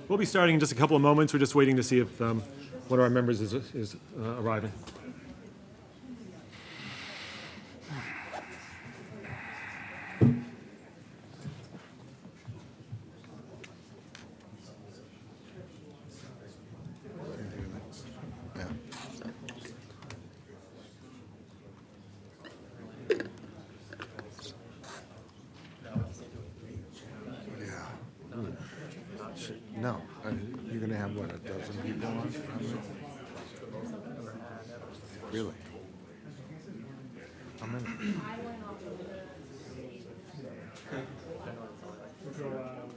We'll be starting in just a couple of moments. We're just waiting to see if one of our members is arriving. No, you're going to have, what, a dozen people on? Really? How many?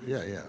Yeah, yeah.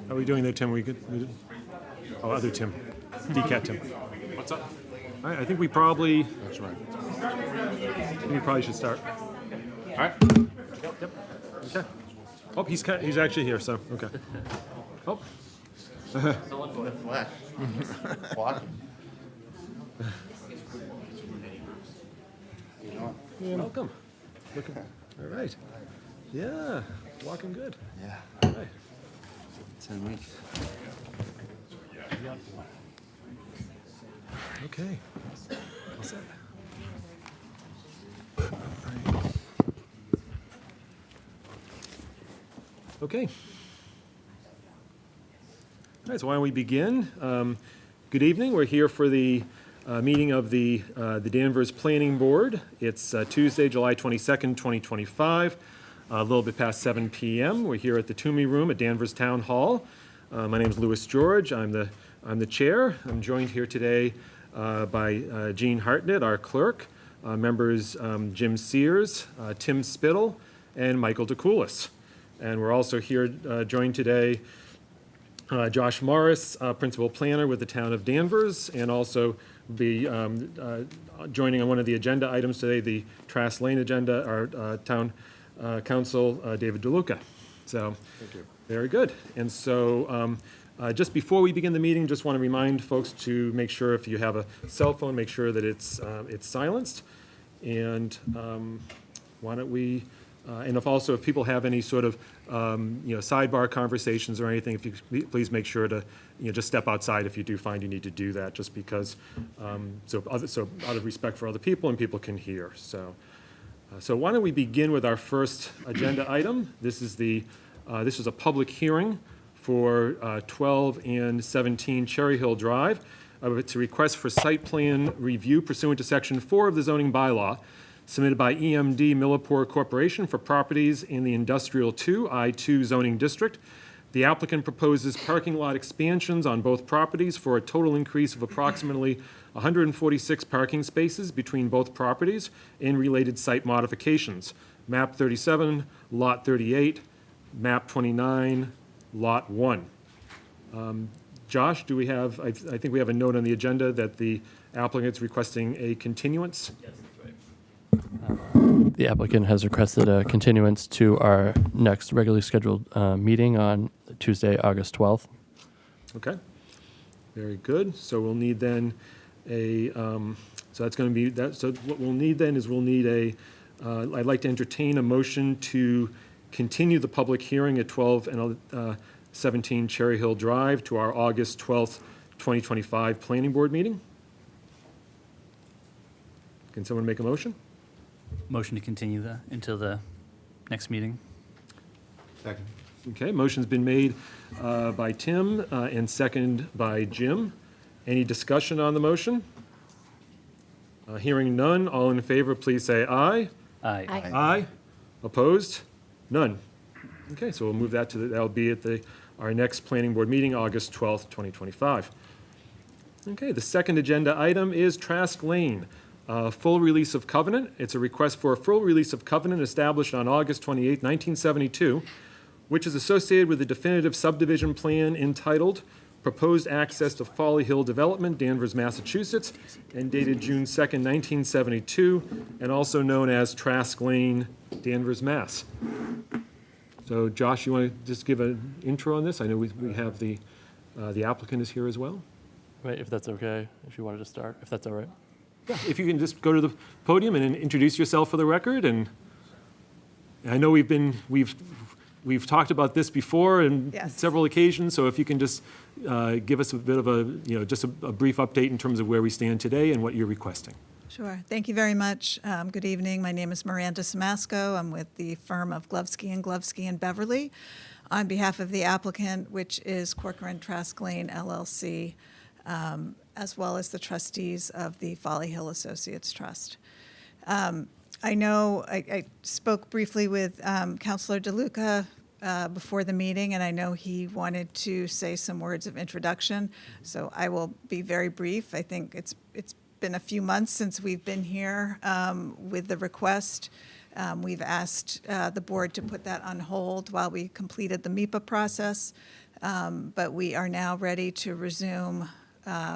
How are we doing there, Tim? We good? Oh, other Tim. DCAT Tim. What's up? All right, I think we probably... That's right. I think we probably should start. All right. Yep. Okay. Oh, he's actually here, so, okay. Oh. Someone in the flesh. Walking. Yeah, welcome. All right. Yeah, walking good. Yeah. All right. 10 weeks. Okay. All set. Okay. All right, so why don't we begin? Good evening. We're here for the meeting of the Danvers Planning Board. It's Tuesday, July 22nd, 2025, a little bit past 7 p.m. We're here at the Toomey Room at Danvers Town Hall. My name is Louis George. I'm the chair. I'm joined here today by Jean Hartnett, our clerk, members Jim Sears, Tim Spittle, and Michael DeCoulis. And we're also here joined today Josh Morris, principal planner with the town of Danvers, and also be joining on one of the agenda items today, the Trask Lane agenda, our town council, David DeLuca. So, Thank you. very good. And so just before we begin the meeting, just want to remind folks to make sure if you have a cell phone, make sure that it's silenced. And why don't we, and if people have any sort of sidebar conversations or anything, if you please make sure to just step outside if you do find you need to do that, just because so out of respect for other people and people can hear. So why don't we begin with our first agenda item? This is a public hearing for 12 and 17 Cherry Hill Drive. It's a request for site plan review pursuant to Section 4 of the zoning bylaw, submitted by EMD Millipore Corporation for properties in the Industrial 2, I-2 zoning district. The applicant proposes parking lot expansions on both properties for a total increase of approximately 146 parking spaces between both properties and related site modifications. Map 37, Lot 38, Map 29, Lot 1. Josh, do we have, I think we have a note on the agenda that the applicant's requesting a continuance? Yes, that's right. The applicant has requested a continuance to our next regularly scheduled meeting on Tuesday, August 12th. Okay, very good. So we'll need then so that's going to be that. So what we'll need then is I'd like to entertain a motion to continue the public hearing at 12 and 17 Cherry Hill Drive to our August 12th, 2025 Planning Board meeting. Can someone make a motion? Motion to continue until the next meeting. Second. Okay, motion's been made by Tim and seconded by Jim. Any discussion on the motion? Hearing none, all in favor, please say aye. Aye. Aye. Opposed? None. Okay, so we'll move that to, that'll be at our next planning board meeting, August 12th, 2025. Okay, the second agenda item is Trask Lane, full release of covenant. It's a request for a full release of covenant established on August 28th, 1972, which is associated with the definitive subdivision plan entitled Proposed Access to Folly Hill Development, Danvers, Massachusetts, and dated June 2nd, 1972, and also known as Trask Lane, Danvers, Mass. So Josh, you want to just give an intro on this? I know we have the applicant is here as well. Right, if that's okay, if you wanted to start, if that's all right. Yeah, if you can just go to the podium and introduce yourself for the record. And I know we've talked about this before on Yes. several occasions, so if you can just give us a bit of just a brief update in terms of where we stand today and what you're requesting. Sure. Thank you very much. Good evening. My name is Miranda Samasco. I'm with the firm of Glovsky in Beverly on behalf of the applicant, which is Corcoran Trask Lane LLC, as well as the trustees of the Folly Hill Associates Trust. I know I spoke briefly with Councilor DeLuca before the meeting, and I know he wanted to say some words of introduction, so I will be very brief. I think it's been a few months since we've been here with the request. We've asked the board to put that on hold while we completed the MIPA process, but we are now ready to resume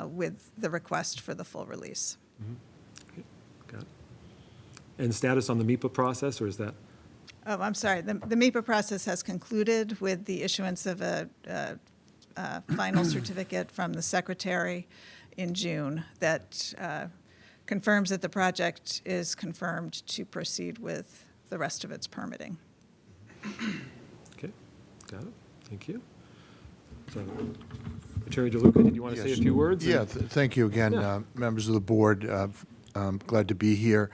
with the request for the full release. Got it. And status on the MIPA process, or is that? Oh, I'm sorry. The MIPA process has concluded with the issuance of a final certificate from the secretary in June that confirms that the project is confirmed to proceed with the rest of its permitting. Okay, got it. Thank you. So, Attorney DeLuca, did you want to say a few words? Yeah, thank you again, Yeah. members of the board. I'm glad to be here.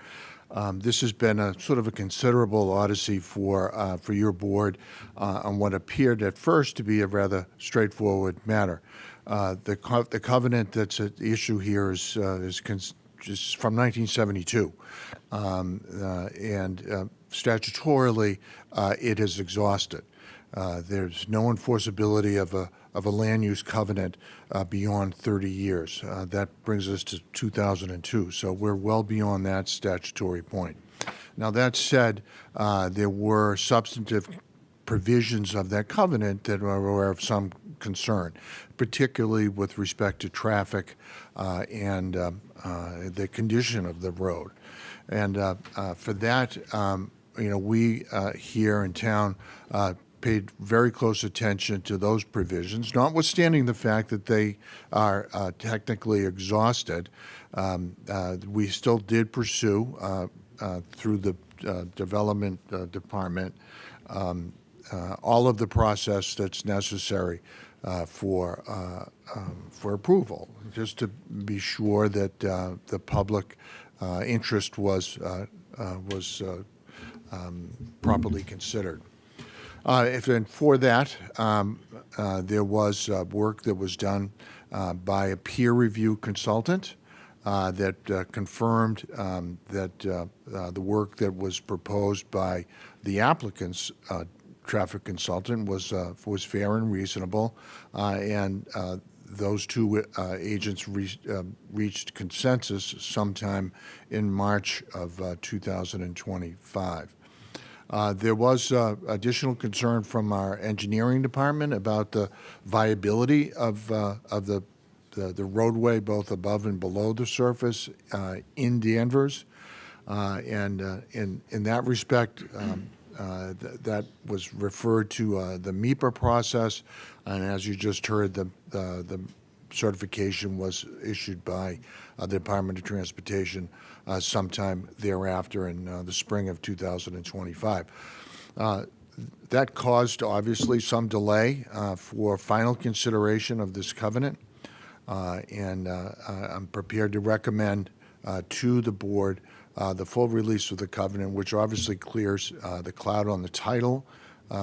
This has been a sort of a considerable odyssey for your board on what appeared at first to be a rather straightforward matter. The covenant that's at issue here is from 1972, and statutorily it is exhausted. There's no enforceability of a land use covenant beyond 30 years. That brings us to 2002, so we're well beyond that statutory point. Now, that said, there were substantive provisions of that covenant that were of some concern, particularly with respect to traffic and the condition of the road. And for that, we here in town paid very close attention to those provisions, notwithstanding the fact that they are technically exhausted. We still did pursue through the development department all of the process that's necessary for approval, just to be sure that the public interest was properly considered. And for that, there was work that was done by a peer review consultant that confirmed that the work that was proposed by the applicant's traffic consultant was fair and reasonable, and those two agents reached consensus sometime in March of 2025. There was additional concern from our engineering department about the viability of the roadway, both above and below the surface in Danvers, and in that respect, that was referred to the MIPA process, and as you just heard, the certification was issued by the Department of Transportation sometime thereafter in the spring of 2025. That caused, obviously, some delay for final consideration of this covenant, and I'm prepared to recommend to the board the full release of the covenant, which obviously clears the cloud on the title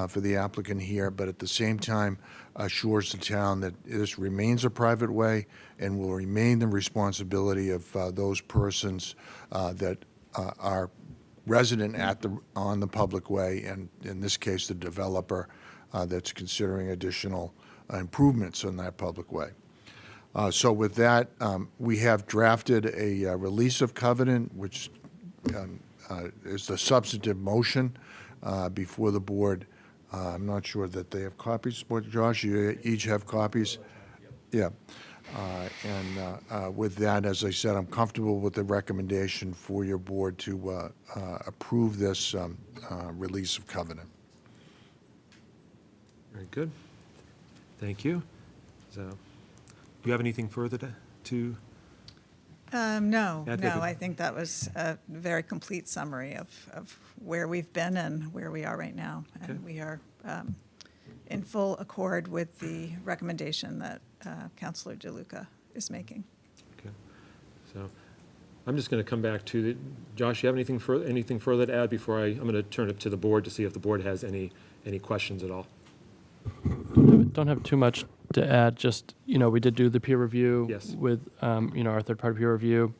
for the applicant here, but at the same time assures the town that this remains a private way and will remain the responsibility of those persons that are resident on the public way, and in this case, the developer that's considering additional improvements on that public way. So with that, we have drafted a release of covenant, which is the substantive motion before the board. I'm not sure that they have copies. What, Josh, you each have copies? Yeah. And with that, as I said, I'm comfortable with the recommendation for your board to approve this release of covenant. Very good. Thank you. So, do you have anything further to? No, Yeah, no, I think that was a very complete summary of where we've been and where we are right now. Okay. And we are in full accord with the recommendation that Councilor DeLuca is making. Okay. So, I'm just going to come back to the, Josh, you have anything further to add before I'm going to turn it to the board to see if the board has any questions at all? Don't have too much to add. Just, we did do the peer review Yes. with, our third-party peer review.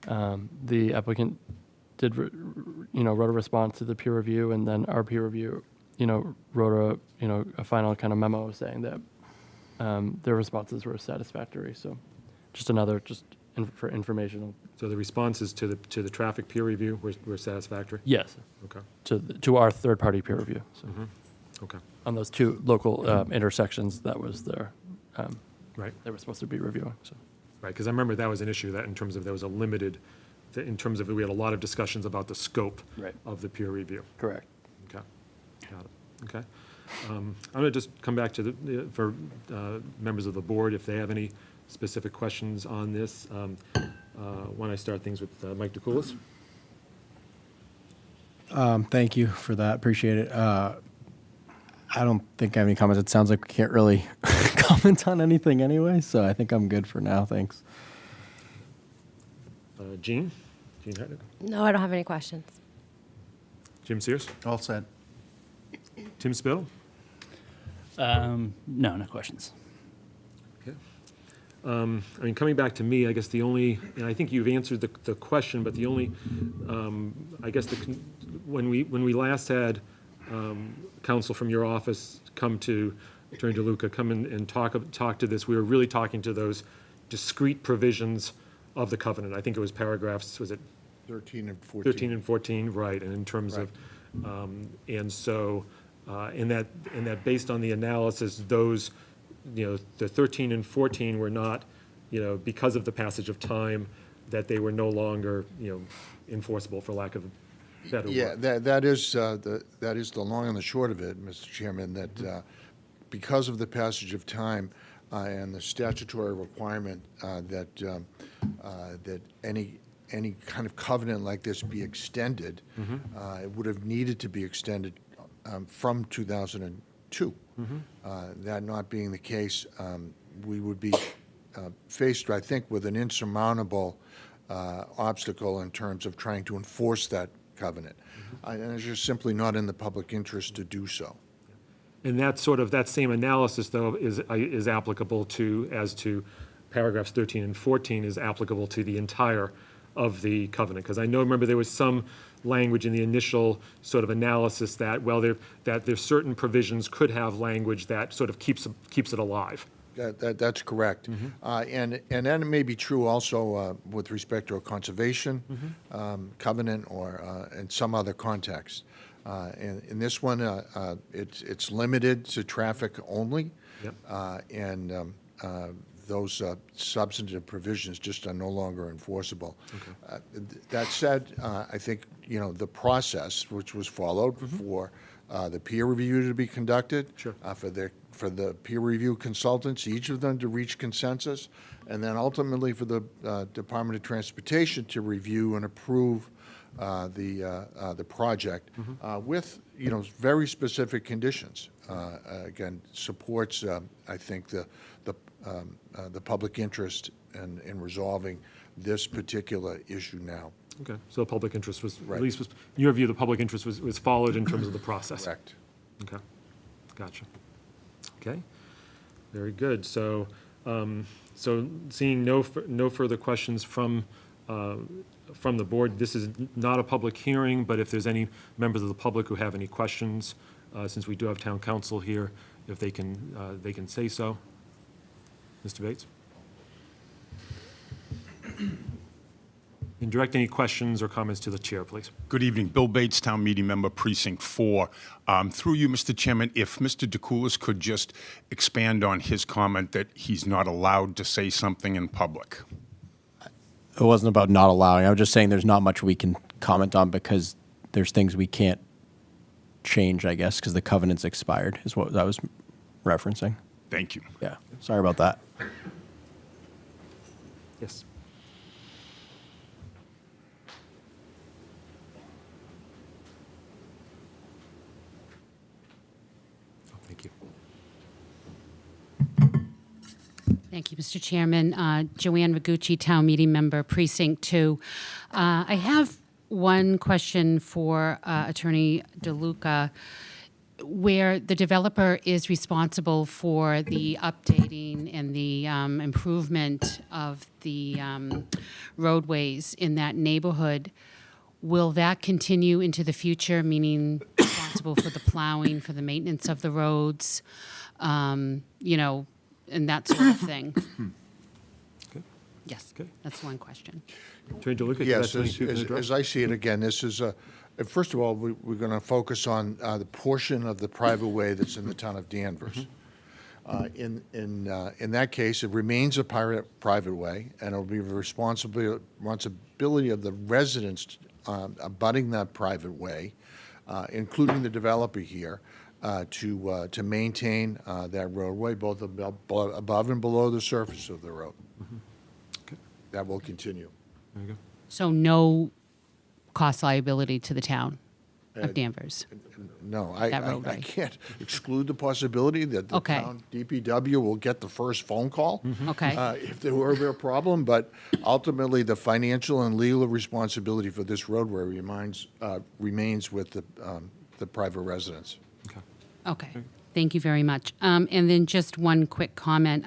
The applicant did, wrote a response to the peer review, and then our peer review, wrote a final kind of memo saying that their responses were satisfactory. So, just another, for informational. So the responses to the traffic peer review were satisfactory? Yes, Okay. to our third-party peer review. So, Okay. on those two local intersections, that was their, Right. they were supposed to be reviewing. So. Right, because I remember that was an issue, that in terms of there was a limited, in terms of we had a lot of discussions about the scope Right. of the peer review. Correct. Okay, got it, okay. I'm going to just come back to for members of the board, if they have any specific questions on this. Why don't I start things with Mike DeCoulis? Thank you for that. Appreciate it. I don't think I have any comments. It sounds like we can't really comment on anything anyway, so I think I'm good for now. Thanks. Jean Hedrick? No, I don't have any questions. Jim Sears? All set. Tim Spittle? No questions. Okay. I mean, coming back to me, I guess the only, and I think you've answered the question, but the only, I guess when we last had counsel from your office come to, Attorney DeLuca, come in and talk to this, we were really talking to those discrete provisions of the covenant. I think it was paragraphs, was it 13 and 14. 13 and 14, right, and in terms of, and so, in that based on the analysis, those, the 13 and 14 were not, because of the passage of time, that they were no longer, enforceable, for lack of a better word. Yeah, that is the long and the short of it, Mr. Chairman, that because of the passage of time and the statutory requirement that any kind of covenant like this be extended, it would have needed to be extended from 2002. That not being the case, we would be faced, I think, with an insurmountable obstacle in terms of trying to enforce that covenant. And it's just simply not in the public interest to do so. And that same analysis, though, is applicable as to paragraphs 13 and 14 is applicable to the entire of the covenant. Because I remember there was some language in the initial sort of analysis that, there's certain provisions could have language that sort of keeps it alive. That's correct. And that may be true also with respect to a conservation covenant or in some other context. In this one, it's limited to traffic only. Yep. And those substantive provisions just are no longer enforceable. Okay. That said, I think, the process which was followed for the peer review to be conducted, Sure. For the peer review consultants, each of them to reach consensus, and then ultimately for the Department of Transportation to review and approve the project with very specific conditions. Again, supports I think the public interest in resolving this particular issue now. Okay, so the public interest was, Right. at least in your view, the public interest was followed in terms of the process. Correct. Okay, gotcha. Okay, very good. So, so seeing no further questions from the board, this is not a public hearing, but if there's any members of the public who have any questions, since we do have town council here, if they can say so. Mr. Bates? And direct any questions or comments to the chair, please. Good evening. Bill Bates, Town Meeting Member, Precinct 4. Through you, Mr. Chairman, if Mr. DeCoulis could just expand on his comment that he's not allowed to say something in public. It wasn't about not allowing. I was just saying there's not much we can comment on because there's things we can't change, I guess, because the covenant's expired, is what I was referencing. Thank you. Yeah. Sorry about that. Yes. Oh, thank you. Thank you, Mr. Chairman. Joanne Ragucci, Town Meeting Member, Precinct 2. I have one question for Attorney DeLuca, where the developer is responsible for the updating and the improvement of the roadways in that neighborhood. Will that continue into the future, meaning responsible for the plowing, for the maintenance of the roads, you know, and that sort of thing? Okay. Yes, Okay. that's one question. Attorney DeLuca, Yes, that's something you can address? as I see it, again, this is first of all, we're going to focus on the portion of the private way that's in the town of Danvers. In that case, it remains a private way, and it'll be the responsibility of the residents abutting that private way, including the developer here, to maintain that roadway, both above and below the surface of the road. Okay. That will continue. There you go. So no cost liability to the town of Danvers? No, That I roadway. can't exclude the possibility that the Okay. town DPW will get the first phone call Okay. if there were a problem, but ultimately, the financial and legal responsibility for this roadway remains with the private residents. Okay. Okay, thank you very much. And then just one quick comment.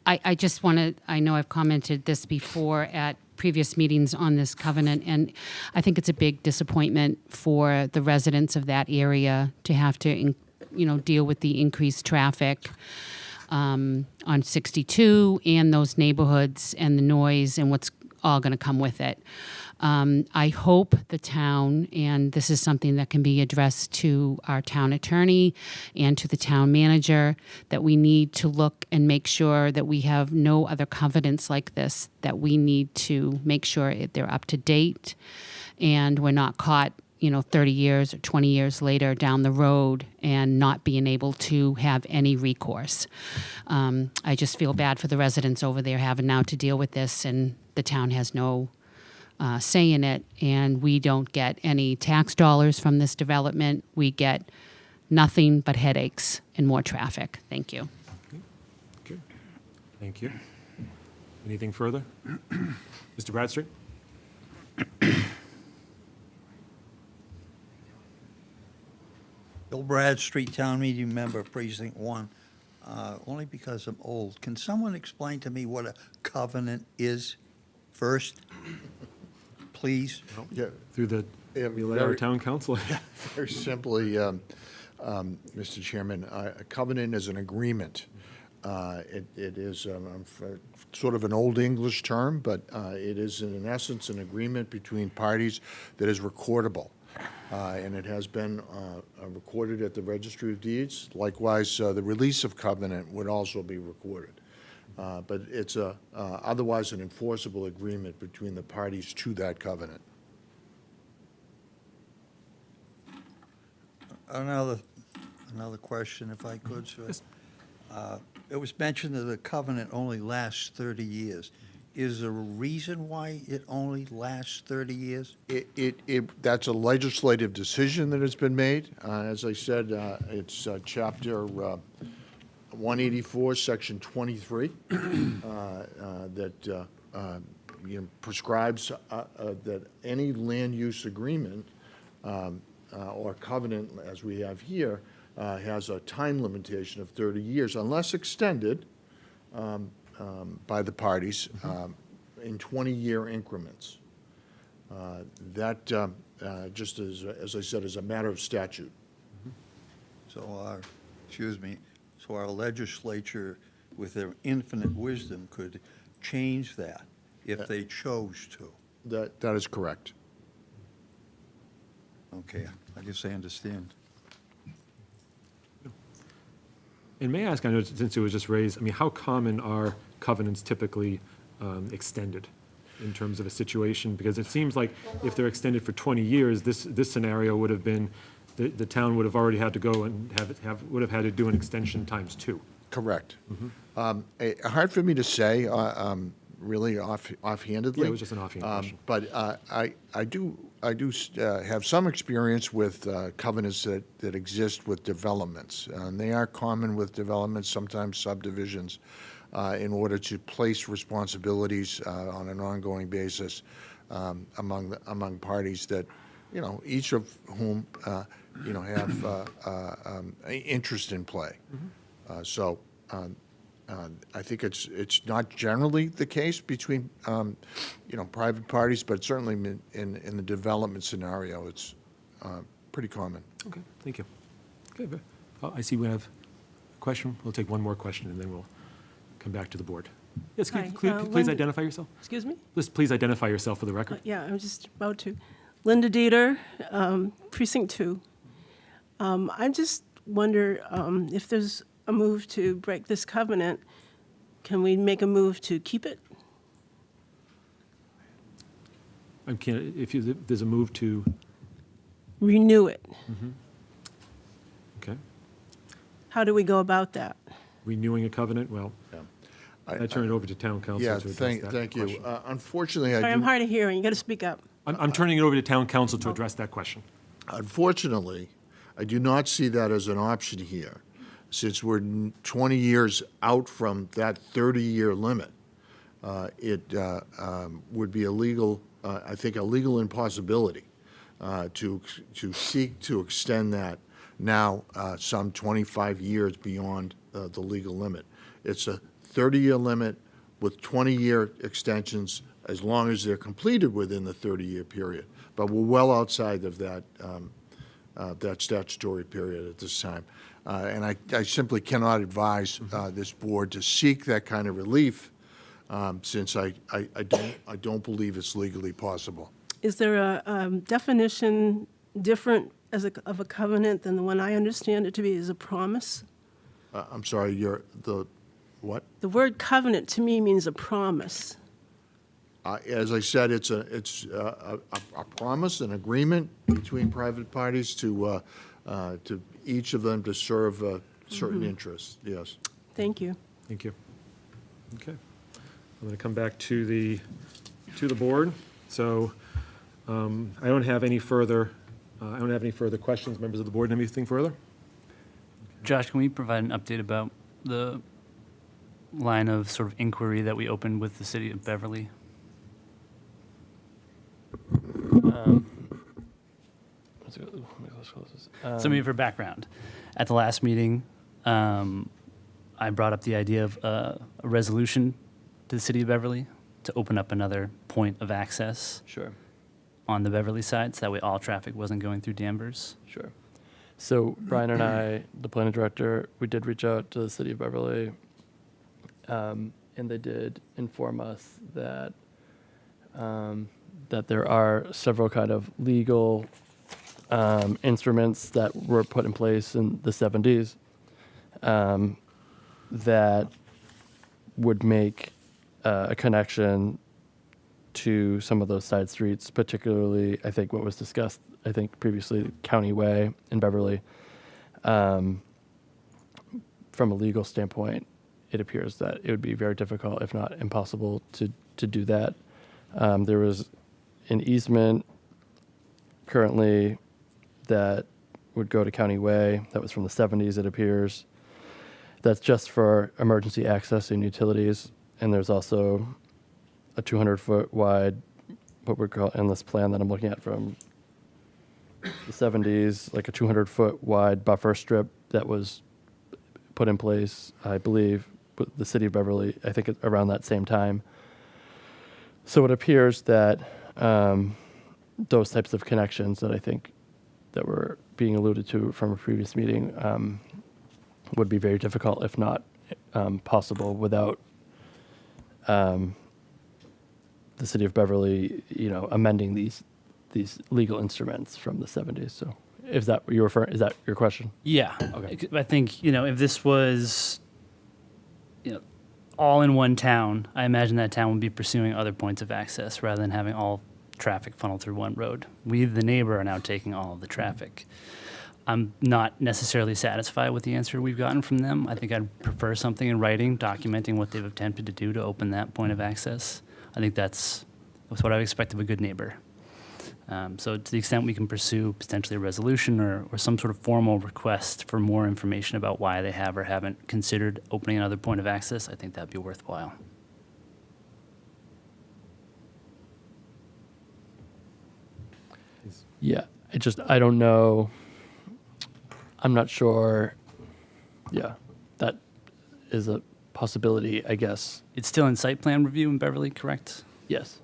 I just want to, I know I've commented this before at previous meetings on this covenant, and I think it's a big disappointment for the residents of that area to have to, deal with the increased traffic on 62 and those neighborhoods and the noise and what's all going to come with it. I hope the town, and this is something that can be addressed to our town attorney and to the town manager, that we need to look and make sure that we have no other covenants like this, that we need to make sure they're up to date and we're not caught 30 years or 20 years later down the road and not being able to have any recourse. I just feel bad for the residents over there having now to deal with this, and the town has no say in it, and we don't get any tax dollars from this development. We get nothing but headaches and more traffic. Thank you. Okay. Thank you. Anything further? Mr. Bradstreet? Bill Bradstreet, Town Meeting Member, Precinct 1. Only because I'm old. Can someone explain to me what a covenant is first? Please? Yeah, Through the, Yeah, we let our very- town council. very simply, Mr. Chairman, a covenant is an agreement. It is sort of an old English term, but it is in essence an agreement between parties that is recordable. And it has been recorded at the Registry of Deeds. Likewise, the release of covenant would also be recorded. But it's otherwise an enforceable agreement between the parties to that covenant. Another question, if I could, sir. It was mentioned that the covenant only lasts 30 years. Is there a reason why it only lasts 30 years? That's a legislative decision that has been made. As I said, it's Chapter 184, Section 23, that prescribes that any land use agreement or covenant, as we have here, has a time limitation of 30 years, unless extended by the parties in 20-year increments. That, just as I said, is a matter of statute. So so our legislature, with their infinite wisdom, could change that if they chose to. That is correct. Okay, I guess I understand. And may I ask, I know since it was just raised, I mean, how common are covenants typically extended in terms of a situation? Because it seems like if they're extended for 20 years, this scenario would have been, the town would have already had to go and would have had to do an extension times 2. Correct. Hard for me to say, really offhandedly. Yeah, it was just an offhand question. But I do have some experience with covenants that exist with developments. And they are common with developments, sometimes subdivisions, in order to place responsibilities on an ongoing basis among parties that, each of whom, have interest in play. So I think it's not generally the case between, private parties, but certainly in the development scenario, it's pretty common. Okay, thank you. Okay, I see we have a question. We'll take one more question, and then we'll come back to the board. Yes, Hi, please Linda- identify yourself. Excuse me? Please identify yourself for the record. Yeah, I'm just about to. Linda Dieter, Precinct 2. I just wonder if there's a move to break this covenant, can we make a move to keep it? If there's a move to, Renew it. okay, How do we go about that? renewing a covenant, well, I turn it over to town council Yeah, to address that thank you. question. Unfortunately, Sorry, I'm hard of hearing. You got to speak up. I'm turning it over to town council to address that question. Unfortunately, I do not see that as an option here, since we're 20 years out from that 30-year limit. It would be I think a legal impossibility to seek to extend that now some 25 years beyond the legal limit. It's a 30-year limit with 20-year extensions as long as they're completed within the 30-year period. But we're well outside of that that statutory period at this time. And I simply cannot advise this board to seek that kind of relief since I don't believe it's legally possible. Is there a definition different of a covenant than the one I understand it to be as a promise? I'm sorry, the what? The word covenant to me means a promise. As I said, it's a promise, an agreement between private parties to each of them to serve certain interests. Yes. Thank you. Thank you. Okay. I'm going to come back to the board. So I don't have any further questions. Members of the board, anything further? Josh, can we provide an update about the line of sort of inquiry that we opened with the city of Beverly? So maybe for background, at the last meeting, I brought up the idea of a resolution to the city of Beverly to open up another point of access Sure. on the Beverly side, so that way all traffic wasn't going through Danvers. Sure. So Brian and I, the planning director, we did reach out to the city of Beverly, and they did inform us that that there are several kind of legal instruments that were put in place in the 70s that would make a connection to some of those side streets, particularly, I think, what was discussed, I think, previously, County Way in Beverly. From a legal standpoint, it appears that it would be very difficult, if not impossible, to do that. There was an easement currently that would go to County Way. That was from the 70s, it appears. That's just for emergency access and utilities. And there's also a 200-foot wide, what we're calling, endless plan that I'm looking at from the 70s, like a 200-foot wide buffer strip that was put in place, I believe, with the city of Beverly, I think around that same time. So it appears that those types of connections that I think that were being alluded to from a previous meeting would be very difficult, if not possible, without the city of Beverly, amending these legal instruments from the 70s. So, is that what you're referring? Is that your question? Yeah. Okay. I think, if this was, all in one town, I imagine that town would be pursuing other points of access rather than having all traffic funnel through one road. We, the neighbor, are now taking all of the traffic. I'm not necessarily satisfied with the answer we've gotten from them. I think I'd prefer something in writing documenting what they've attempted to do to open that point of access. I think that's what I would expect of a good neighbor. So to the extent we can pursue potentially a resolution or some sort of formal request for more information about why they have or haven't considered opening another point of access, I think that'd be worthwhile. Yeah, I don't know. I'm not sure. Yeah, that is a possibility, I guess. It's still in site plan review in Beverly, correct? Yes.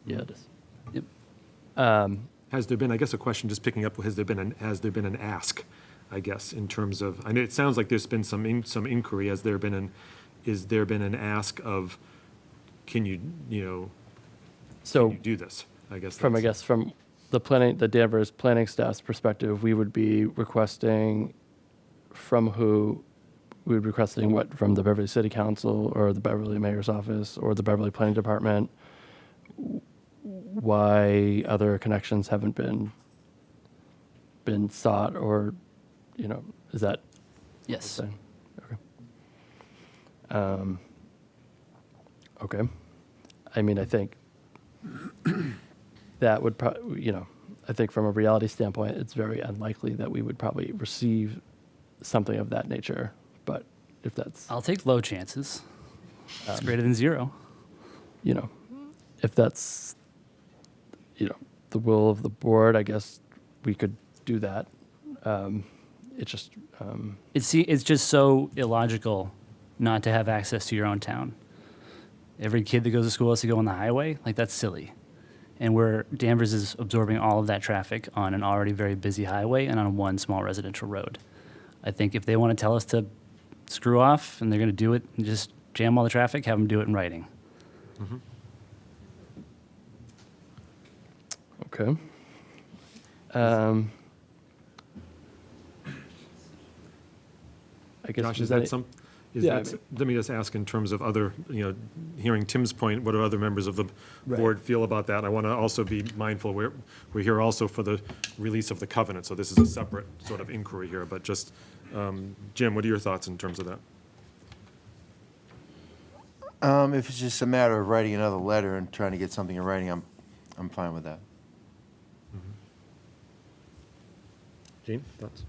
Yeah, it is. Yep. Has there been, I guess a question just picking up, has there been an ask, I guess, in terms of, I know it sounds like there's been some inquiry. Is there been an ask of, can you do this? I guess From that's- the Danvers planning staff's perspective, we would be requesting from who? We would be requesting what, from the Beverly City Council or the Beverly Mayor's Office or the Beverly Planning Department? Why other connections haven't been sought, or, is that? Yes. Okay. Okay. I mean, I think that would probably, I think from a reality standpoint, it's very unlikely that we would probably receive something of that nature. But if that's, I'll take low chances. It's greater than zero. If that's, the will of the board, I guess we could do that. It's just, It's just so illogical not to have access to your own town. Every kid that goes to school has to go on the highway. Like, that's silly. And Danvers is absorbing all of that traffic on an already very busy highway and on one small residential road. I think if they want to tell us to screw off and they're going to do it and just jam all the traffic, have them do it in writing. Mm-hmm. okay. I guess. Josh, is is that that some, Yeah, let me just ask in terms of other, hearing Tim's point, what do other members of the Right. board feel about that? I want to also be mindful, we're here also for the release of the covenant, so this is a separate sort of inquiry here, but just, Jim, what are your thoughts in terms of that? If it's just a matter of writing another letter and trying to get something in writing, I'm fine with that. Jean, thoughts?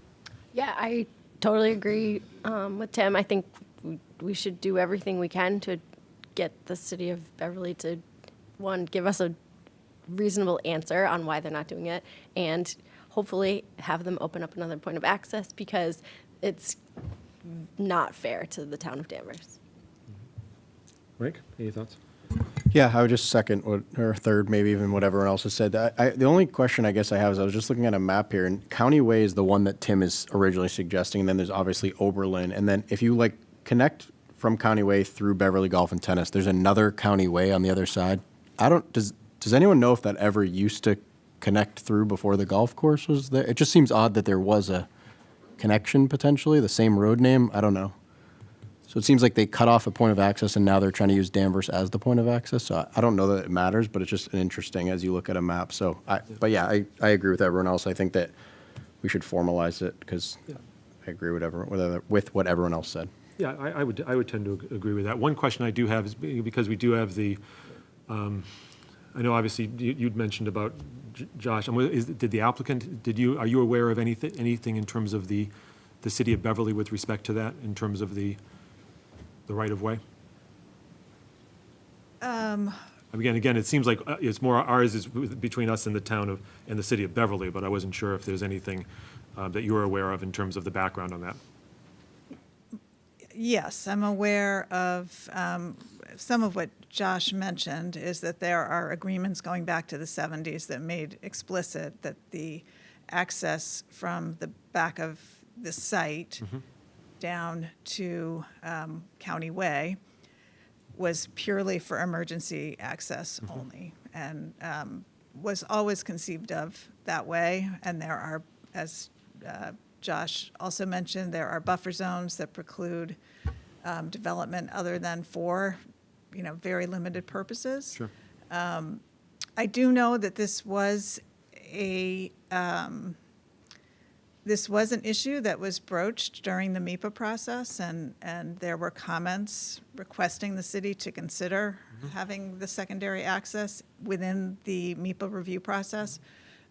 Yeah, I totally agree with Tim. I think we should do everything we can to get the city of Beverly to, one, give us a reasonable answer on why they're not doing it, and hopefully have them open up another point of access, because it's not fair to the town of Danvers. Mike, any thoughts? Yeah, I would just second or third, maybe even what everyone else has said. The only question I guess I have is I was just looking at a map here, and County Way is the one that Tim is originally suggesting, and then there's obviously Oberlin, and then if you connect from County Way through Beverly Golf and Tennis, there's another County Way on the other side. Does anyone know if that ever used to connect through before the golf course was there? It just seems odd that there was a connection potentially, the same road name. I don't know. So it seems like they cut off a point of access, and now they're trying to use Danvers as the point of access. So I don't know that it matters, but it's just interesting as you look at a map. So, I agree with everyone else. I think that we should formalize it because I agree with what everyone else said. Yeah, I would tend to agree with that. One question I do have is, because we do have the, I know obviously you'd mentioned about Josh, did the applicant, are you aware of anything in terms of the city of Beverly with respect to that, in terms of the right-of-way? Again, it seems like it's more ours is between us and the town of, and the city of Beverly, but I wasn't sure if there's anything that you're aware of in terms of the background on that. Yes, I'm aware of some of what Josh mentioned is that there are agreements going back to the 70s that made explicit that the access from the back of the site down to County Way was purely for emergency access only, and was always conceived of that way. And there are, as Josh also mentioned, there are buffer zones that preclude development other than for, very limited purposes. Sure. I do know that this was an issue that was broached during the MIPA process, and there were comments requesting the city to consider having the secondary access within the MIPA review process.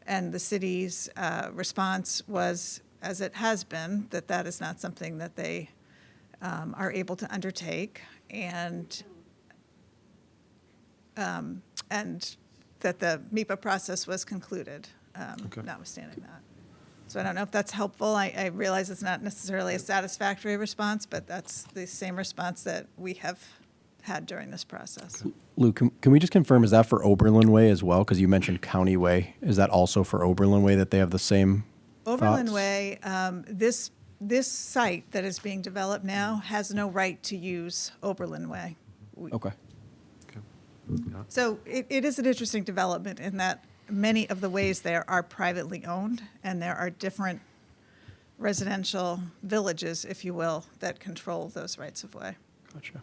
And the city's response was, as it has been, that that is not something that they are able to undertake, and that the MIPA process was concluded, notwithstanding that. So I don't know if that's helpful. I realize it's not necessarily a satisfactory response, but that's the same response that we have had during this process. Lou, can we just confirm, is that for Oberlin Way as well? Because you mentioned County Way. Is that also for Oberlin Way, that they have the same Oberlin thoughts? Way, this site that is being developed now has no right to use Oberlin Way. Okay. So it is an interesting development in that many of the ways there are privately owned, and there are different residential villages, if you will, that control those rights of way. Gotcha.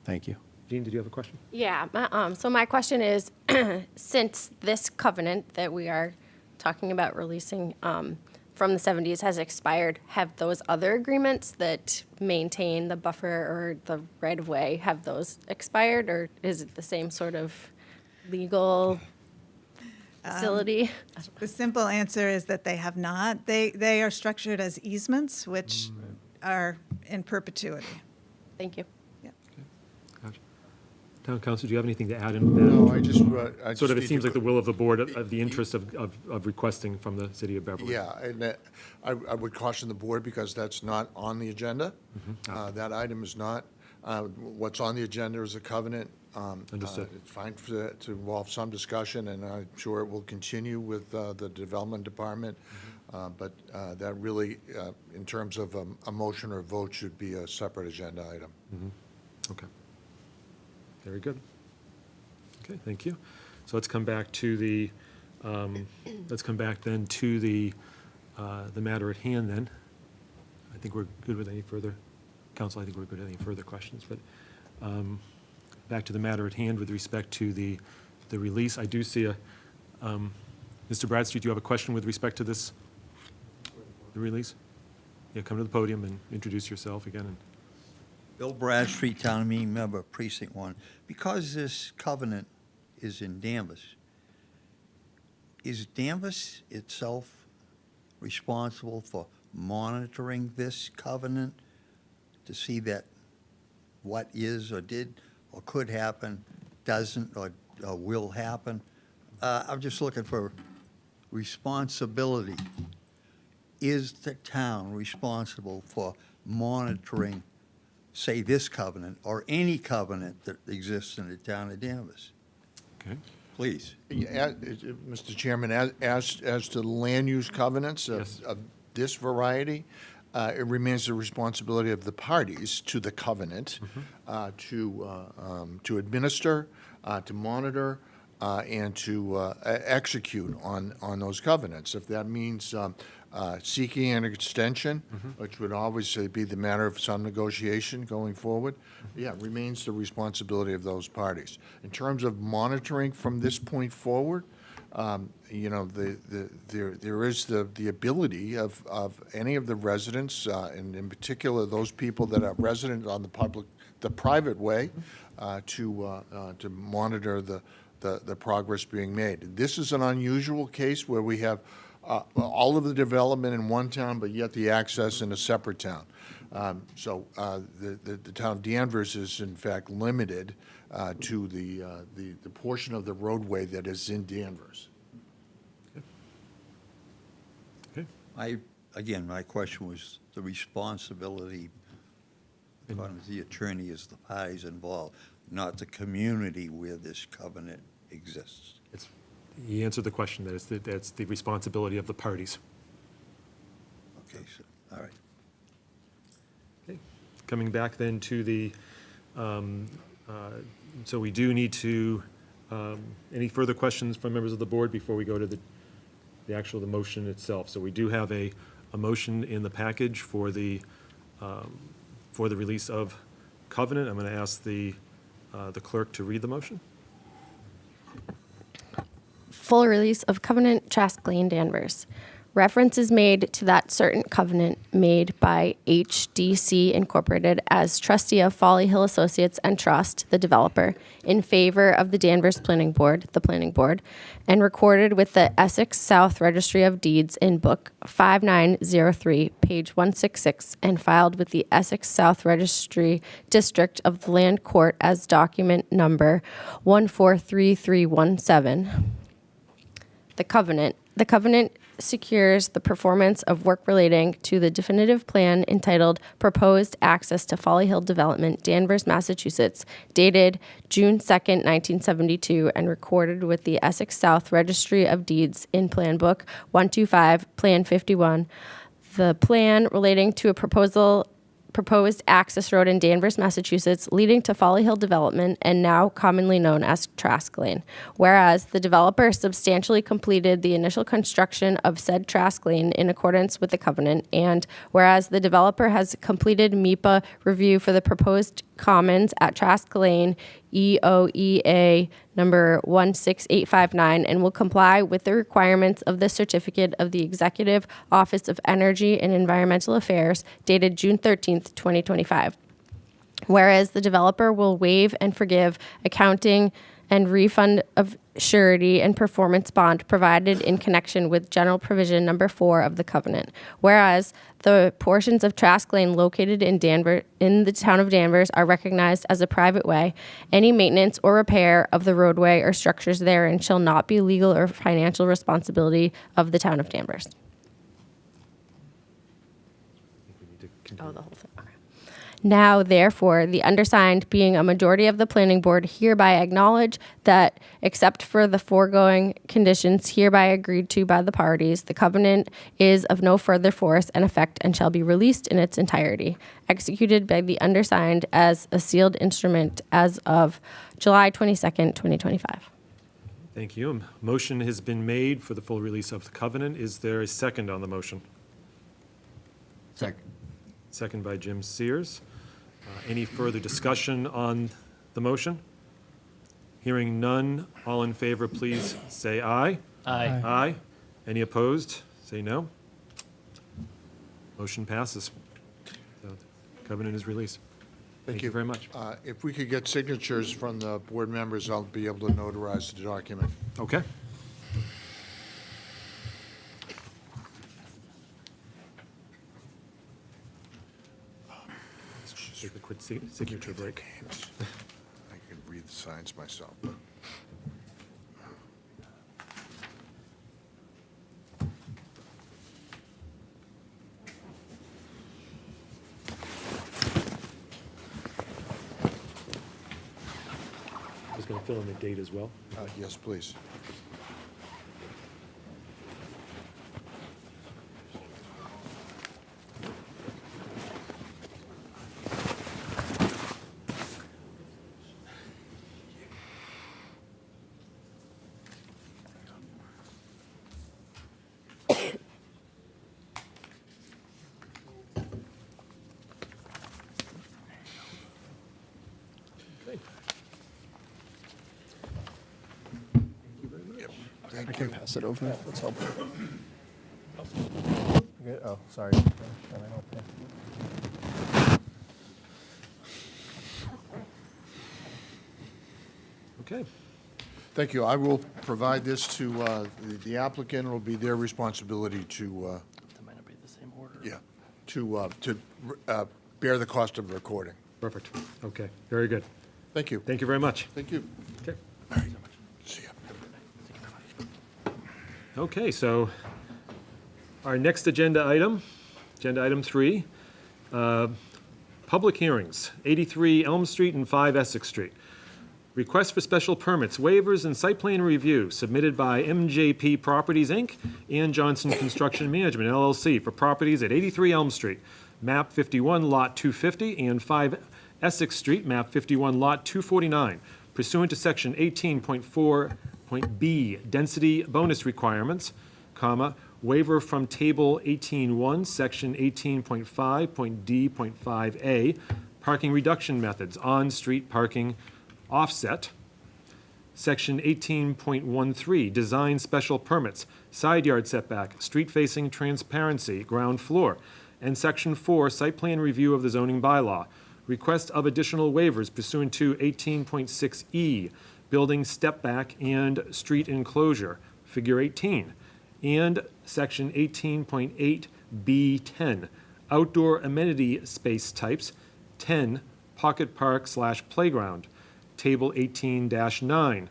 Thank you. Jean, did you have a question? Yeah, so my question is, since this covenant that we are talking about releasing from the 70s has expired, have those other agreements that maintain the buffer or the right-of-way, have those expired, or is it the same sort of legal facility? The simple answer is that they have not. They are structured as easements, which are in perpetuity. Thank you. Gotcha. Town council, do you have anything to add in? No, I just Sort of, it need seems to like the will of the board, of the interest of requesting from the city of Beverly. Yeah, and I would caution the board, because that's not on the agenda. That item is not. What's on the agenda is a covenant. Understood. It's fine to involve some discussion, and I'm sure it will continue with the development department. But that really, in terms of a motion or vote, should be a separate agenda item. Okay. Very good. Okay, thank you. So let's come back to the, then to the matter at hand then. I think we're good with any further, council, I think we're good with any further questions, but back to the matter at hand with respect to the release. I do see Mr. Bradstreet, do you have a question with respect to this, the release? Yeah, come to the podium and introduce yourself again. And Bill Bradstreet, town meeting member, precinct 1. Because this covenant is in Danvers, is Danvers itself responsible for monitoring this covenant to see that what is or did or could happen doesn't or will happen? I'm just looking for responsibility. Is the town responsible for monitoring, say, this covenant or any covenant that exists in the town of Danvers? okay. Please. Mr. Chairman, as to the land use covenants Yes. of this variety, it remains the responsibility of the parties to the covenant to administer, to monitor, and to execute on those covenants. If that means seeking an extension, which would obviously be the matter of some negotiation going forward, it remains the responsibility of those parties. In terms of monitoring from this point forward, there is the ability of any of the residents, and in particular those people that are resident on the private way, to monitor the progress being made. This is an unusual case where we have all of the development in one town, but yet the access in a separate town. So the town of Danvers is in fact limited to the portion of the roadway that is in Danvers. Okay. Again, my question was the responsibility, according to the attorney, is the parties involved, not the community where this covenant exists. He answered the question, that's the responsibility of the parties. Okay, so, all right. Okay. Coming back then to the, so we do need to, any further questions from members of the board before we go to the motion itself? So we do have a motion in the package for the release of covenant. I'm going to ask the clerk to read the motion. Full release of covenant Trask Lane Danvers. Reference is made to that certain covenant made by HDC Incorporated as trustee of Folly Hill Associates and Trust, the developer, in favor of the Danvers Planning Board, the planning board, and recorded with the Essex South Registry of Deeds in Book 5903, page 166, and filed with the Essex South Registry District of the Land Court as document number 143317. The covenant secures the performance of work relating to the definitive plan entitled Proposed Access to Folly Hill Development, Danvers, Massachusetts, dated June 2nd, 1972, and recorded with the Essex South Registry of Deeds in Plan Book 125, Plan 51. The plan relating to a proposed access road in Danvers, Massachusetts, leading to Folly Hill Development and now commonly known as Trask Lane. Whereas the developer substantially completed the initial construction of said Trask Lane in accordance with the covenant, and whereas the developer has completed MEPA review for the proposed commons at Trask Lane, EOEA number 16859, and will comply with the requirements of the certificate of the Executive Office of Energy and Environmental Affairs dated June 13th, 2025. Whereas the developer will waive and forgive accounting and refund of surety and performance bond provided in connection with general provision number 4 of the covenant. Whereas the portions of Trask Lane located in the town of Danvers are recognized as a private way, any maintenance or repair of the roadway or structures therein shall not be legal or financial responsibility of the town of Danvers. Oh, the whole thing. Okay. Now, therefore, the undersigned, being a majority of the planning board, hereby acknowledge that, except for the foregoing conditions hereby agreed to by the parties, the covenant is of no further force and effect and shall be released in its entirety, executed by the undersigned as a sealed instrument as of July 22nd, 2025. Thank you. A motion has been made for the full release of the covenant. Is there a second on the motion? Second. Second by Jim Sears. Any further discussion on the motion? Hearing none, all in favor, please say aye. Aye. Aye. Any opposed? Say no. Motion passes. So the covenant is released. Thank you very much. If we could get signatures from the board members, I'll be able to notarize the document. Okay. Take a quick signature break. I can read the signs myself, but. I was going to fill in the date as well. Yes, please. I can pass it over. That's helpful. Good. Oh, sorry. Okay. Thank you. I will provide this to the applicant. It'll be their responsibility to, That might not be the same order. yeah, to bear the cost of recording. Perfect. Okay, very good. Thank you. Thank you very much. Thank you. Okay. All right. See ya. Okay, so our next agenda item 3, public hearings, 83 Elm Street and 5 Essex Street. Request for special permits, waivers, and site plan review submitted by MJP Properties, Inc. and Johnson Construction Management, LLC, for properties at 83 Elm Street, map 51, lot 250, and 5 Essex Street, map 51, lot 249, pursuant to section 18.4.b, density bonus requirements, comma, waiver from table 18.1, section 18.5.d.5a, parking reduction methods, on-street parking offset, section 18.13, design special permits, side yard setback, street-facing transparency, ground floor, and section 4, site plan review of the zoning bylaw. Request of additional waivers pursuant to 18.6e, building step back and street enclosure, figure 18, and section 18.8b10, outdoor amenity space types, 10, pocket park / playground, table 18-9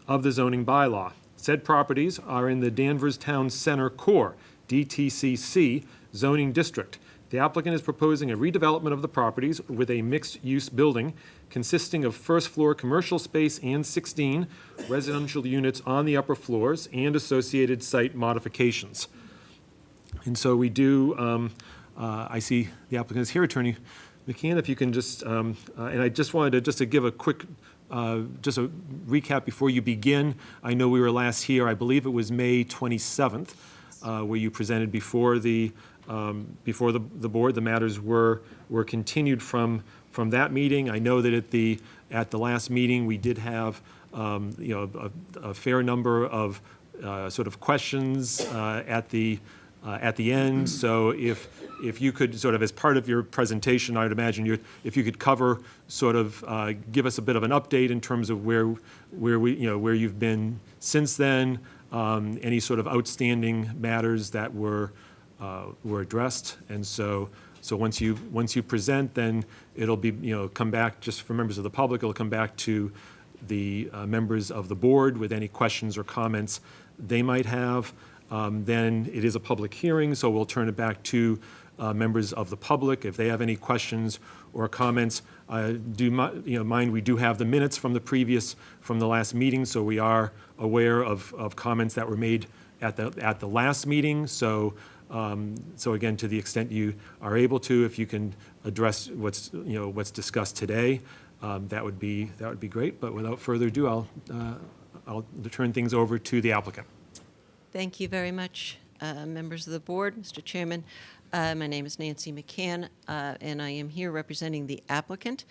of the zoning bylaw. Said properties are in the Danvers Town Center Core, DTCC, zoning district. The applicant is proposing a redevelopment of the properties with a mixed-use building consisting of first-floor commercial space and 16 residential units on the upper floors and associated site modifications. And so we do, I see the applicant is here, Attorney McCann, if you can just, and I just wanted to give a quick, just a recap before you begin. I know we were last here, I believe it was May 27th, where you presented before the board. The matters were continued from that meeting. I know that at the last meeting, we did have, a fair number of sort of questions at the end. So if you could sort of, as part of your presentation, I would imagine if you could cover, sort of, give us a bit of an update in terms of where you've been since then, any sort of outstanding matters that were addressed. And so once you present, then it'll be, come back, just for members of the public, it'll come back to the members of the board with any questions or comments they might have. Then it is a public hearing, so we'll turn it back to members of the public if they have any questions or comments. Mind, we do have the minutes from the last meeting, so we are aware of comments that were made at the last meeting. So again, to the extent you are able to, if you can address what's discussed today, that would be great. But without further ado, I'll turn things over to the applicant. Thank you very much, members of the board, Mr. Chairman. My name is Nancy McCann, and I am here representing the applicant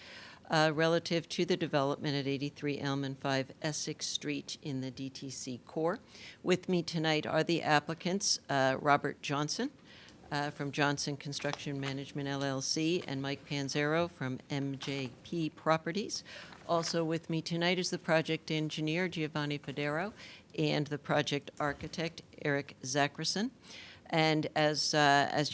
relative to the development at 83 Elm and 5 Essex Street in the DTC Core. With me tonight are the applicants, Robert Johnson from Johnson Construction Management, LLC, and Mike Panzero from MJP Properties. Also with me tonight is the project engineer, Giovanni Federo, and the project architect, Eric Zachrison. And as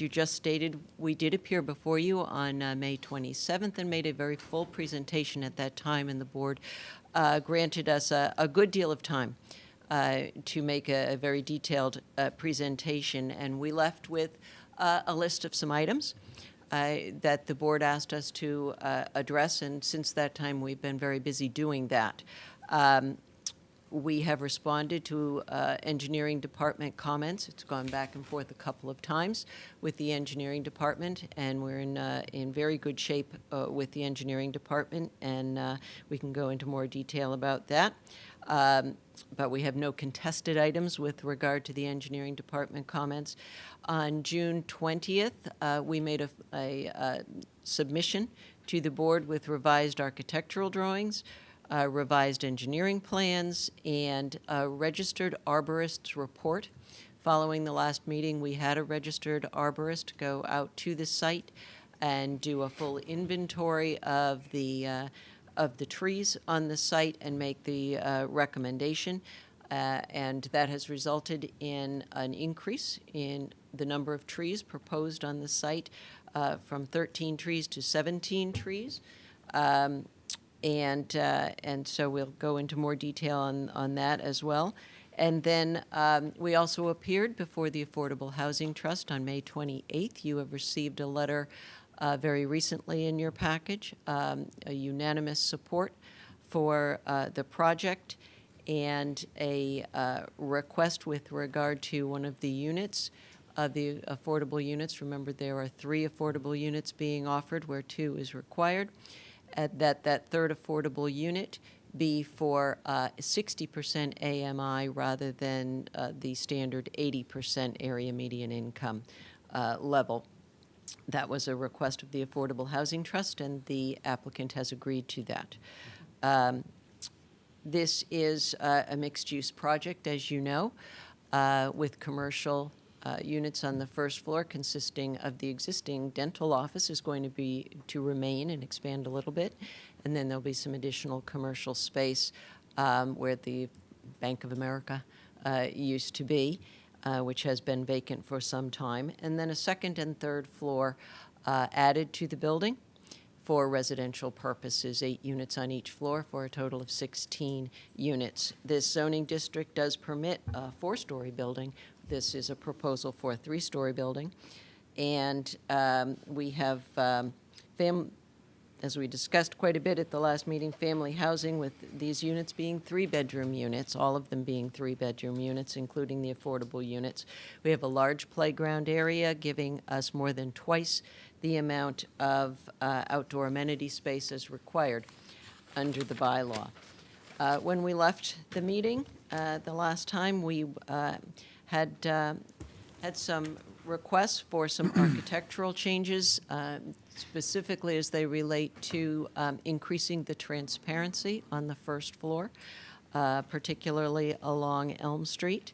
you just stated, we did appear before you on May 27th and made a very full presentation at that time, and the board granted us a good deal of time to make a very detailed presentation. And we left with a list of some items that the board asked us to address, and since that time, we've been very busy doing that. We have responded to engineering department comments. It's gone back and forth a couple of times with the engineering department, and we're in very good shape with the engineering department, and we can go into more detail about that. But we have no contested items with regard to the engineering department comments. On June 20th, we made a submission to the board with revised architectural drawings, revised engineering plans, and a registered arborist's report. Following the last meeting, we had a registered arborist go out to the site and do a full inventory of the of the trees on the site and make the recommendation. And that has resulted in an increase in the number of trees proposed on the site from 13 trees to 17 trees. And so we'll go into more detail on that as well. And then we also appeared before the Affordable Housing Trust on May 28th. You have received a letter very recently in your package, a unanimous support for the project, and a request with regard to one of the units, the affordable units. Remember, there are 3 affordable units being offered where 2 is required. That third affordable unit be for 60% AMI rather than the standard 80% area median income level. That was a request of the Affordable Housing Trust, and the applicant has agreed to that. This is a mixed-use project, as you know, with commercial units on the first floor consisting of the existing dental office is going to remain and expand a little bit. And then there'll be some additional commercial space where the Bank of America used to be, which has been vacant for some time. And then a second and third floor added to the building for residential purposes, 8 units on each floor for a total of 16 units. This zoning district does permit a 4-story building. This is a proposal for a 3-story building. And we have, as we discussed quite a bit at the last meeting, family housing with these units being 3-bedroom units, all of them being 3-bedroom units, including the affordable units. We have a large playground area giving us more than twice the amount of outdoor amenity space as required under the bylaw. When we left the meeting the last time, we had some requests for some architectural changes, specifically as they relate to increasing the transparency on the first floor, particularly along Elm Street.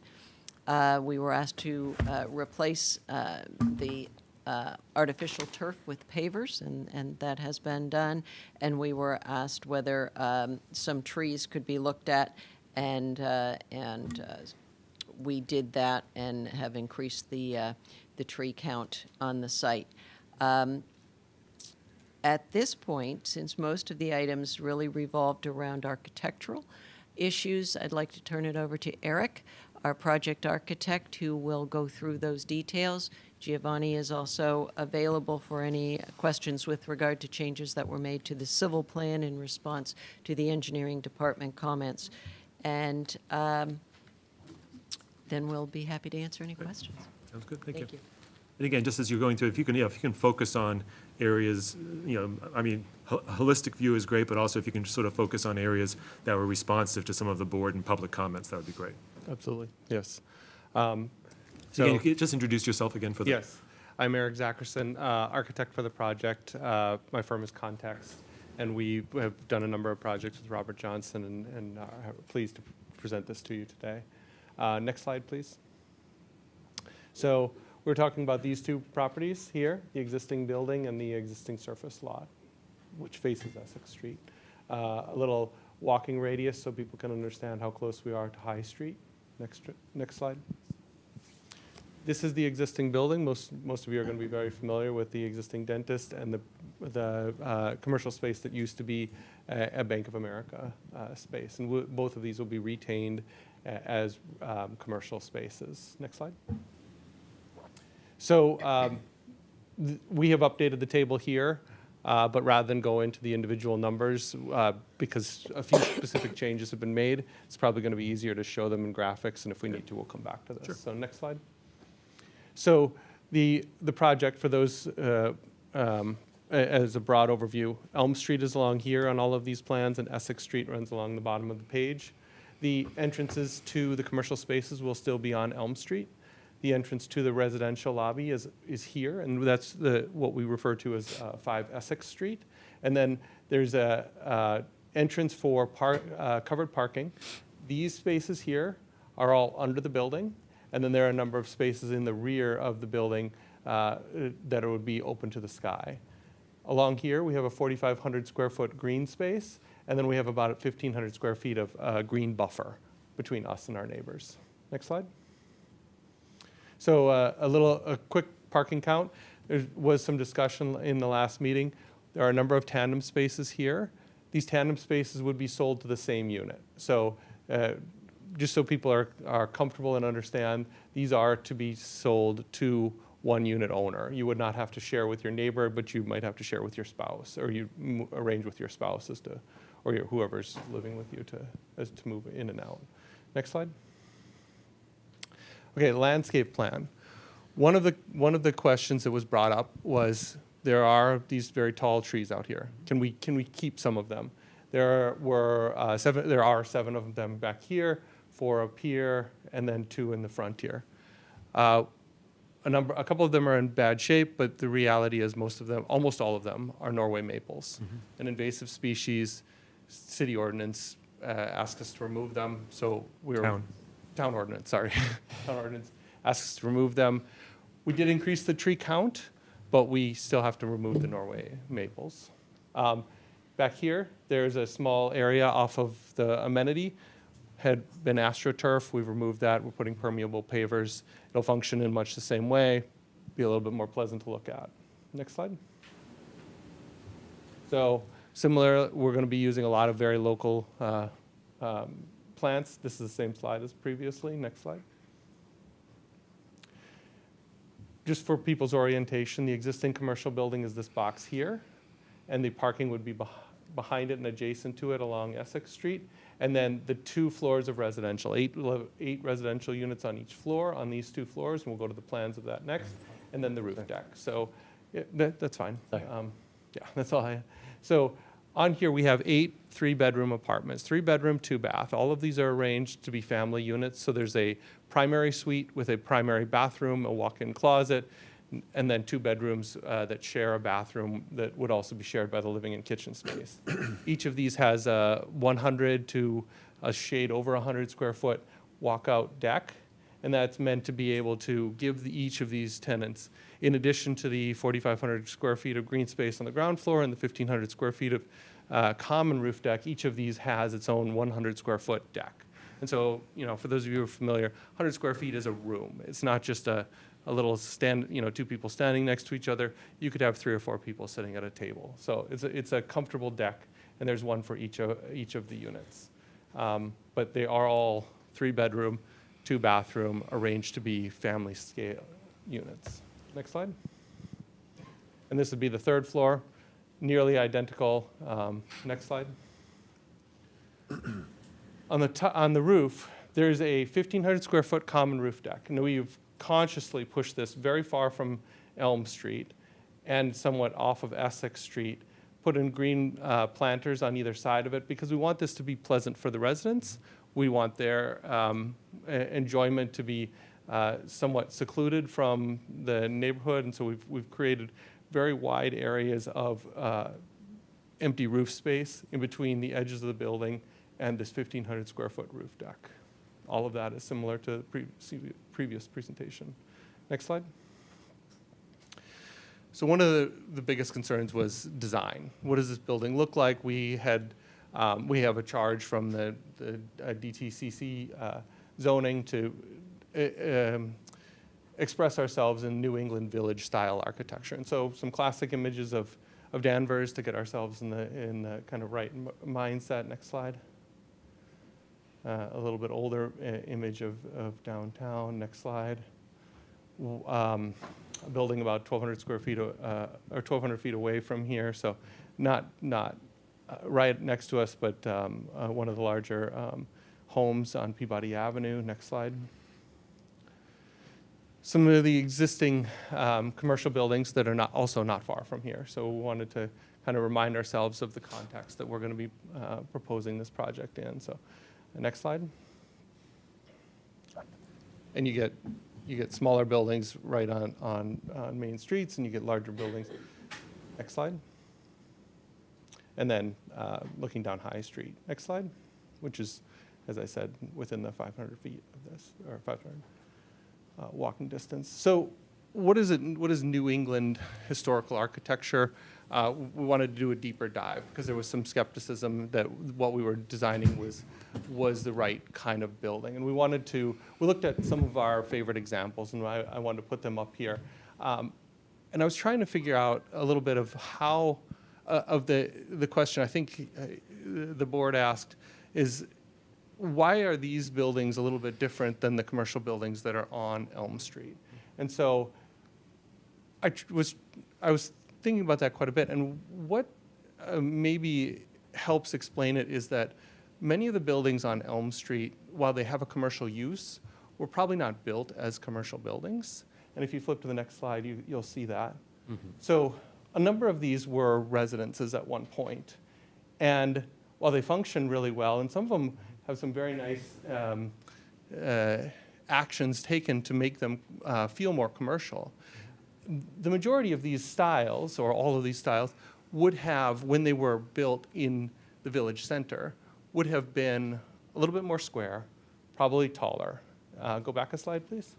We were asked to replace the artificial turf with pavers, and that has been done. And we were asked whether some trees could be looked at, and we did that and have increased the tree count on the site. At this point, since most of the items really revolved around architectural issues, I'd like to turn it over to Eric, our project architect, who will go through those details. Giovanni is also available for any questions with regard to changes that were made to the civil plan in response to the engineering department comments. And then we'll be happy to answer any questions. Sounds good, thank you. Thank you. And again, just as you're going through, if you can focus on areas, I mean, holistic view is great, but also if you can sort of focus on areas that were responsive to some of the board and public comments, that would be great. Absolutely, yes. So again, you could just introduce yourself again for the. Yes, I'm Eric Zackerson, architect for the project. My firm is Context, and we have done a number of projects with Robert Johnson, and are pleased to present this to you today. Next slide, please. So we're talking about these 2 properties here, the existing building and the existing surface lot, which faces Essex Street. A little walking radius so people can understand how close we are to High Street. Next slide. This is the existing building. Most of you are going to be very familiar with the existing dentist and the commercial space that used to be a Bank of America space. And both of these will be retained as commercial spaces. Next slide. So we have updated the table here, but rather than go into the individual numbers, because a few specific changes have been made, it's probably going to be easier to show them in graphics, and if we need to, we'll come back to this. Sure. So next slide. So the project, for those as a broad overview, Elm Street is along here on all of these plans, and Essex Street runs along the bottom of the page. The entrances to the commercial spaces will still be on Elm Street. The entrance to the residential lobby is here, and that's what we refer to as 5 Essex Street. And then there's a entrance for covered parking. These spaces here are all under the building, and then there are a number of spaces in the rear of the building that would be open to the sky. Along here, we have a 4,500 square foot green space, And then we have about 1,500 square feet of green buffer between us and our neighbors. Next slide. So a quick parking count. There was some discussion in the last meeting. There are a number of tandem spaces here. These tandem spaces would be sold to the same unit. So just so people are comfortable and understand, these are to be sold to one unit owner. You would not have to share with your neighbor, but you might have to share with your spouse, or you arrange with your spouse as to, or whoever's living with you to move in and out. Next slide. Okay, landscape plan. One of the questions that was brought up was there are these very tall trees out here. Can we keep some of them? There are 7 of them back here, 4 up here, and then 2 in the front here. A couple of them are in bad shape, but the reality is almost all of them are Norway maples, an invasive species. City ordinance asked us to remove them, so town ordinance, sorry. Town ordinance asked us to remove them. We did increase the tree count, but we still have to remove the Norway maples. Back here, there's a small area off of the amenity. Had been AstroTurf, we've removed that. We're putting permeable pavers. It'll function in much the same way, be a little bit more pleasant to look at. Next slide. So similar, we're going to be using a lot of very local plants. This is the same slide as previously. Next slide. Just for people's orientation, the existing commercial building is this box here, and the parking would be behind it and adjacent to it along Essex Street. And then the 2 floors of residential, 8 residential units on each floor on these 2 floors, and we'll go to the plans of that next, and then the roof deck. So yeah, that's fine. Yeah, that's all I. So on here we have 8 3-bedroom apartments, 3-bedroom, 2-bath. All of these are arranged to be family units. So there's a primary suite with a primary bathroom, a walk-in closet, and then 2 bedrooms that share a bathroom that would also be shared by the living and kitchen space. Each of these has a 100 to a shade over 100 square foot walkout deck, and that's meant to be able to give each of these tenants, in addition to the 4,500 square feet of green space on the ground floor and the 1,500 square feet of common roof deck, each of these has its own 100 square foot deck. And so, for those of you who are familiar, 100 square feet is a room. It's not just a little 2 people standing next to each other. You could have 3 or 4 people sitting at a table. So it's a comfortable deck, and there's one for each of the units. But they are all 3-bedroom, 2-bathroom, arranged to be family scale units. Next slide. And this would be the 3rd floor, nearly identical. Next slide. On the roof, there's a 1,500 square foot common roof deck. And we've consciously pushed this very far from Elm Street and somewhat off of Essex Street, put in green planters on either side of it because we want this to be pleasant for the residents. We want their enjoyment to be somewhat secluded from the neighborhood, and so we've created very wide areas of empty roof space in between the edges of the building and this 1,500 square foot roof deck. All of that is similar to the previous presentation. Next slide. So one of the biggest concerns was design. What does this building look like? We have a charge from the DTCC zoning to express ourselves in New England Village style architecture. And so some classic images of Danvers to get ourselves in the kind of right mindset. Next slide. A little bit older image of downtown. Next slide. A building about 1,200 square feet or 1,200 feet away from here, so not right next to us, but one of the larger homes on Peabody Avenue. Next slide. Some of the existing commercial buildings that are also not far from here. So we wanted to kind of remind ourselves of the context that we're going to be proposing this project in. So next slide. And you get smaller buildings right on main streets, and you get larger buildings. Next slide. And then looking down High Street. Next slide, which is, as I said, within the 500 feet of this, or 500 walking distance. So what is it? What is New England historical architecture? We wanted to do a deeper dive because there was some skepticism that what we were designing was the right kind of building, and we looked at some of our favorite examples, and I wanted to put them up here. And I was trying to figure out a little bit of how, of the question I think the board asked is, why are these buildings a little bit different than the commercial buildings that are on Elm Street? And so I was thinking about that quite a bit, and what maybe helps explain it is that many of the buildings on Elm Street, while they have a commercial use, were probably not built as commercial buildings. And if you flip to the next slide, you'll see that. Mm-hmm. So a number of these were residences at one point. And while they function really well, and some of them have some very nice actions taken to make them feel more commercial, the majority of these styles, or all of these styles, would have, when they were built in the village center, would have been a little bit more square, probably taller. Go back a slide, please.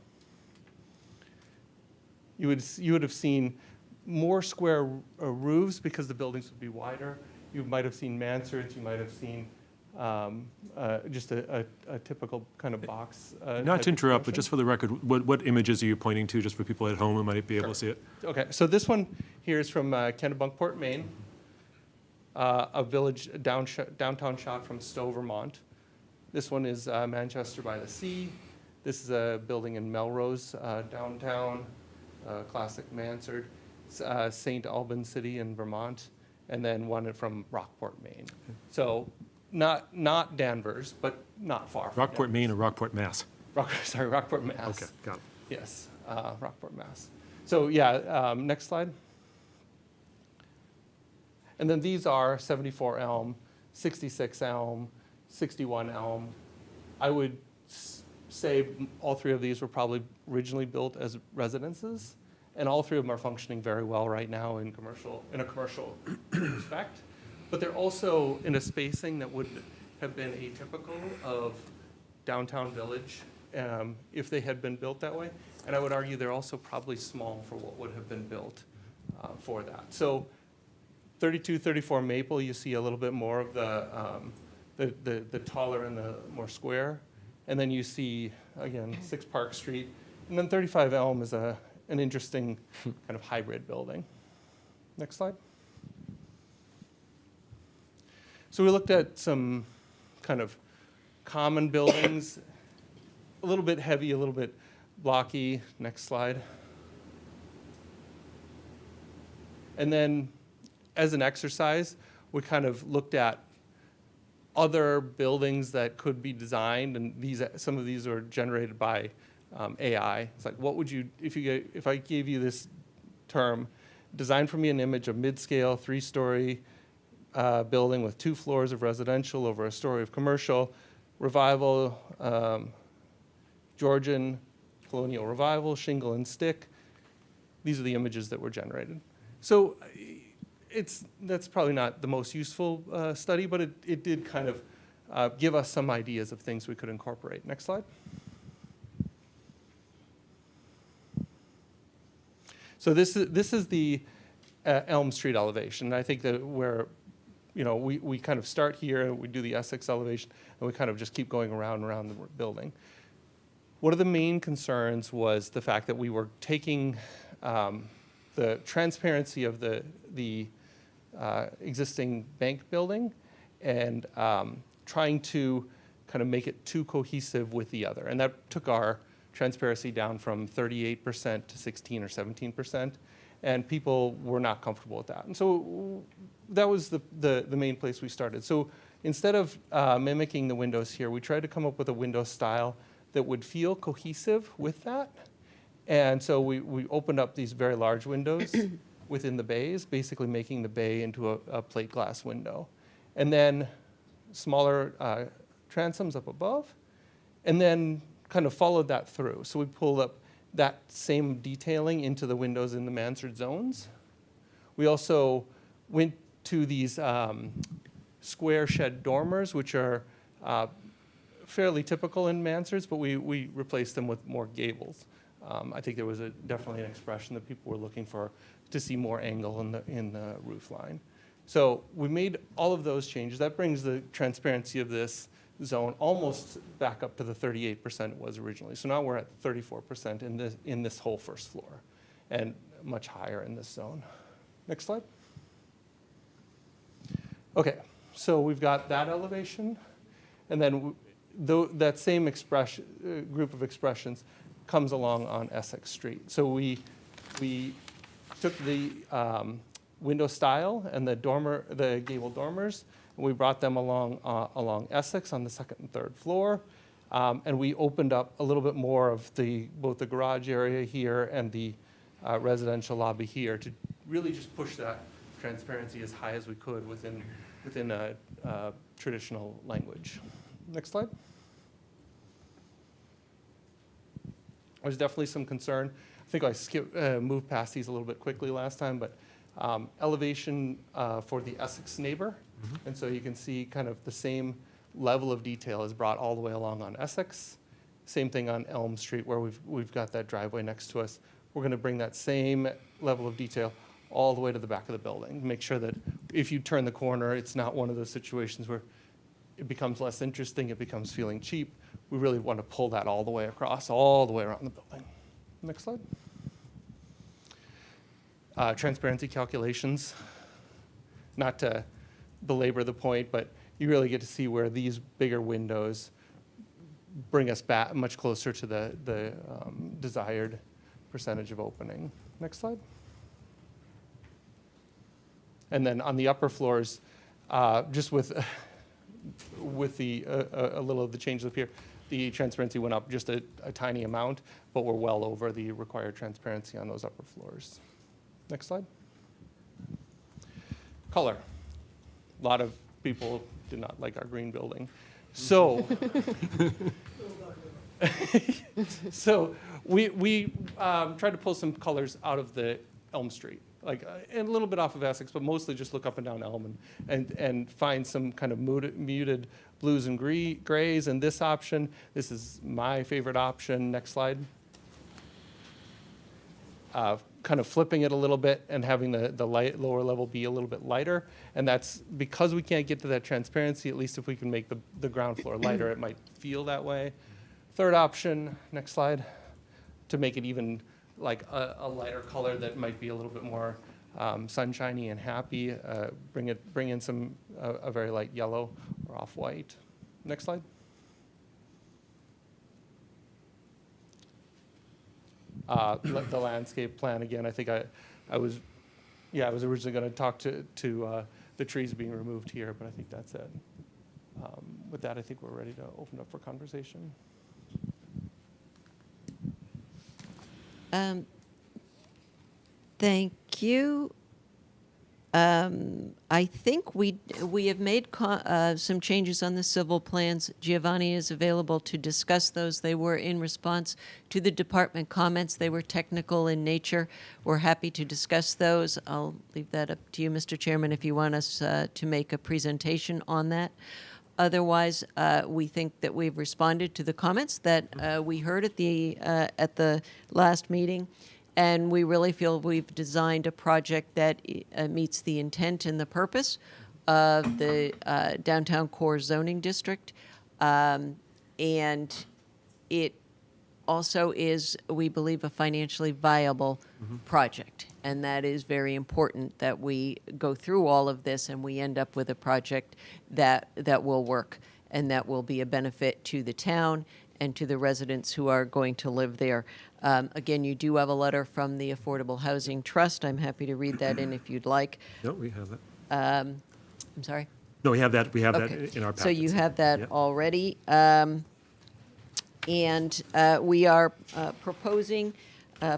You would have seen more square roofs because the buildings would be wider. You might have seen mansards. You might have seen just a typical kind of box. Not to interrupt, but just for the record, what images are you pointing to, just for people at home who might be able to see it? Okay, so this one here is from Kennebunkport, Maine, a village downtown shot from Stowe, Vermont. This one is Manchester by the Sea. This is a building in Melrose, downtown, classic mansard. St. Albans City in Vermont, and then one from Rockport, Maine. So not Danvers, but not far from Rockport, Danvers. Maine, or Rockport, Mass? Rockport, Mass. Okay, got it. Yes, Rockport, Mass. So yeah, next slide. And then these are 74 Elm, 66 Elm, 61 Elm. I would say all three of these were probably originally built as residences, and all three of them are functioning very well right now in a commercial respect. But they're also in a spacing that would have been atypical of downtown village if they had been built that way. And I would argue they're also probably small for what would have been built for that. So 32, 34 Maple, you see a little bit more of the taller and the more square. And then you see, again, 6 Park Street. And then 35 Elm is an interesting kind of hybrid building. Next slide. So we looked at some kind of common buildings, a little bit heavy, a little bit blocky. Next slide. And then as an exercise, we kind of looked at other buildings that could be designed, and some of these are generated by AI. It's like, what would you, if I gave you this term, design for me an image of mid-scale, 3-story building with 2 floors of residential over a story of commercial, revival, Georgian, colonial revival, shingle and stick. These are the images that were generated. So that's probably not the most useful study, but it did kind of give us some ideas of things we could incorporate. Next slide. So this is the Elm Street elevation. I think that we kind of start here, we do the Essex elevation, and we kind of just keep going around and around the building. One of the main concerns was the fact that we were taking the transparency of the existing bank building and trying to kind of make it too cohesive with the other. And that took our transparency down from 38% to 16 or 17%. And people were not comfortable with that. And so that was the main place we started. So instead of mimicking the windows here, we tried to come up with a window style that would feel cohesive with that. And so we opened up these very large windows within the bays, basically making the bay into a plate glass window. And then smaller transoms up above, and then kind of followed that through. So we pulled up that same detailing into the windows in the mansard zones. We also went to these square shed dormers, which are fairly typical in mansards, but we replaced them with more gables I think there was definitely an expression that people were looking for to see more angle in the roof line. So we made all of those changes. That brings the transparency of this zone almost back up to the 38% it was originally. So now we're at 34% in this whole first floor, and much higher in this zone. Next slide. Okay, so we've got that elevation, and then that same expression, group of expressions comes along on Essex Street. So we took the window style and the gable dormers, and we brought them along Essex on the second and third floor, and we opened up a little bit more of both the garage area here and the residential lobby here to really just push that transparency as high as we could within a traditional language. Next slide. There's definitely some concern. I think I moved past these a little bit quickly last time, but elevation for the Essex neighbor. And so you can see kind of the same level of detail is brought all the way along on Essex. Same thing on Elm Street where we've got that driveway next to us. We're going to bring that same level of detail all the way to the back of the building. Make sure that if you turn the corner, it's not one of those situations where it becomes less interesting, it becomes feeling cheap. We really want to pull that all the way across, all the way around the building. Next slide. Transparency calculations. Not to belabor the point, but you really get to see where these bigger windows bring us back much closer to the desired percentage of opening. Next slide. And then on the upper floors, just with the a little of the changes up here, the transparency went up just a tiny amount, but we're well over the required transparency on those upper floors. Next slide. Color. A lot of people did not like our green building. So, we tried to pull some colors out of the Elm Street, and a little bit off of Essex, but mostly just look up and down Elm and find some kind of muted blues and grays. And this option, this is my favorite option. Next slide. Kind of flipping it a little bit and having the lower level be a little bit lighter. And that's because we can't get to that transparency, at least if we can make the ground floor lighter, it might feel that way. Third option, next slide, to make it even like a lighter color that might be a little bit more sunshiny and happy. Bring in some a very light yellow or off-white. Next slide. The landscape plan again. I think I was originally going to talk to the trees being removed here, but I think that's it. With that, I think we're ready to open up for conversation. Thank you. I think we have made some changes on the civil plans. Giovanni is available to discuss those. They were in response to the department comments. They were technical in nature. We're happy to discuss those. I'll leave that up to you, Mr. Chairman, if you want us to make a presentation on that. Otherwise, we think that we've responded to the comments that we heard at the last meeting. And we really feel we've designed a project that meets the intent and the purpose of the downtown core zoning district. And it also is, we believe, a financially viable project. And that is very important that we go through all of this and we end up with a project that will work and that will be a benefit to the town and to the residents who are going to live there. Again, you do have a letter from the Affordable Housing Trust. I'm happy to read that in if you'd like. No, we have that. I'm sorry? No, we have that. We have Okay. that in our packets. So you have that Yep. already. We are proposing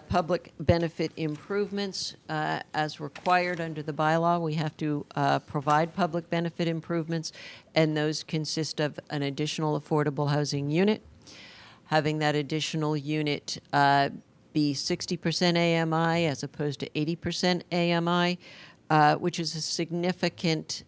public benefit improvements as required under the bylaw. We have to provide public benefit improvements, and those consist of an additional affordable housing unit, having that additional unit be 60% AMI as opposed to 80% AMI, which is a significant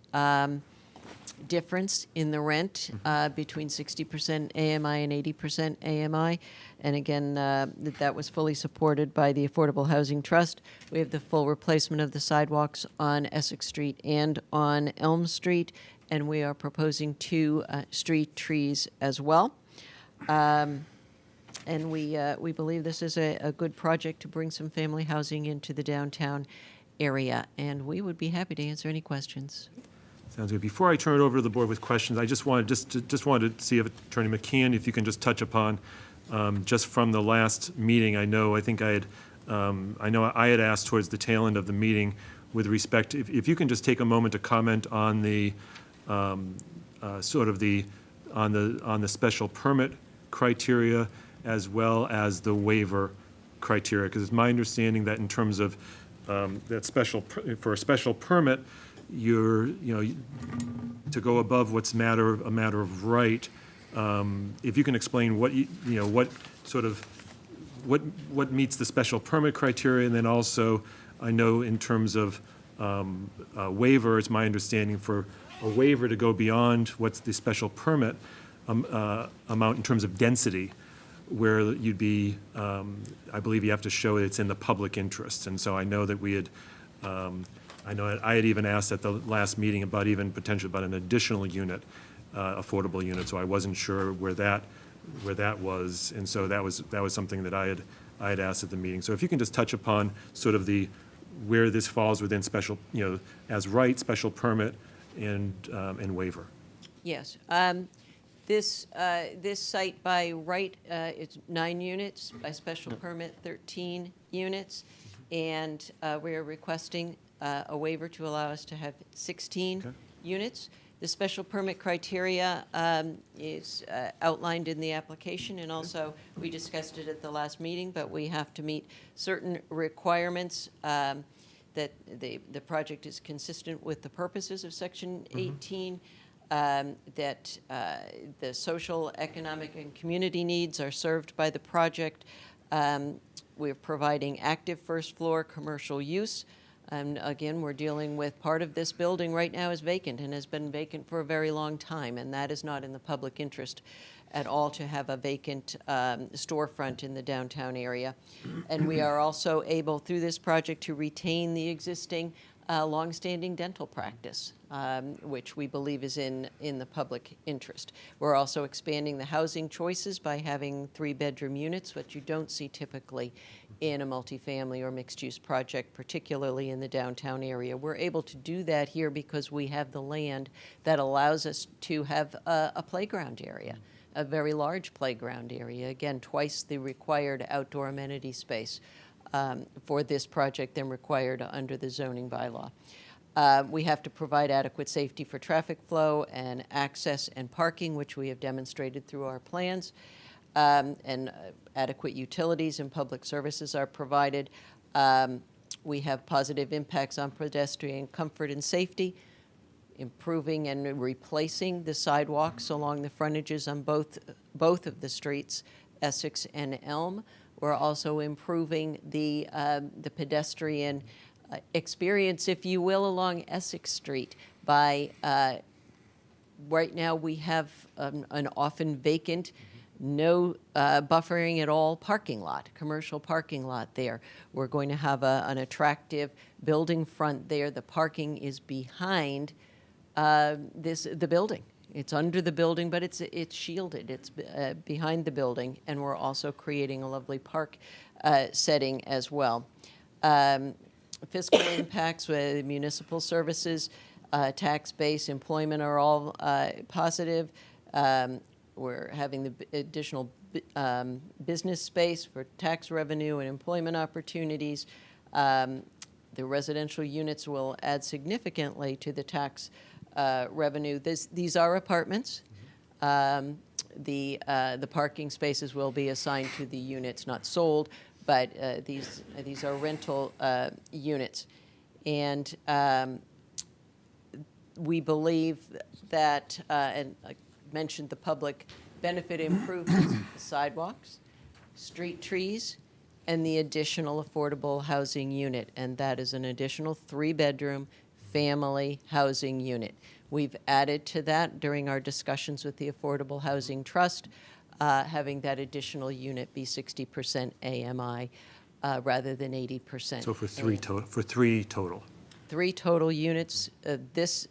difference in the rent between 60% AMI and 80% AMI. And again, that was fully supported by the Affordable Housing Trust. We have the full replacement of the sidewalks on Essex Street and on Elm Street, and we are proposing 2 street trees as well. And we believe this is a good project to bring some family housing into the downtown area, and we would be happy to answer any questions. Sounds good. Before I turn it over to the board with questions, I just wanted to see if Attorney McCann, if you can just touch upon, just from the last meeting, I know I had asked towards the tail end of the meeting with respect, if you can just take a moment to comment on the, sort of on the special permit criteria as well as the waiver criteria, because it's my understanding that in terms of for a special permit, to go above what's a matter of right. If you can explain what what meets the special permit criteria, and then also, I know in terms of waiver, it's my understanding for a waiver to go beyond what's the special permit amount in terms of density, where you'd be, I believe you have to show it's in the public interest. And so I know that we had, I know I had even asked at the last meeting about even potentially about an additional unit, affordable unit, so I wasn't sure where that was. And so that was something that I had asked at the meeting. So if you can just touch upon sort of where this falls within special, as right, special permit, and waiver. Yes. This site by right, it's 9 units, by special permit 13 units, and we are requesting a waiver to allow us to have 16 units. The special permit criteria is outlined in the application, and also we discussed it at the last meeting, but we have to meet certain requirements that the project is consistent with the purposes of Section 18, that the social, economic, and community needs are served by the project. We're providing active first floor commercial use. And again, we're dealing with part of this building right now is vacant and has been vacant for a very long time, and that is not in the public interest at all to have a vacant storefront in the downtown area. And we are also able, through this project, to retain the existing longstanding dental practice, which we believe is in the public interest. We're also expanding the housing choices by having 3-bedroom units, which you don't see typically in a multifamily or mixed-use project, particularly in the downtown area. We're able to do that here because we have the land that allows us to have a playground area, a very large playground area, again, twice the required outdoor amenity space for this project than required under the zoning bylaw. We have to provide adequate safety for traffic flow and access and parking, which we have demonstrated through our plans, and adequate utilities and public services are provided. We have positive impacts on pedestrian comfort and safety, improving and replacing the sidewalks along the frontages on both of the streets, Essex and Elm. We're also improving the pedestrian experience, if you will, along Essex Street by, right now we have an often vacant, no buffering at all parking lot, commercial parking lot there. We're going to have an attractive building front there. The parking is behind the building. It's under the building, but it's shielded. It's behind the building, and we're also creating a lovely park setting as well. Fiscal impacts with municipal services, tax base, employment are all positive. We're having the additional business space for tax revenue and employment opportunities. The residential units will add significantly to the tax revenue. These are apartments. The parking spaces will be assigned to the units, not sold, but these are rental units. And we believe that, and I mentioned the public benefit improvements, the sidewalks, street trees, and the additional affordable housing unit, and that is an additional 3-bedroom family housing unit. We've added to that during our discussions with the Affordable Housing Trust, having that additional unit be 60% AMI rather than 80%. So for three total. 3 total units. This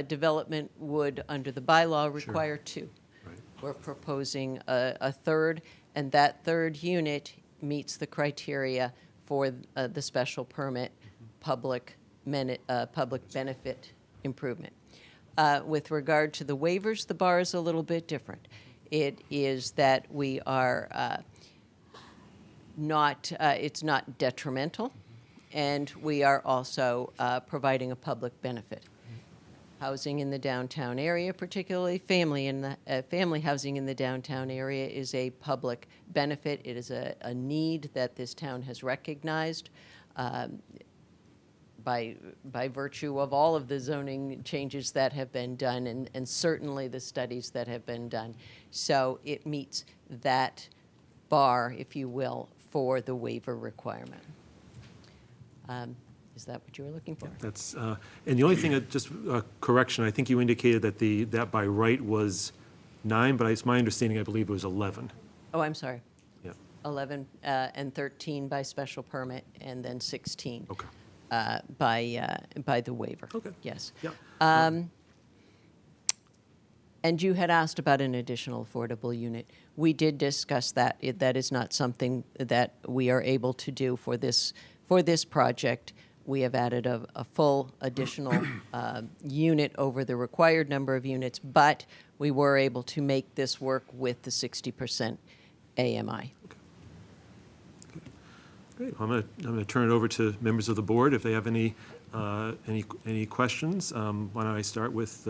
development would, under the bylaw, require 2. Right. We're proposing a third, and that third unit meets the criteria for the special permit public benefit improvement. With regard to the waivers, the bar is a little bit different. It is that we are it's not detrimental, and we are also providing a public benefit. Housing in the downtown area, particularly family housing in the downtown area, is a public benefit. It is a need that this town has recognized by virtue of all of the zoning changes that have been done, and certainly the studies that have been done. So it meets that bar, if you will, for the waiver requirement. Is that what you were looking for? That's, and the only thing, just a correction, I think you indicated that that by right was 9, but it's my understanding, I believe it was 11. Oh, I'm sorry. Yeah. 11 and 13 by special permit, and then 16 Okay. By the waiver. Okay. Yes. Yeah. And you had asked about an additional affordable unit. We did discuss that. That is not something that we are able to do for this project. We have added a full additional unit over the required number of units, but we were able to make this work with the 60% AMI. Great. I'm going to turn it over to members of the board if they have any questions. Why don't I start with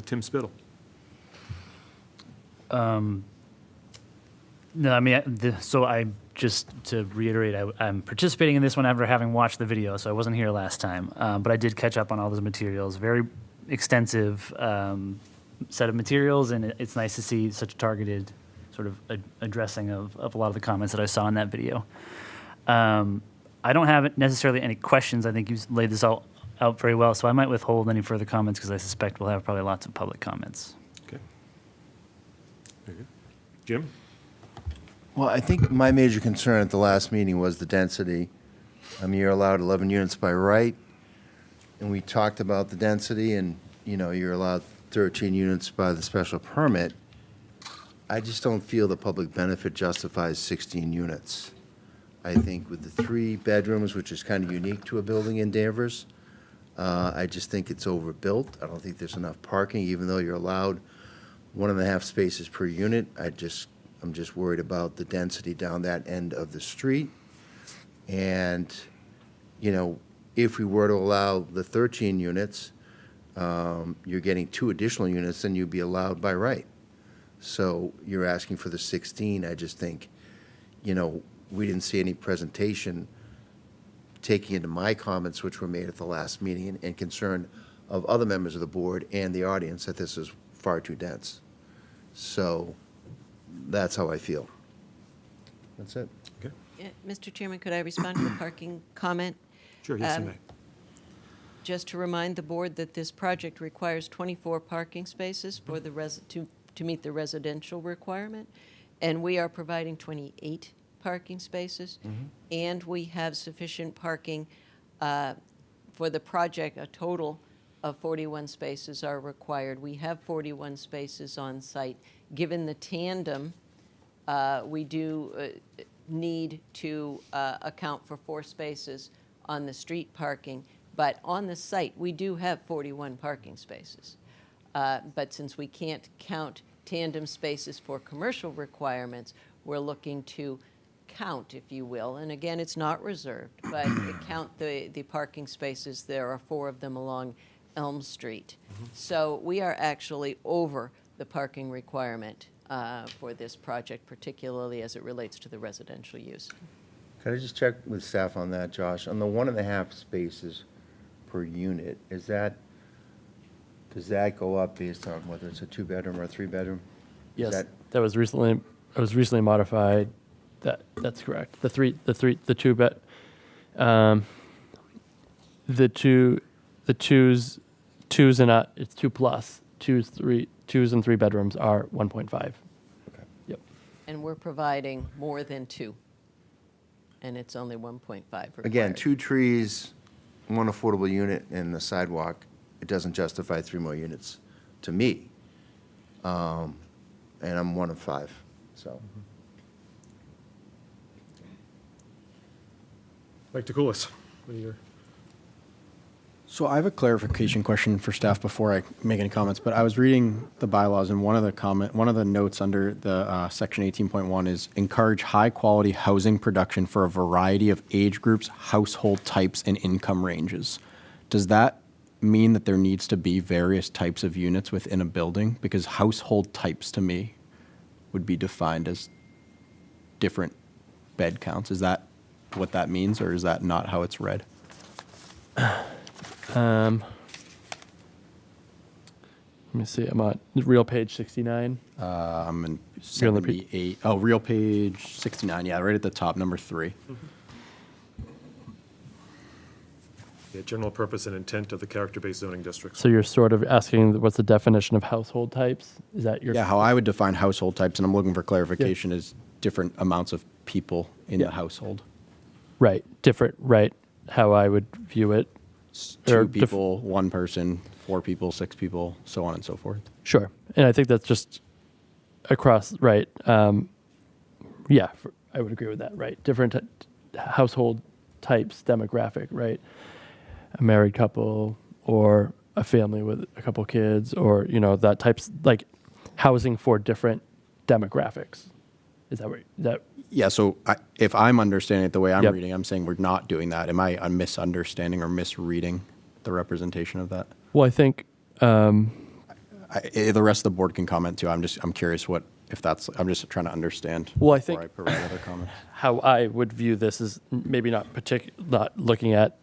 Tim Spittle? No, I mean, so just to reiterate, I'm participating in this one after having watched the video, so I wasn't here last time. But I did catch up on all those materials. Very extensive set of materials, and it's nice to see such targeted sort of addressing of a lot of the comments that I saw in that video. I don't have necessarily any questions. I think you laid this out very well, so I might withhold any further comments because I suspect we'll have probably lots of public comments. Okay. Very good. Jim? Well, I think my major concern at the last meeting was the density. I mean, you're allowed 11 units by right, and we talked about the density, and, you're allowed 13 units by the special permit. I just don't feel the public benefit justifies 16 units. I think with the 3 bedrooms, which is kind of unique to a building in Danvers, I just think it's overbuilt. I don't think there's enough parking, even though you're allowed 1.5 spaces per unit. I'm just worried about the density down that end of the street. And, if we were to allow the 13 units, you're getting 2 additional units, then you'd be allowed by right. So you're asking for the 16. I just think, we didn't see any presentation taking into my comments, which were made at the last meeting, and concern of other members of the board and the audience that this is far too dense. So that's how I feel. That's it. Okay. Yeah, Mr. Chairman, could I respond to the parking comment? Sure, yes, you may. Just to remind the board that this project requires 24 parking spaces for the to meet the residential requirement, and we are providing 28 parking spaces, and we have sufficient parking for the project. A total of 41 spaces are required. We have 41 spaces on site. Given the tandem, we do need to account for 4 spaces on the street parking, but on the site, we do have 41 parking spaces. But since we can't count tandem spaces for commercial requirements, we're looking to count, if you will, and again, it's not reserved, but count the parking spaces. There are 4 of them along Elm Street. So we are actually over the parking requirement for this project, particularly as it relates to the residential use. Can I just check with staff on that, Josh? On the 1.5 spaces per unit, does that go up based on whether it's a 2-bedroom or a 3-bedroom? Yes, that was recently modified. That's correct. The 2 twos and it's 2 plus. Twos and 3 bedrooms are 1.5. Yep. And we're providing more than 2. And it's only 1.5 required. Again, 2 trees, 1 affordable unit, and the sidewalk, it doesn't justify 3 more units to me. And I'm 1 of 5, so. Mike DeCoulis, what are your? So I have a clarification question for staff before I make any comments, but I was reading the bylaws and one of the notes under the section 18.1 is encourage high quality housing production for a variety of age groups, household types, and income ranges. Does that mean that there needs to be various types of units within a building? Because household types to me would be defined as different bed counts. Is that what that means, or is that not how it's read? Let me see. I'm on real page 69. I'm in You're on the 78. Oh, real page 69. Yeah, right at the top, number 3. Yeah, general purpose and intent of the character-based zoning districts. So you're sort of asking what's the definition of household types? Is that your? Yeah, how I would define household types, and I'm looking for clarification, is different amounts of people in Yeah. the household. Right. Different. Right. How I would view it. Or 2 people, 1 person, 4 people, 6 people, so on and so forth. Sure. And I think that's just across, right. Yeah, I would agree with that, right. Different household types, demographic, right. A married couple or a family with a couple kids or, that types, like housing for different demographics. Is that right? Yeah, so if I'm understanding it the way I'm Yep. reading, I'm saying we're not doing that. Am I misunderstanding or misreading the representation of that? Well, I think, The rest of the board can comment too. I'm curious I'm just trying to understand. Well, I before think- provide other comments. how I would view this is maybe not looking at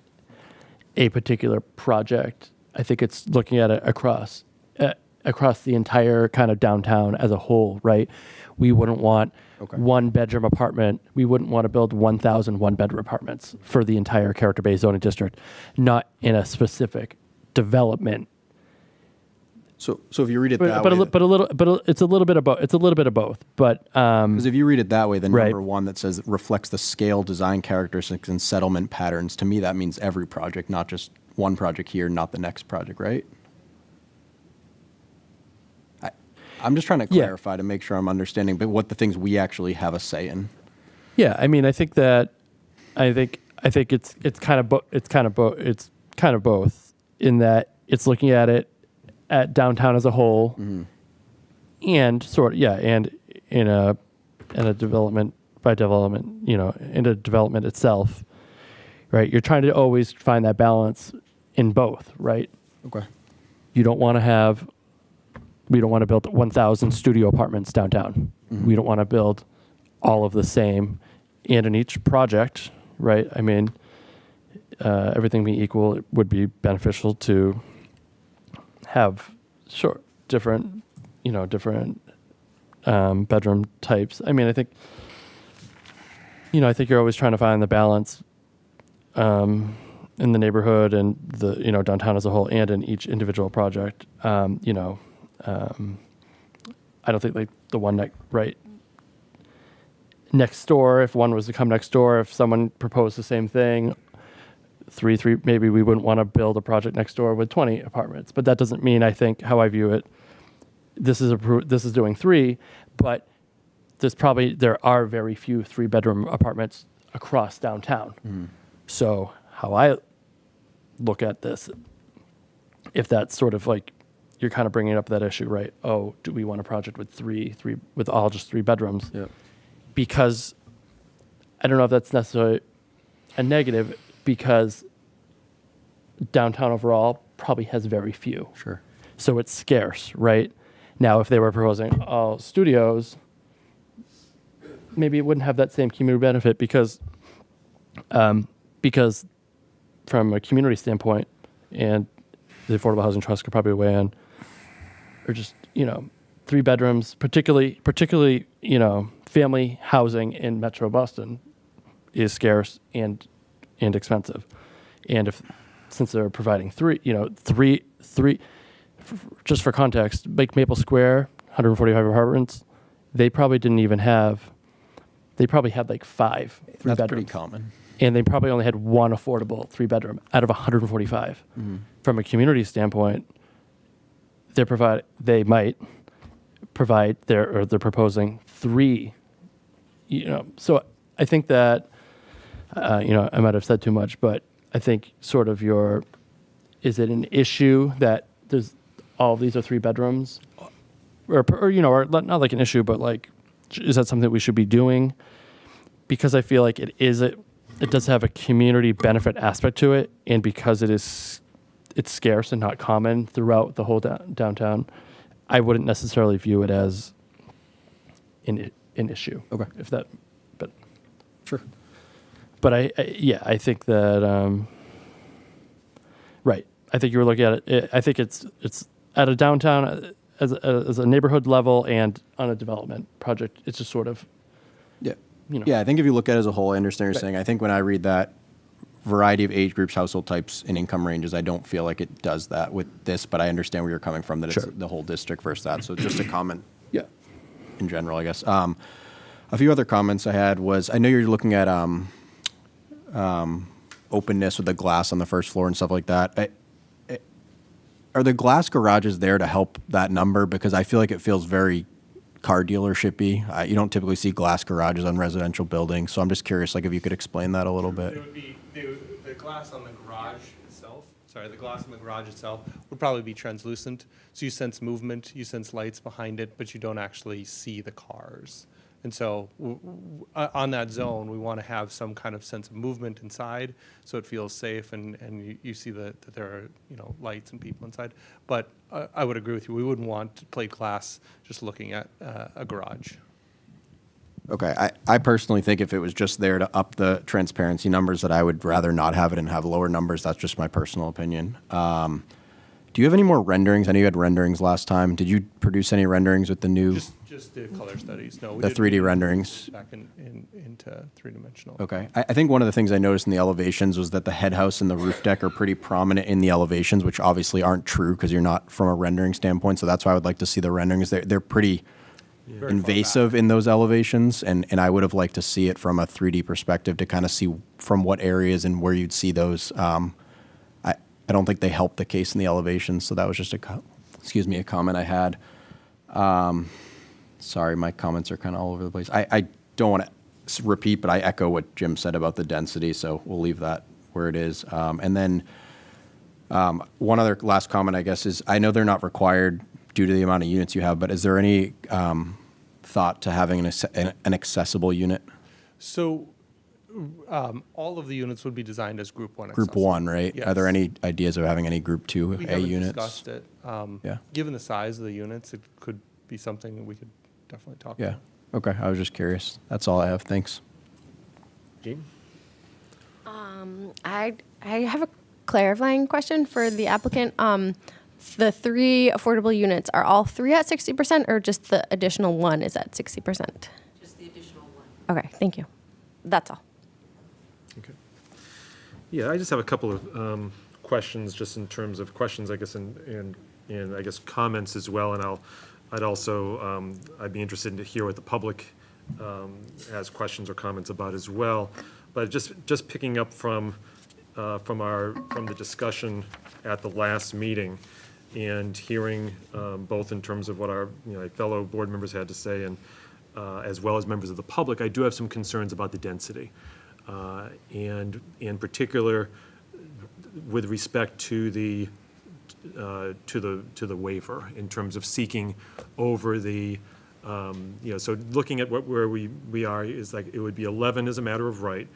a particular project. I think it's looking at it across the entire kind of downtown as a whole, right? We wouldn't want Okay. 1-bedroom apartment. We wouldn't want to build 1,000 one-bedroom apartments for the entire character-based zoning district, not in a specific development. So if you read it that But way, it's a little bit of both. It's a little bit of both. But because if you read it that way, then Right. number 1 that says reflects the scale, design characteristics, and settlement patterns. To me, that means every project, not just one project here, not the next project, right? I'm just trying to Yeah. clarify to make sure I'm understanding, but what the things we actually have a say in. yeah, I mean, I think it's kind of both in that it's looking at it at downtown as a whole, and and in a development by development, in a development itself, right? You're trying to always find that balance in both, right? Okay. We don't want to build 1,000 studio apartments downtown. We don't want to build all of the same. And in each project, right? I mean, everything being equal, it would be beneficial to have different bedroom types. I mean, I think you're always trying to find the balance in the neighborhood and the downtown as a whole, and in each individual project. I don't think like the one next door, if one was to come next door, if someone proposed the same thing, three, maybe we wouldn't want to build a project next door with 20 apartments. But that doesn't mean, I think, how I view it, this is doing 3, but there are very few 3-bedroom apartments across downtown. So how I look at this, if that's sort of like, you're kind of bringing up that issue, right? Oh, do we want a project with three with all just 3 bedrooms? Yeah. Because I don't know if that's necessarily a negative, because downtown overall probably has very few. Sure. So it's scarce, right? Now, if they were proposing all studios, maybe it wouldn't have that same community benefit because from a community standpoint, and the Affordable Housing Trust could probably weigh in, or just 3 bedrooms, particularly family housing in Metro Boston is scarce and expensive, and since they're providing 3, just for context, like Maple Square, 145 apartments, they probably had like 5 That's three-bedrooms. pretty common. And they probably only had 1 affordable 3-bedroom out of 145. From a community standpoint, they're proposing 3. So I think that I might have said too much, but I think sort of is it an issue that there's all of these are 3 bedrooms, or not like an issue, but like, is that something that we should be doing? Because I feel like it does have a community benefit aspect to it, and because it's scarce and not common throughout the whole downtown, I wouldn't necessarily view it as an issue. Okay. But Sure. But I think that right. I think you were looking at it. I think it's at a downtown as a neighborhood level and on a development project. It's just sort of Yeah. Yeah, I think if you look at it as a whole, I understand what you're Right. saying. I think when I read that variety of age groups, household types, and income ranges, I don't feel like it does that with this, but I understand where you're coming from, that Sure. it's the whole district versus that. So just a comment Yeah. in general, I guess. A few other comments I had was, I know you're looking at openness with the glass on the first floor and stuff like that. Are the glass garages there to help that number? Because I feel like it feels very car dealership-y. You don't typically see glass garages on residential buildings, so I'm just curious, like, if you could explain that a little bit. It would be the glass on the garage itself. Sorry, the glass on the garage itself would probably be translucent, so you sense movement, you sense lights behind it, but you don't actually see the cars. And so on that zone, we want to have some kind of sense of movement inside, so it feels safe, and you see that there are lights and people inside. But I would agree with you. We wouldn't want plate glass just looking at a garage. Okay, I personally think if it was just there to up the transparency numbers, that I would rather not have it and have lower numbers. That's just my personal opinion. Do you have any more renderings? I know you had renderings last time. Did you produce any renderings with the new? Just the color studies. No, we The didn't 3D move renderings. back into three-dimensional. Okay. I think one of the things I noticed in the elevations was that the head house and the roof deck are pretty prominent in the elevations, which obviously aren't true because you're not from a rendering standpoint. So that's why I would like to see the renderings. They're pretty invasive in those elevations, and I would have liked to see it from a 3D perspective to kind of see from what areas and where you'd see those. I don't think they help the case in the elevations, so that was just a comment I had. Sorry, my comments are kind of all over the place. I don't want to repeat, but I echo what Jim said about the density, so we'll leave that where it is. And then one other last comment, I guess, is I know they're not required due to the amount of units you have, but is there any thought to having an accessible unit? So all of the units would be designed as Group 1 Group accessible. 1, right? Yes. Are there any ideas of having any Group 2 We haven't units? discussed it. Yeah. Given the size of the units, it could be something that we could definitely talk Yeah. about. Okay, I was just curious. That's all I have. Thanks. Jean? I have a clarifying question for the applicant. The 3 affordable units, are all 3 at 60% or just the additional 1 is at 60%? Just the additional one. Okay, thank you. That's all. Okay. Yeah, I just have a couple of questions, just in terms of questions, I guess, and I guess comments as well. And I'd also I'd be interested to hear what the public has questions or comments about as well. But just picking up from the discussion at the last meeting, and hearing both in terms of what our fellow board members had to say, and as well as members of the public, I do have some concerns about the density, and in particular with respect to the waiver in terms of seeking over the so looking at where we are is like it would be 11 as a matter of right,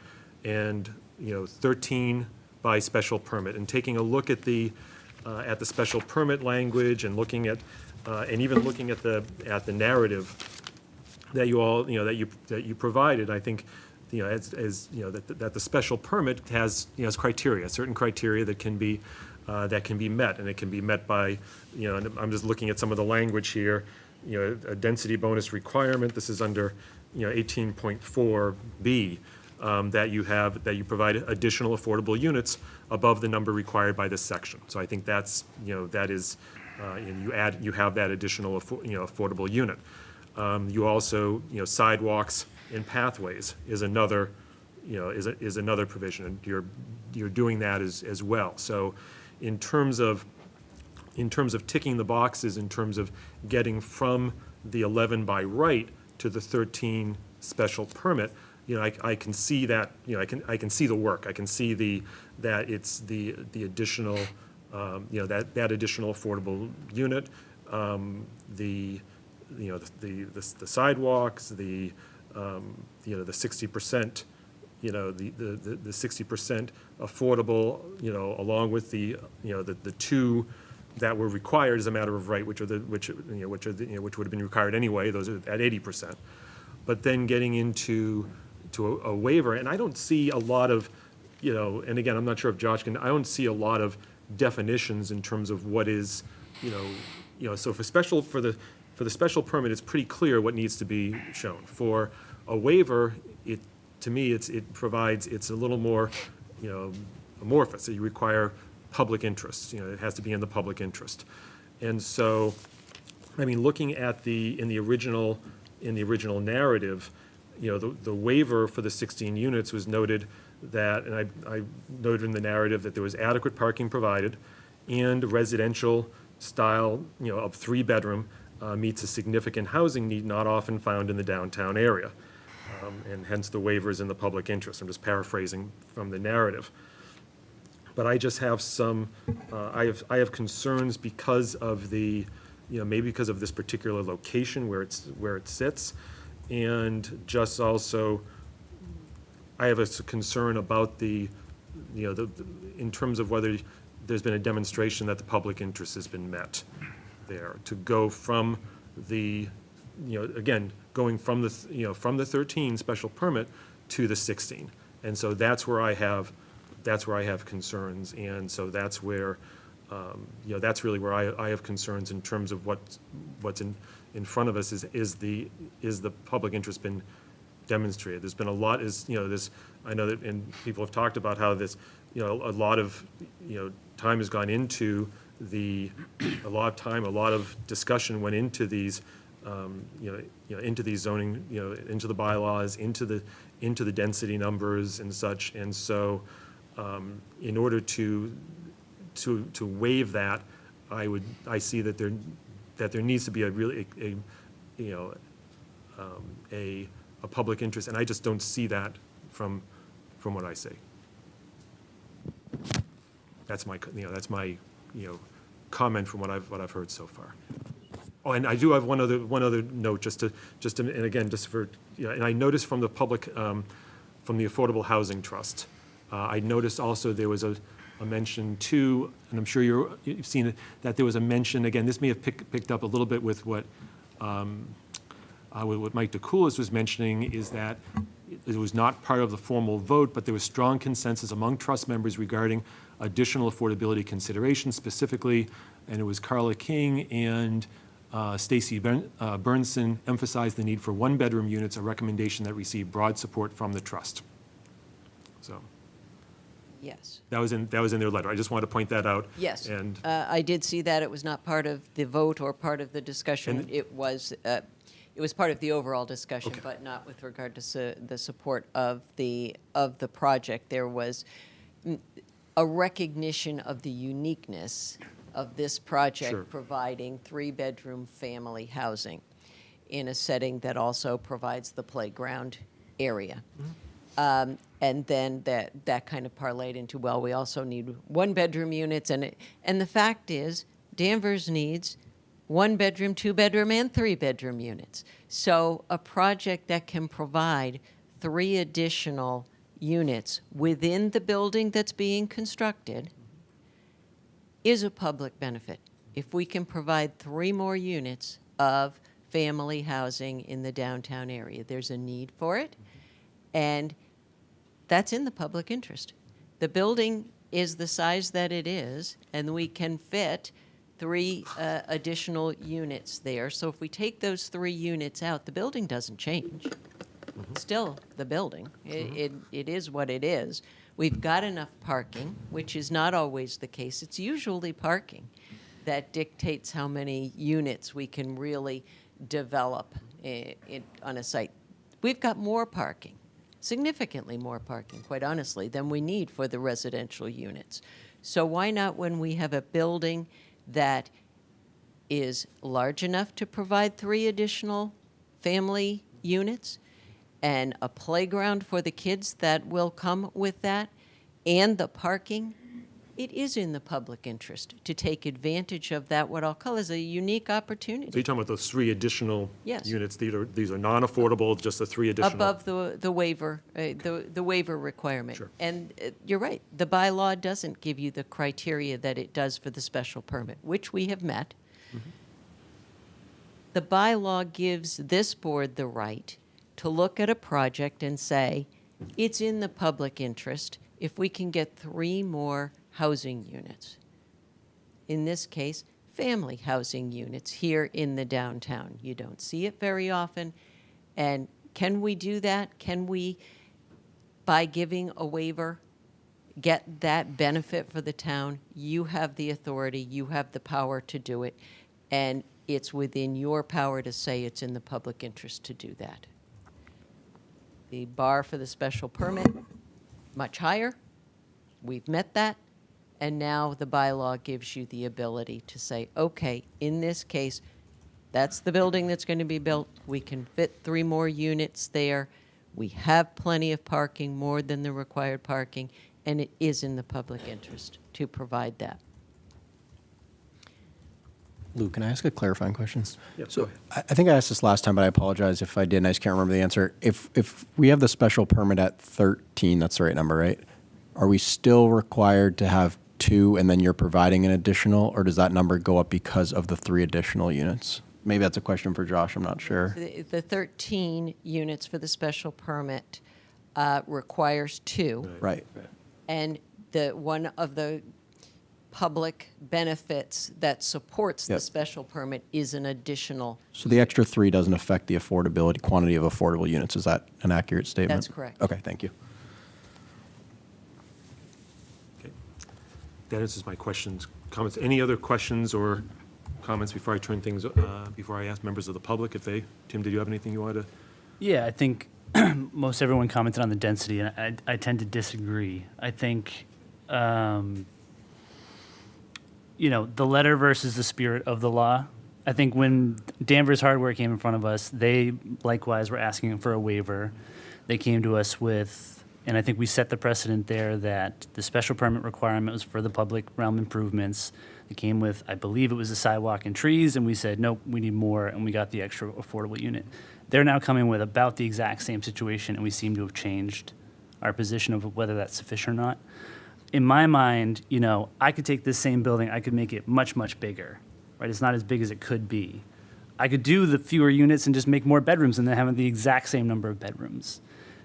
and 13 by special permit, and taking a look at the special permit language, and looking at and even looking at the narrative that you all that you provided. I think as that the special permit has criteria, certain criteria that can be met, and it can be met by and I'm just looking at some of the language here. A density bonus requirement. This is under 18.4B. that you provide additional affordable units above the number required by this section. So I think that's, that is, and you have that additional, affordable unit. You also, sidewalks and pathways is another, is another provision, and you're doing that as well. So in terms of ticking the boxes, in terms of getting from the 11 by right to the 13 special permit, I can see that, I can see the work. I can see that it's the additional, that additional affordable unit, the sidewalks, the 60%, the 60% affordable, along with the two that were required as a matter of right, which would have been required anyway. Those are at 80%. But then getting into a waiver, and I don't see a lot of, and again, I'm not sure if Josh can. I don't see a lot of definitions in terms of what is, So for the special permit, it's pretty clear what needs to be shown. For a waiver, to me, it's a little more, amorphous. So you require public interest. It has to be in the public interest. And so, I mean, looking at in the original narrative, the waiver for the 16 units was noted that, and I noted in the narrative that there was adequate parking provided, and residential style, of 3-bedroom meets a significant housing need not often found in the downtown area, and hence the waiver is in the public interest. I'm just paraphrasing from the narrative. But I just have some, I have concerns because of the, maybe because of this particular location where it sits, and just also, I have a concern about in terms of whether there's been a demonstration that the public interest has been met there, to go from the, again, going from the, from the 13 special permit to the 16. And so that's where I have concerns, and so that's where, that's really where I have concerns in terms of what's in front of us is the public interest been demonstrated. There's been a lot, I know that, and people have talked about how this, a lot of, time has gone into a lot of discussion went into these, into these zoning, into the bylaws, into the density numbers and such, and so, in order to waive that, I see that there needs to be a public interest, and I just don't see that from what I see. That's my comment from what I've heard so far. Oh, and I do have one other note, just to, and again, just for, and I noticed from the public, from the Affordable Housing Trust, I noticed also there was a mention too, and I'm sure you've seen it, that there was a mention, again, this may have picked up a little bit with what Mike DeCoulis was mentioning, is that it was not part of the formal vote, but there was strong consensus among trust members regarding additional affordability considerations specifically, and it was Carla King and Stacy Bernson emphasized the need for 1-bedroom units, a recommendation that received broad support from the trust. So. Yes. That was in their letter. I just wanted to point that out. Yes. And I did see that. It was not part of the vote or part of the discussion. And it was part of the overall discussion, Okay. but not with regard to the support of the project. There was a recognition of the uniqueness of this project, Sure. providing 3-bedroom family housing in a setting that also provides the playground area. Mm-hmm. And then that kind of parlayed into, well, we also need 1-bedroom units, and the fact is, Danvers needs 1-bedroom, 2-bedroom, and 3-bedroom units. So a project that can provide 3 additional units within the building that's being constructed is a public benefit. If we can provide 3 more units of family housing in the downtown area, there's a need for it, and that's in the public interest. The building is the size that it is, and we can fit 3 additional units there. So if we take those 3 units out, the building doesn't change. still the building. It is what it is. We've got enough parking, which is not always the case. It's usually parking that dictates how many units we can really develop on a site. We've got more parking, significantly more parking, quite honestly, than we need for the residential units. So why not, when we have a building that is large enough to provide 3 additional family units and a playground for the kids that will come with that, and the parking, it is in the public interest to take advantage of that, what I'll call as a unique opportunity. So you're talking about those 3 additional Yes. units? These are non-affordable, just the 3 additional? Above the waiver, the waiver requirement. Sure. And you're right, the bylaw doesn't give you the criteria that it does for the special permit, which we have met. The bylaw gives this board the right to look at a project and say, it's in the public interest if we can get 3 more housing units. In this case, family housing units here in the downtown. You don't see it very often. And can we do that? Can we, by giving a waiver, get that benefit for the town? You have the authority, you have the power to do it, and it's within your power to say it's in the public interest to do that. The bar for the special permit, much higher. We've met that. And now the bylaw gives you the ability to say, okay, in this case, that's the building that's going to be built. We can fit 3 more units there. We have plenty of parking, more than the required parking, and it is in the public interest to provide that. Lou, can I ask a clarifying question? Yeah, So go ahead. I think I asked this last time, but I apologize if I didn't. I just can't remember the answer. If we have the special permit at 13, that's the right number, right? Are we still required to have 2 and then you're providing an additional, or does that number go up because of the 3 additional units? Maybe that's a question for Josh, I'm not sure. The 13 units for the special permit requires 2. Right. And one of the public benefits that supports the Yep. special permit is an additional. So the extra 3 doesn't affect the affordability, quantity of affordable units. Is that an accurate statement? That's correct. Okay, thank you. Okay. That answers my questions, comments. Any other questions or comments before I turn things, before I ask members of the public Tim, did you have anything you wanted to? Yeah, I think most everyone commented on the density, and I tend to disagree. I think, the letter versus the spirit of the law. I think when Danvers Hardware came in front of us, they likewise were asking for a waiver. They came to us with, and I think we set the precedent there, that the special permit requirement was for the public realm improvements. They came with, I believe it was a sidewalk and trees, and we said, nope, we need more, and we got the extra affordable unit. They're now coming with about the exact same situation, and we seem to have changed our position of whether that's sufficient or not. In my mind, I could take this same building, I could make it much, much bigger, right? It's not as big as it could be. I could do the fewer units and just make more bedrooms and then have the exact same number of bedrooms.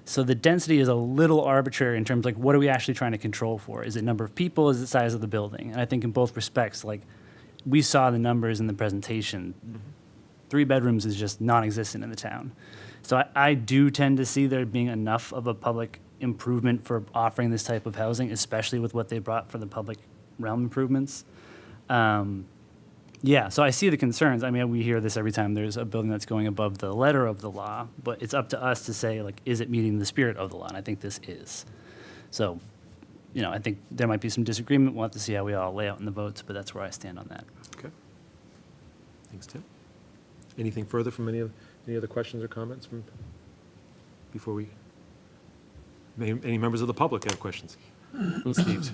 So the density is a little arbitrary in terms of what are we actually trying to control for? Is it number of people? Is it size of the building? And I think in both respects, we saw the numbers in the presentation. 3 bedrooms is just non-existent in the town. So I do tend to see there being enough of a public improvement for offering this type of housing, especially with what they brought for the public realm improvements. So I see the concerns. I mean, we hear this every time there's a building that's going above the letter of the law, but it's up to us to say, is it meeting the spirit of the law? And I think this is. So, I think there might be some disagreement. We'll have to see how we all lay out in the votes, but that's where I stand on that. Okay. Thanks, Tim. Anything further from any other questions or comments from before we? Any members of the public have questions? Steve.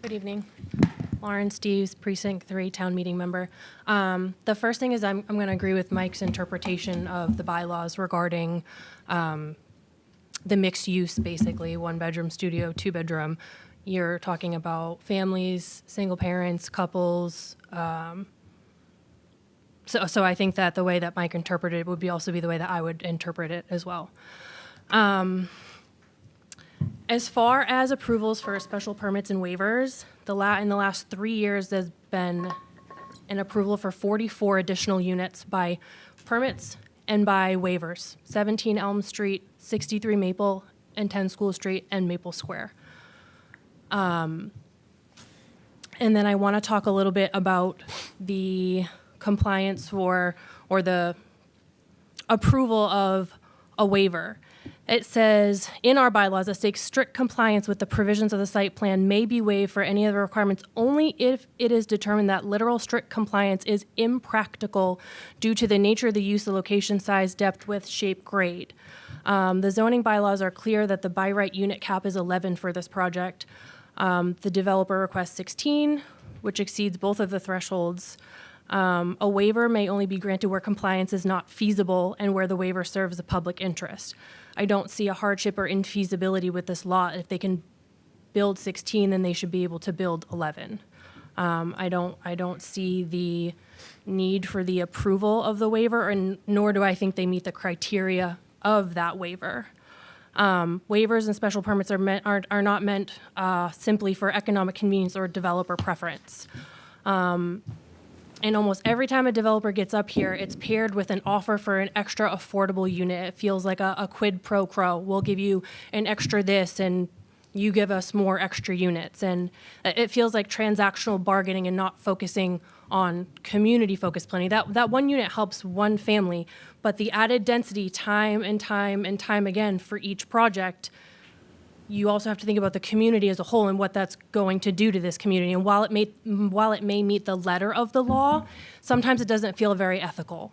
Good evening. Lauren Steves, Precinct 3, Town Meeting Member. The first thing is I'm going to agree with Mike's interpretation of the bylaws regarding the mixed use, basically, 1-bedroom studio, 2-bedroom. You're talking about families, single parents, couples. So I think that the way that Mike interpreted it would also be the way that I would interpret it as well. As far as approvals for special permits and waivers, in the last 3 years, there's been and approval for 44 additional units by permits and by waivers, 17 Elm Street, 63 Maple, and 10 School Street, and Maple Square. And then I want to talk a little bit about the compliance for, or the approval of a waiver. It says, in our bylaws, it states strict compliance with the provisions of the site plan may be waived for any of the requirements only if it is determined that literal strict compliance is impractical due to the nature of the use, the location, size, depth, width, shape, grade. The zoning bylaws are clear that the by right unit cap is 11 for this project. The developer requests 16, which exceeds both of the thresholds. A waiver may only be granted where compliance is not feasible and where the waiver serves a public interest. I don't see a hardship or infeasibility with this lot. If they can build 16, then they should be able to build 11. I don't see the need for the approval of the waiver, and nor do I think they meet the criteria of that waiver. Waivers and special permits are not meant simply for economic convenience or developer preference. And almost every time a developer gets up here, it's paired with an offer for an extra affordable unit. It feels like a quid pro quo. We'll give you an extra this, and you give us more extra units. And it feels like transactional bargaining and not focusing on community-focused planning. That one unit helps one family, but the added density time and time and time again for each project, you also have to think about the community as a whole and what that's going to do to this community. And while it may meet the letter of the law, sometimes it doesn't feel very ethical.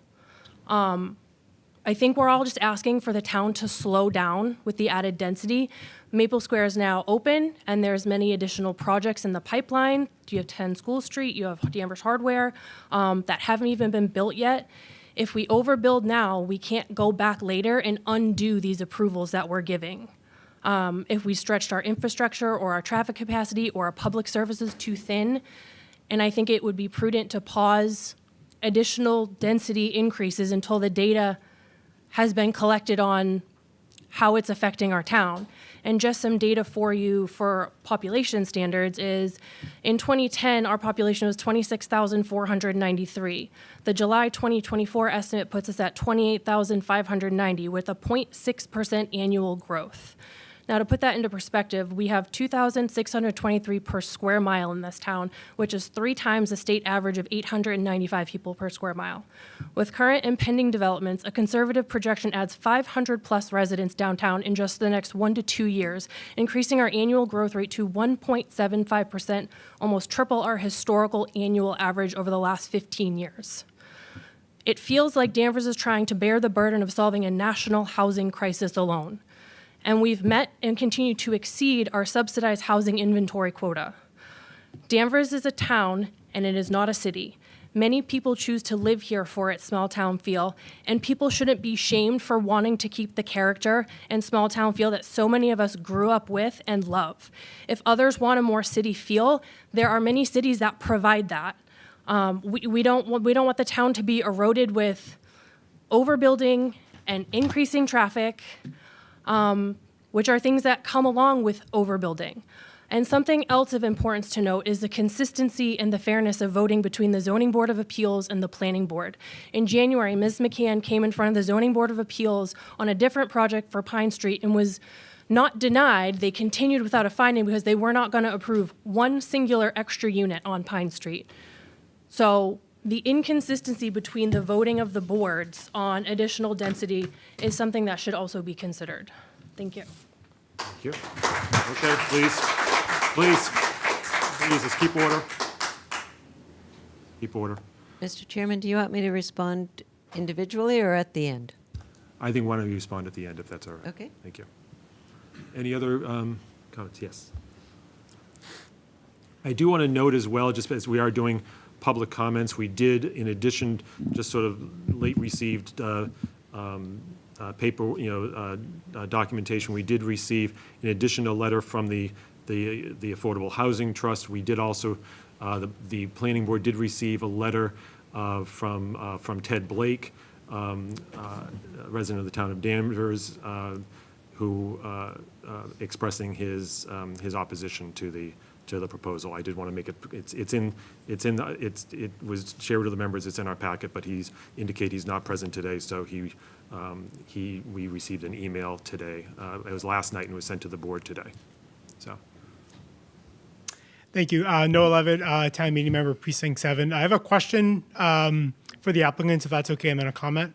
I think we're all just asking for the town to slow down with the added density. Maple Square is now open, and there's many additional projects in the pipeline. You have 10 School Street, you have Danvers Hardware, that haven't even been built yet. If we overbuild now, we can't go back later and undo these approvals that we're giving. If we stretched our infrastructure or our traffic capacity or our public services too thin, and I think it would be prudent to pause additional density increases until the data has been collected on how it's affecting our town. And just some data for you for population standards is, in 2010, our population was 26,493. The July 2024 estimate puts us at 28,590 with a 0.6% annual growth. Now, to put that into perspective, we have 2,623 per square mile in this town, which is 3 times the state average of 895 people per square mile. With current and pending developments, a conservative projection adds 500 plus residents downtown in just the next 1 to 2 years, increasing our annual growth rate to 1.75%, almost triple our historical annual average over the last 15 years. It feels like Danvers is trying to bear the burden of solving a national housing crisis alone. And we've met and continue to exceed our subsidized housing inventory quota. Danvers is a town, and it is not a city. Many people choose to live here for its small town feel, and people shouldn't be shamed for wanting to keep the character and small town feel that so many of us grew up with and love. If others want a more city feel, there are many cities that provide that. We don't want the town to be eroded with overbuilding and increasing traffic, which are things that come along with overbuilding. And something else of importance to note is the consistency and the fairness of voting between the Zoning Board of Appeals and the Planning Board. In January, Ms. McCann came in front of the Zoning Board of Appeals on a different project for Pine Street and was not denied. They continued without a finding because they were not going to approve one singular extra unit on Pine Street. So the inconsistency between the voting of the boards on additional density is something that should also be considered. Thank you. Thank you. Okay, please, let's keep order. Keep order. Mr. Chairman, do you want me to respond individually or at the end? I think why don't you respond at the end, if that's all right? Okay. Thank you. Any other comments? Yes. I do want to note as well, just as we are doing public comments, we did, in addition, just sort of late received paper, documentation. We did receive, in addition, a letter from the Affordable Housing Trust. We did also, the Planning Board did receive a letter from Ted Blake, a resident of the town of Danvers, who expressing his opposition to to the proposal. I did want to make it, it was shared with the members, it's in our packet, but he's indicated he's not present today, so we received an email today. It was last night and was sent to the board today, so. Thank you. Noah Levitt, Town Meeting Member, Precinct 7. I have a question for the applicants, if that's okay, and then a comment.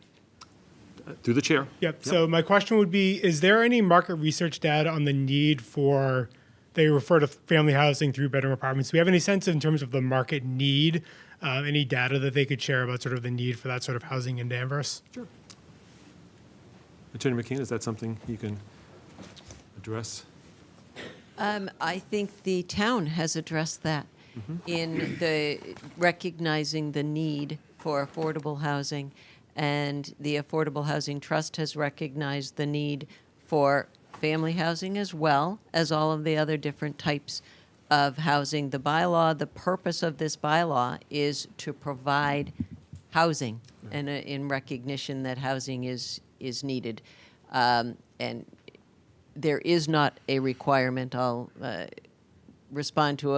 Through the chair. Yep. So my question would be, is there any market research data on the need for, they refer to family housing, 3-bedroom apartments. Do we have any sense in terms of the market need, any data that they could share about sort of the need for that sort of housing in Danvers? Sure. Attorney McKeon, is that something you can address? I think the town has addressed that in the recognizing the need for affordable housing, and the Affordable Housing Trust has recognized the need for family housing as well as all of the other different types of housing. The bylaw, the purpose of this bylaw is to provide housing, and in recognition that housing is needed. And there is not a requirement. I'll respond to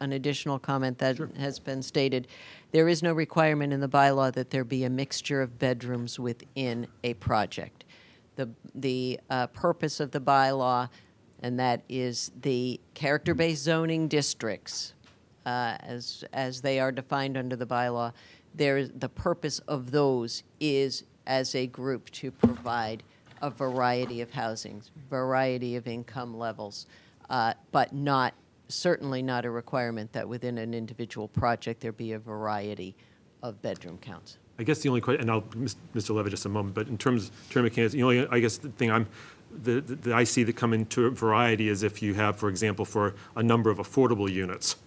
an additional comment that has been stated. There is no requirement in the bylaw that there be a mixture of bedrooms within a project. The purpose of the bylaw, and that is the character-based zoning districts, as they are defined under the bylaw. The purpose of those is as a group to provide a variety of housings, variety of income levels, but certainly not a requirement that within an individual project there be a variety of bedroom counts. I guess the only question, and I'll, Mr. Levitt, just a moment, but in terms of mechanics, the only, I guess, the thing that I see that come into variety is if you have, for example, for a number of affordable units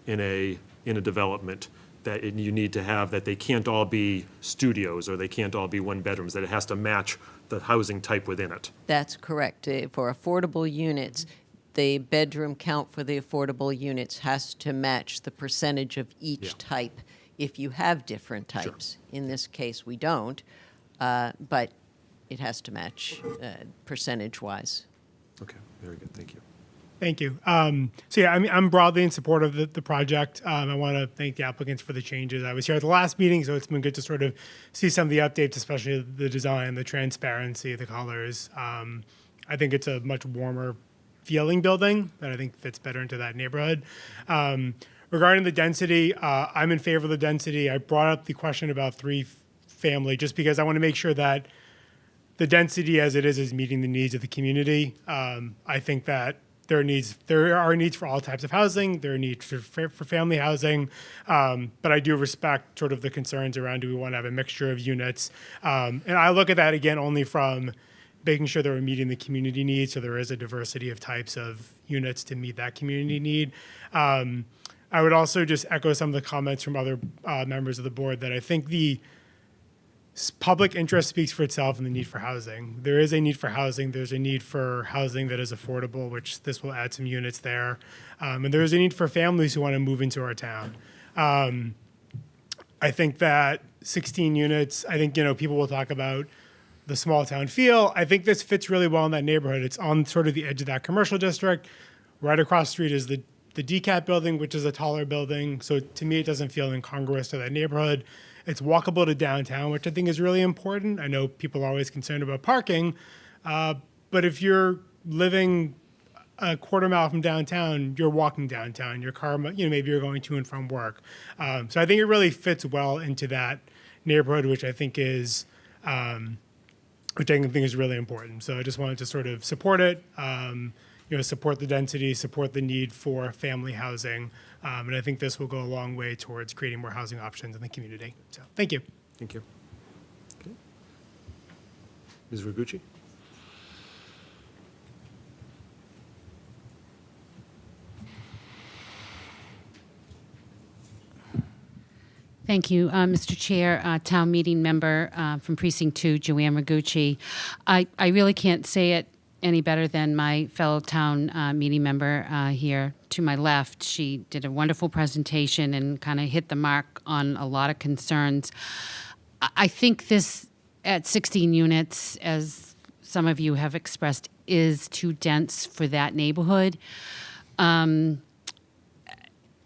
in a development, that you need to have, that they can't all be studios or they can't all be one bedrooms, that it has to match the housing type within it. That's correct. For affordable units, the bedroom count for the affordable units has to match the percentage of each type if you have different types. Sure. In this case, we don't, but it has to match percentage-wise. Okay, very good, thank you. Thank you. So yeah, I'm broadly in support of the project. I want to thank the applicants for the changes. I was here at the last meeting, so it's been good to sort of see some of the updates, especially the design, the transparency, the colors. I think it's a much warmer feeling building that I think fits better into that neighborhood. Regarding the density, I'm in favor of the density. I brought up the question about 3-family just because I want to make sure that the density as it is meeting the needs of the community. I think that there are needs for all types of housing. There are needs for family housing, but I do respect sort of the concerns around, do we want to have a mixture of units? And I look at that again only from making sure that we're meeting the community needs, so there is a diversity of types of units to meet that community need. I would also just echo some of the comments from other members of the board that I think the public interest speaks for itself in the need for housing. There is a need for housing. There's a need for housing that is affordable, which this will add some units there. And there's a need for families who want to move into our town. I think that 16 units, I think, people will talk about the small town feel. I think this fits really well in that neighborhood. It's on sort of the edge of that commercial district. Right across the street is the DCAT building, which is a taller building. So to me, it doesn't feel incongruous to that neighborhood. It's walkable to downtown, which I think is really important. I know people are always concerned about parking, but if you're living a quarter mile from downtown, you're walking downtown. Your car, maybe you're going to and from work. So I think it really fits well into that neighborhood, which I think is really important. So I just wanted to sort of support it. Support the density, support the need for family housing. And I think this will go a long way towards creating more housing options in the community. So thank you. Thank you. Okay. Ms. Ragucci? Thank you, Mr. Chair, Town Meeting Member from Precinct 2, Joanne Ragucci. I really can't say it any better than my fellow town meeting member here to my left. She did a wonderful presentation and kind of hit the mark on a lot of concerns. I think this, at 16 units, as some of you have expressed, is too dense for that neighborhood.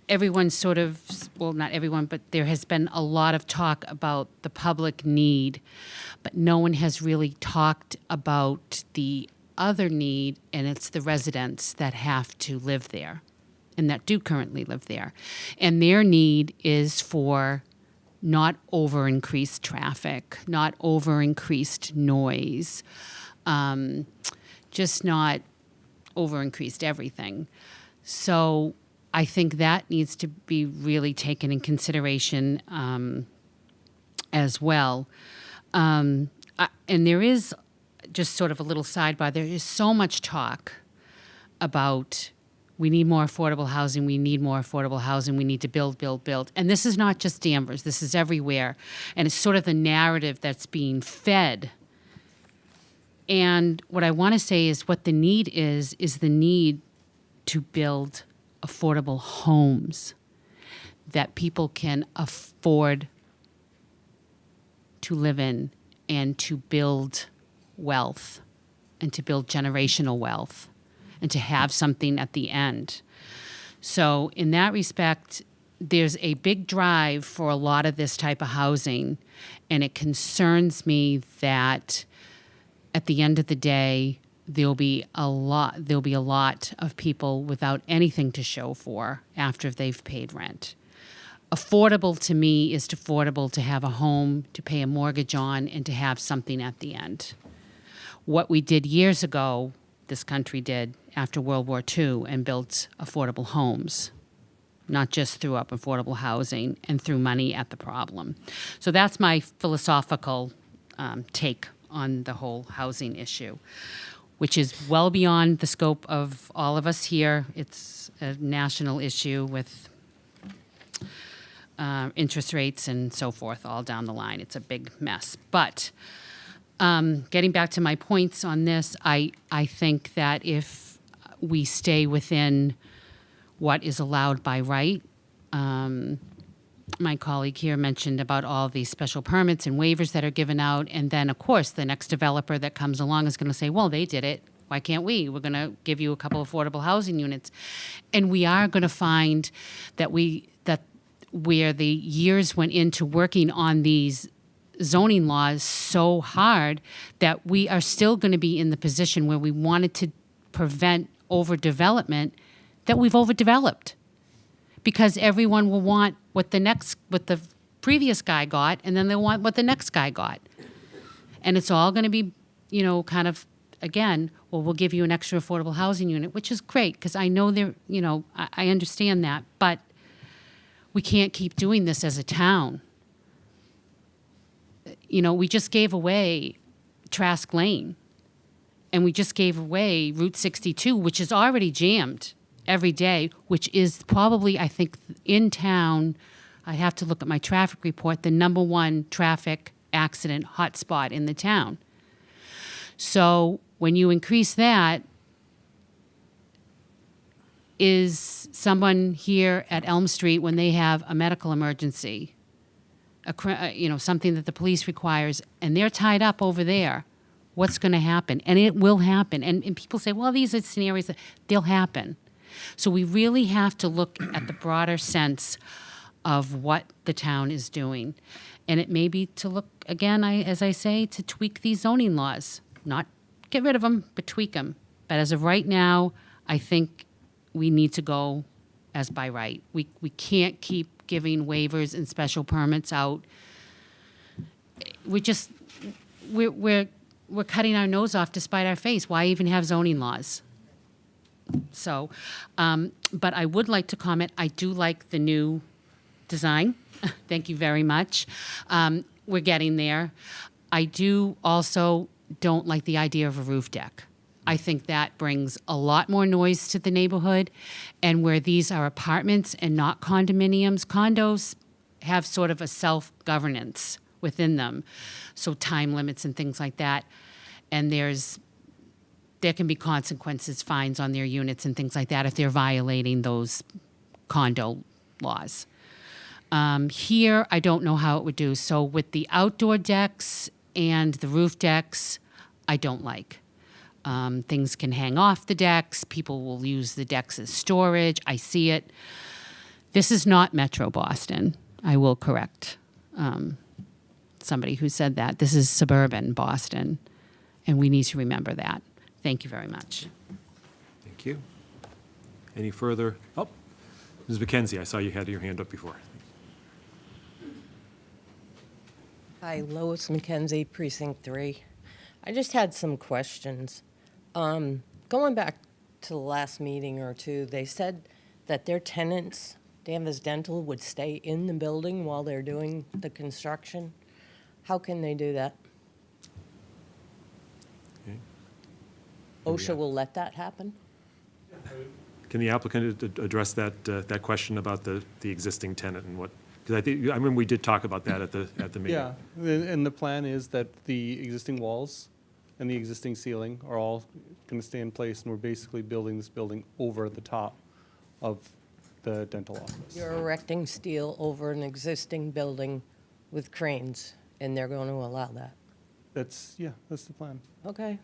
everyone sort of, well, not everyone, but there has been a lot of talk about the public need, but no one has really talked about the other need, and it's the residents that have to live there and that do currently live there. And their need is for not over increased traffic, not over increased noise, just not over increased everything. So I think that needs to be really taken in consideration as well. And there is just sort of a little sidebar. There is so much talk about we need more affordable housing, we need more affordable housing, we need to build, build, build. And this is not just Danvers, this is everywhere. And it's sort of the narrative that's being fed. And what I want to say is what the need is the need to build affordable homes that people can afford to live in and to build wealth and to build generational wealth and to have something at the end. So in that respect, there's a big drive for a lot of this type of housing, and it concerns me that at the end of the day, there'll be a lot of people without anything to show for after they've paid rent. Affordable to me is affordable to have a home, to pay a mortgage on, and to have something at the end. What we did years ago, this country did after World War II, and built affordable homes, not just threw up affordable housing and threw money at the problem. So that's my philosophical take on the whole housing issue, which is well beyond the scope of all of us here. It's a national issue with interest rates and so forth all down the line. It's a big mess. But getting back to my points on this, I think that if we stay within what is allowed by right, my colleague here mentioned about all these special permits and waivers that are given out, and then, of course, the next developer that comes along is going to say, well, they did it. Why can't we? We're going to give you a couple of affordable housing units. And we are going to find that where the years went into working on these zoning laws so hard that we are still going to be in the position where we wanted to prevent overdevelopment, that we've overdeveloped. Because everyone will want what the previous guy got, and then they'll want what the next guy got. And it's all going to be, kind of, again, well, we'll give you an extra affordable housing unit, which is great, because I know I understand that, but we can't keep doing this as a town. We just gave away Trask Lane, and we just gave away Route 62, which is already jammed every day, which is probably, I think, in town, I have to look at my traffic report, the #1 traffic accident hotspot in the town. So when you increase that, is someone here at Elm Street, when they have a medical emergency, something that the police requires, and they're tied up over there, what's going to happen? And it will happen. And people say, well, these are scenarios that they'll happen. So we really have to look at the broader sense of what the town is doing. And it may be to look, again, as I say, to tweak these zoning laws. Not get rid of them, but tweak them. But as of right now, I think we need to go as by right. We can't keep giving waivers and special permits out. We're cutting our nose off to spite our face. Why even have zoning laws? So, but I would like to comment, I do like the new design. Thank you very much. We're getting there. I do also don't like the idea of a roof deck. I think that brings a lot more noise to the neighborhood. And where these are apartments and not condominiums, condos have sort of a self-governance within them. So time limits and things like that. And there can be consequences, fines on their units and things like that if they're violating those condo laws. Here, I don't know how it would do. So with the outdoor decks and the roof decks, I don't like. Things can hang off the decks. People will use the decks as storage. I see it. This is not Metro Boston. I will correct somebody who said that. This is suburban Boston, and we need to remember that. Thank you very much. Thank you. Any further? Oh, Ms. McKenzie, I saw you had your hand up before. Hi, Lois McKenzie, Precinct 3. I just had some questions. Going back to the last meeting or two, they said that their tenants, Danvers Dental, would stay in the building while they're doing the construction. How can they do that? Okay. OSHA will let that happen? Can the applicant address that question about the existing tenant and what? Because I remember we did talk about that at the meeting. Yeah, and the plan is that the existing walls and the existing ceiling are all going to stay in place, and we're basically building this building over the top of the dental office. You're erecting steel over an existing building with cranes, and they're going to allow that? That's the plan. Okay.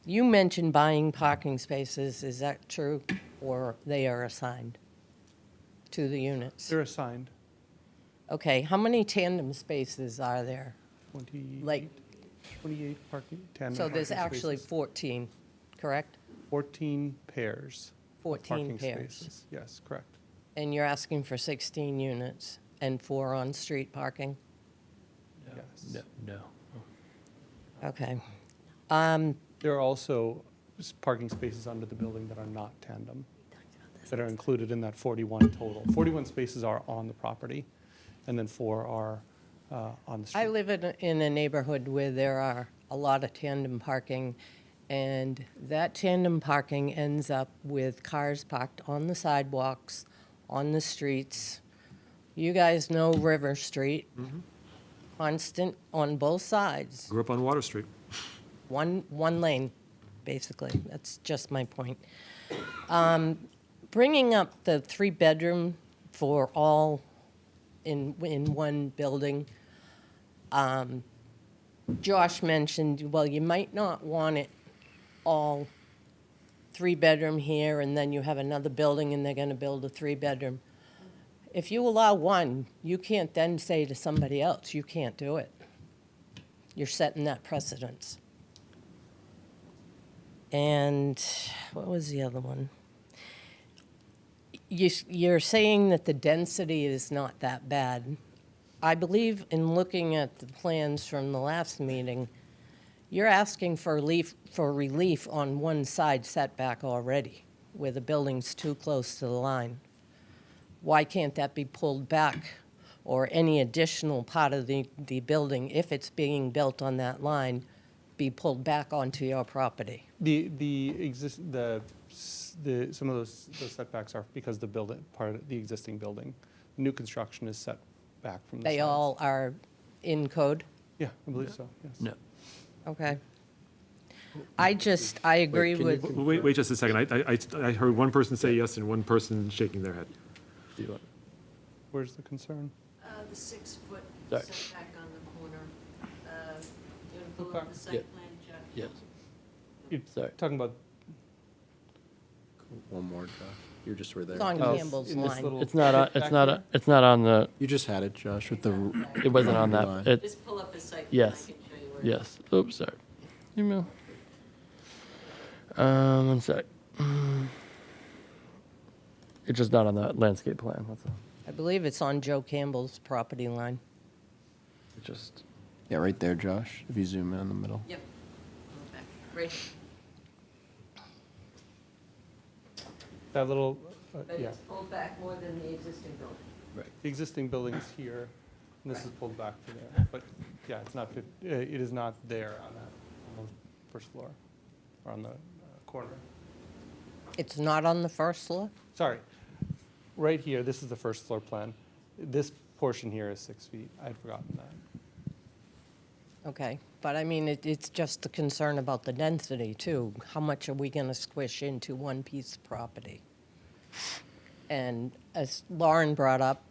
You mentioned buying parking spaces. Is that true, or they are assigned to the units? They're assigned. Okay, how many tandem spaces are there? 28 parking, tandem So there's parking actually spaces. 14, correct? 14 pairs. of 14 parking pairs. spaces. Yes, correct. And you're asking for 16 units and 4 on-street parking? Yes. No. Okay. There are also parking spaces under the building that are not tandem, that are included in that 41 total. 41 spaces are on the property, and then 4 are on the street. I live in a neighborhood where there are a lot of tandem parking, and that tandem parking ends up with cars parked on the sidewalks, on the streets. You guys know River Street. Constant on both sides. Grew up on Water Street. One lane, basically. That's just my point. Bringing up the 3-bedroom for all in one building, Josh mentioned, well, you might not want it all 3-bedroom here, and then you have another building and they're going to build a 3-bedroom. If you allow one, you can't then say to somebody else, you can't do it. You're setting that precedence. And what was the other one? You're saying that the density is not that bad. I believe in looking at the plans from the last meeting, you're asking for relief on one side setback already, where the building's too close to the line. Why can't that be pulled back, or any additional part of the building, if it's being built on that line, be pulled back onto your property? Some of those setbacks are because the building, part of the existing building. New construction is set back from the They sides. all are in code? Yeah, I believe so, yes. No. Okay. I agree with, Wait just a second. I heard one person say yes and one person shaking their head. Where's the concern? The 6-foot Sorry. setback on the corner. You want to pull back. up the site Yeah. plan, Jeff? Yes. You're Sorry. talking about One more, Josh. You just were there. it's on Campbell's in this line. little It's not on, back it's not, here? it's not on the, You just had it, Josh, with the. it wasn't on line. that. It, Just pull up a site plan. yes. I can show you where it is. yes. Oops, sorry. Email. One sec. It's just not on the landscape plan, that's all. I believe it's on Joe Campbell's property line. It just, Yeah, right there, Josh, if you zoom in on the middle. Yep. Pull it back. Right here. That little, But yeah. it's pulled back more than the existing building. The existing building is here, and this is pulled back to there. But, yeah, it's not, it is not there on the first floor, or on the corner. It's not on the first floor? Sorry, right here, this is the first floor plan. This portion here is 6 feet. I'd forgotten that. Okay, but I mean, it's just the concern about the density too. How much are we gonna squish into one piece of property? And as Lauren brought up,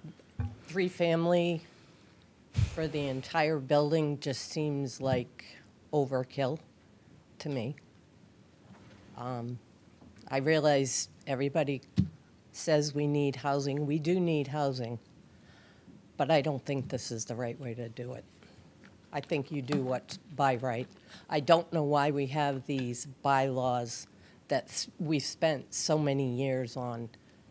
3-family for the entire building just seems like overkill to me. I realize everybody says we need housing. We do need housing, but I don't think this is the right way to do it. I think you do what's by right. I don't know why we have these bylaws that we've spent so many years on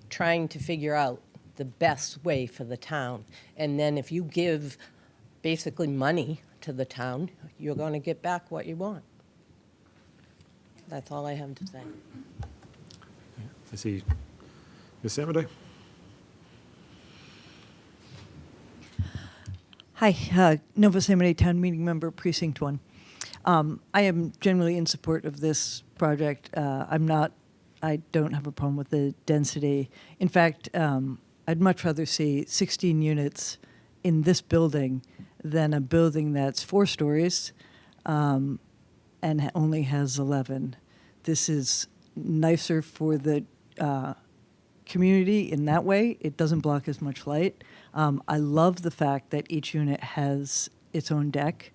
trying to figure out the best way for the town. And then if you give basically money to the town, you're going to get back what you want. That's all I have to say. I see Ms. Samaday. Hi, Nova Samaday Town Meeting Member, Precinct 1. I am generally in support of this project. I don't have a problem with the density. In fact, I'd much rather see 16 units in this building than a building that's 4 stories and only has 11. This is nicer for the community in that way. It doesn't block as much light. I love the fact that each unit has its own deck.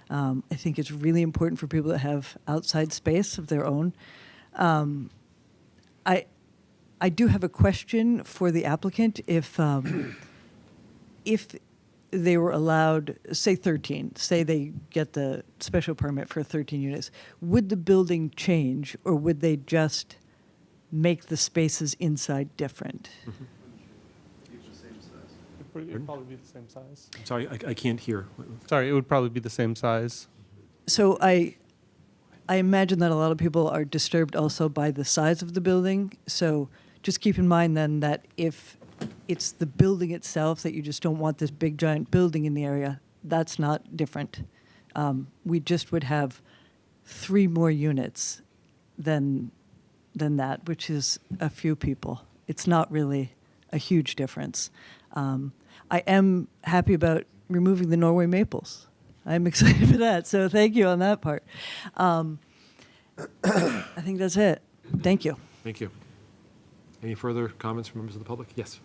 I think it's really important for people that have outside space of their own. I do have a question for the applicant. If they were allowed, say 13, say they get the special permit for 13 units, would the building change, or would they just make the spaces inside different? Mm-hmm. It would probably be the same size. I'm sorry, I can't hear. Sorry, it would probably be the same size. So I imagine that a lot of people are disturbed also by the size of the building. So just keep in mind then that if it's the building itself that you just don't want this big giant building in the area, that's not different. We just would have 3 more units than that, which is a few people. It's not really a huge difference. I am happy about removing the Norway maples. I'm excited for that, so thank you on that part. I think that's it. Thank you. Thank you. Any further comments from members of the public? Yes.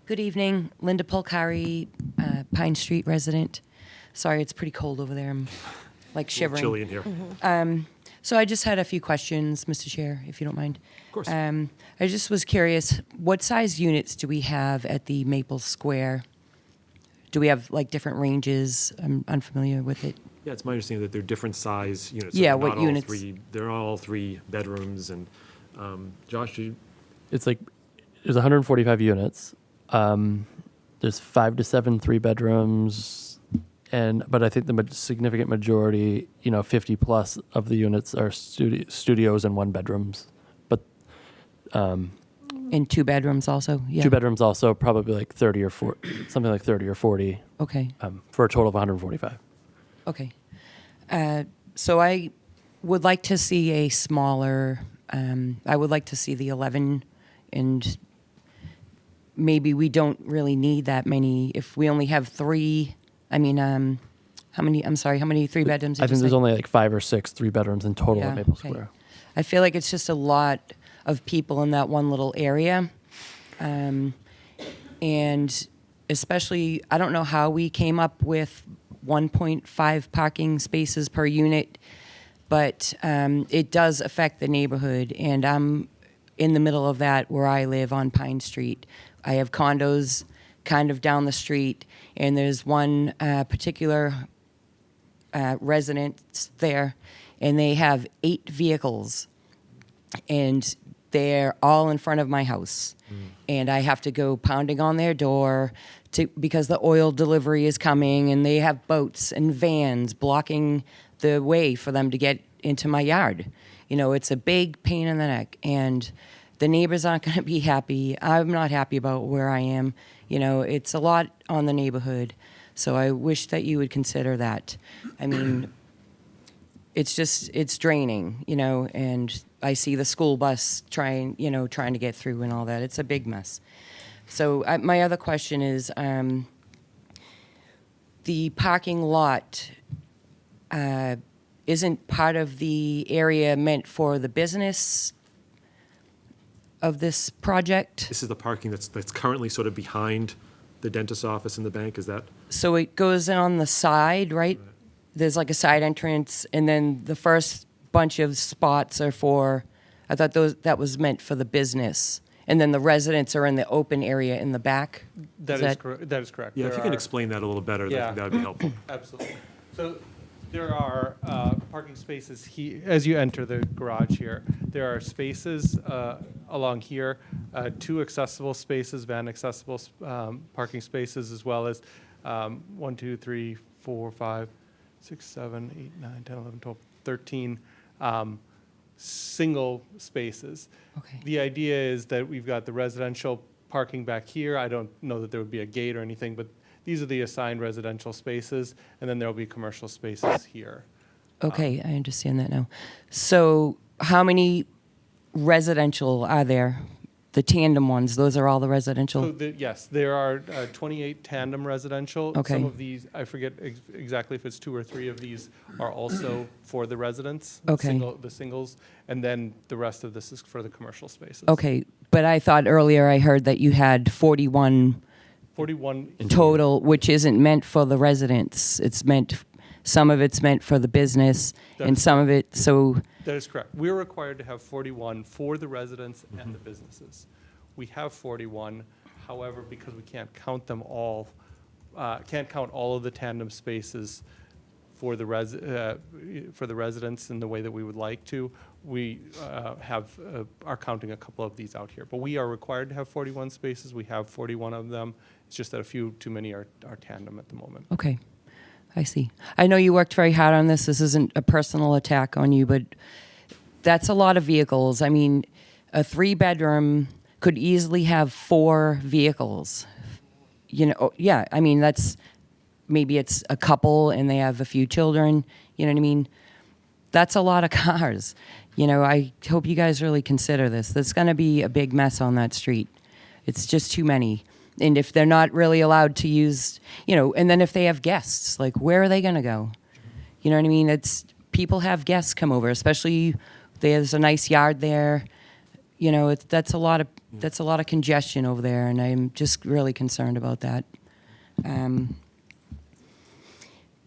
Good evening, Linda Polcari, Pine Street resident. Sorry, it's pretty cold over there. I'm like shivering. Chilly in here. So I just had a few questions, Mr. Chair, if you don't mind. Of course. I just was curious, what size units do we have at the Maple Square? Do we have like different ranges? I'm unfamiliar with it. Yeah, it's my understanding that they're different size units. Yeah, They're what not all units? They're not all 3 bedrooms, and Josh, It's like, there's 145 units. There's 5 to 7 3-bedrooms, but I think the significant majority, 50 plus of the units are studios and 1-bedrooms. But And 2 bedrooms also? Yeah. 2 bedrooms also, probably like 30 or 40, something like 30 or 40. Okay. For a total of 145. Okay. So I would like to see a smaller, I would like to see the 11, and maybe we don't really need that many. If we only have 3, how many 3 bedrooms? I think there's only like 5 or 6 3-bedrooms in total at Maple okay. Square. I feel like it's just a lot of people in that one little area. And especially, I don't know how we came up with 1.5 parking spaces per unit, but it does affect the neighborhood. And I'm in the middle of that where I live on Pine Street. I have condos kind of down the street, and there's one particular residence there, and they have 8 vehicles, and they're all in front of my house. And I have to go pounding on their door because the oil delivery is coming, and they have boats and vans blocking the way for them to get into my yard. It's a big pain in the neck, and the neighbors aren't going to be happy. I'm not happy about where I am. It's a lot on the neighborhood. So I wish that you would consider that. I mean, it's draining, and I see the school bus trying to get through and all that. It's a big mess. So my other question is, the parking lot isn't part of the area meant for the business of this project? this is the parking that's currently sort of behind the dentist's office and the bank, is that? So it goes on the side, right? there's like a side entrance, and then the first bunch of spots are for, I thought that was meant for the business. And then the residents are in the open area in the back? That is correct. That is correct. Yeah, if There you can are- explain that a little better, I Yeah. think that would be helpful. Absolutely. So there are parking spaces here, as you enter the garage here. There are spaces along here, 2 accessible spaces, van accessible parking spaces, as well as 1, 2, 3, 4, 5, 6, 7, 8, 9, 10, 11, 12, 13 single spaces. Okay. The idea is that we've got the residential parking back here. I don't know that there would be a gate or anything, but these are the assigned residential spaces, and then there'll be commercial spaces here. Okay, I understand that now. So how many residential are there? The tandem ones, those are all the residential? So yes, there are 28 tandem residential. Okay. Some of these, I forget exactly if it's 2 or 3 of these are also for the residents. Okay. The singles, and then the rest of this is for the commercial spaces. Okay, but I thought earlier I heard that you had 41 41 total, which isn't meant for the residents. Some of it's meant for the business, and some of it, so, That is correct. We're required to have 41 for the residents and the businesses. We have 41, however, because we can't count them all, can't count all of the tandem spaces for the residents in the way that we would like to, we are counting a couple of these out here. But we are required to have 41 spaces. We have 41 of them. It's just that a few too many are tandem at the moment. okay. I see. I know you worked very hard on this. This isn't a personal attack on you, but that's a lot of vehicles. I mean, a 3-bedroom could easily have 4 vehicles. You know, yeah, I mean, maybe it's a couple and they have a few children, you know what I mean? That's a lot of cars. You know, I hope you guys really consider this. There's going to be a big mess on that street. It's just too many. And if they're not really allowed to use, you know, and then if they have guests, like, where are they going to go? You know what I mean? People have guests come over, especially there's a nice yard there. You know, that's a lot of congestion over there, and I'm just really concerned about that. And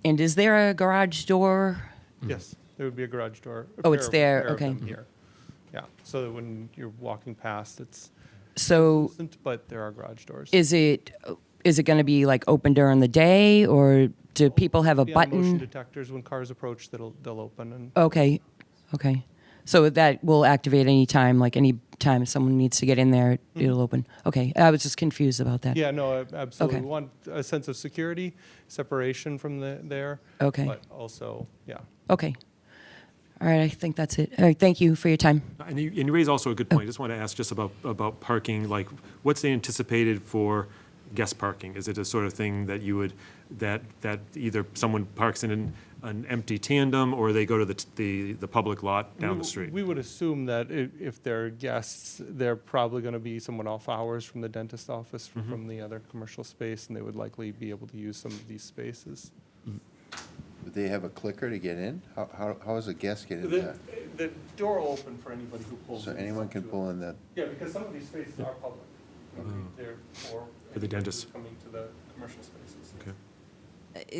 is there a garage door? Yes, there would be a garage door. Oh, it's there, pair of okay. them here. Yeah, so that when you're walking past, it's So consistent, but there are garage doors. is it going to be like open during the day, or do people have a Be on motion button? detectors, when cars approach, they'll open. And Okay. So that will activate any time, like any time someone needs to get in there, it'll open. Okay, I was just confused about that. Yeah, no, absolutely. Okay. We want a sense of security, separation from there. Okay. But also, yeah. Okay. All right, I think that's it. All right, thank you for your time. And you raise also a good point. I just want to ask just about parking, like, what's the anticipated for guest parking? Is it a sort of thing that you would, that either someone parks in an empty tandem, or they go to the public lot down the street? We would assume that if they're guests, they're probably going to be someone off hours from the dentist office, from the other commercial space, and they would likely be able to use some of these spaces. Would they have a clicker to get in? How does a guest get in there? The door will open for anybody who pulls So in. anyone can pull in that? Yeah, because some of these spaces are public. They're for the anybody dentist. who's coming to the commercial spaces. Okay.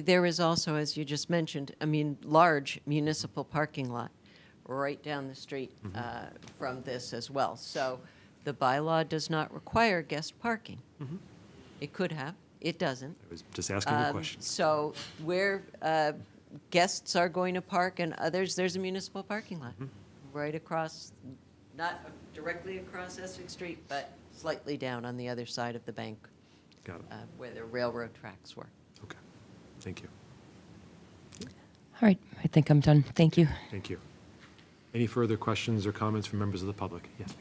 There is also, as you just mentioned, large municipal parking lot right down the street from this as well. So the bylaw does not require guest parking. It could have, it doesn't. I was just asking a question. So where guests are going to park and others, there's a municipal parking lot right across, not directly across Essex Street, but slightly down on the other side of the bank. Got it. Where the railroad tracks were. Okay. Thank you. All right, I think I'm done. Thank you. Thank you. Any further questions or comments from members of the public? Yes,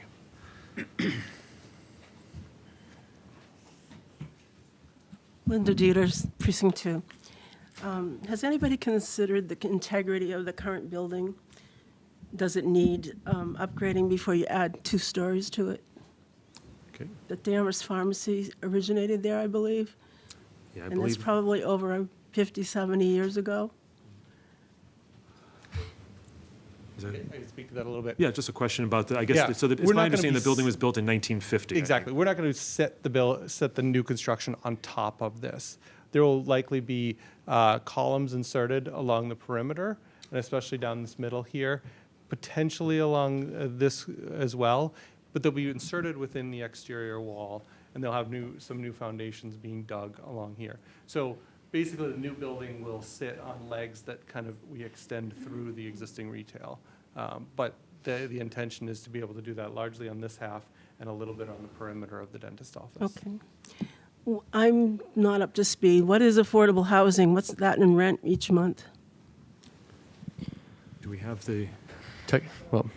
ma'am. Linda Dieters, Precinct 2. Has anybody considered the integrity of the current building? Does it need upgrading before you add 2 stories to it? Okay. The Danvers Pharmacy originated there, I believe. Yeah, I And it's believe. probably over 50, 70 years ago. Is that- I can speak to that a little bit. Yeah, just a question about the, I Yeah, guess, so it's we're not my gonna understanding be the building was built in 1950. I think. Exactly. We're not going to set the new construction on top of this. there will likely be columns inserted along the perimeter, and especially down this middle here, potentially along this as well, but they'll be inserted within the exterior wall, and they'll have some new foundations being dug along here. So basically, the new building will sit on legs that kind of we extend through the existing retail. But the intention is to be able to do that largely on this half and a little bit on the perimeter of the dentist office. Okay. I'm not up to speed. What is affordable housing? What's that in rent each month? Do we have the? Well,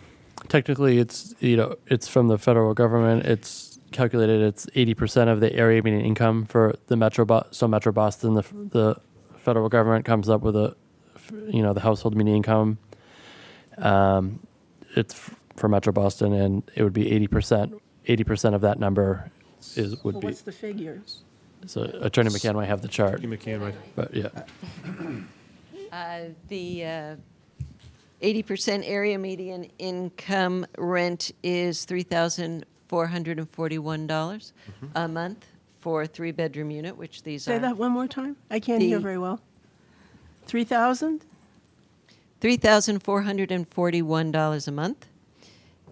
technically, it's it's from the federal government. It's calculated. It's 80% of the area median income for the Metro Boston. The federal government comes up with the household median income. It's for Metro Boston, and it would be 80%. 80% of that number would be. What's the figure? So Attorney McCann might have the chart. Attorney McCann might. But yeah. The 80% area median income rent is $3,441 a month for a 3-bedroom unit, which these Say are. that one more time. I can't hear very well. 3,000? $3,441 a month.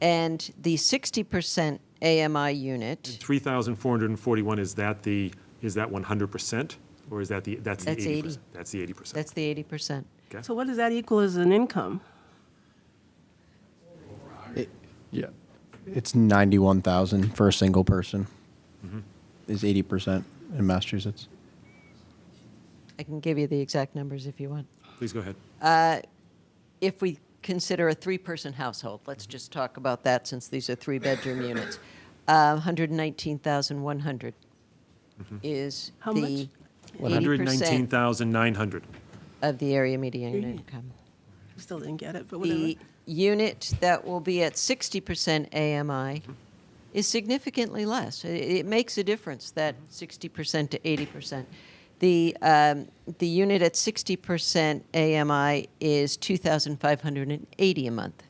And the 60% AMI unit. 3,441, is that 100%? Or is that that's the 80%? 80. That's the 80%. That's the 80%. Okay. So what does that equal as an income? Yeah. It's 91,000 for a single person. Is 80% in Massachusetts. I can give you the exact numbers if you want. Please go ahead. If we consider a 3-person household, let's just talk about that since these are 3-bedroom units. 119,100 is How the much? 119,900 of the area median income. Still didn't get it, but whatever. The unit that will be at 60% AMI is significantly less. It makes a difference, that 60% to 80%. The unit at 60% AMI is $2,580 a month.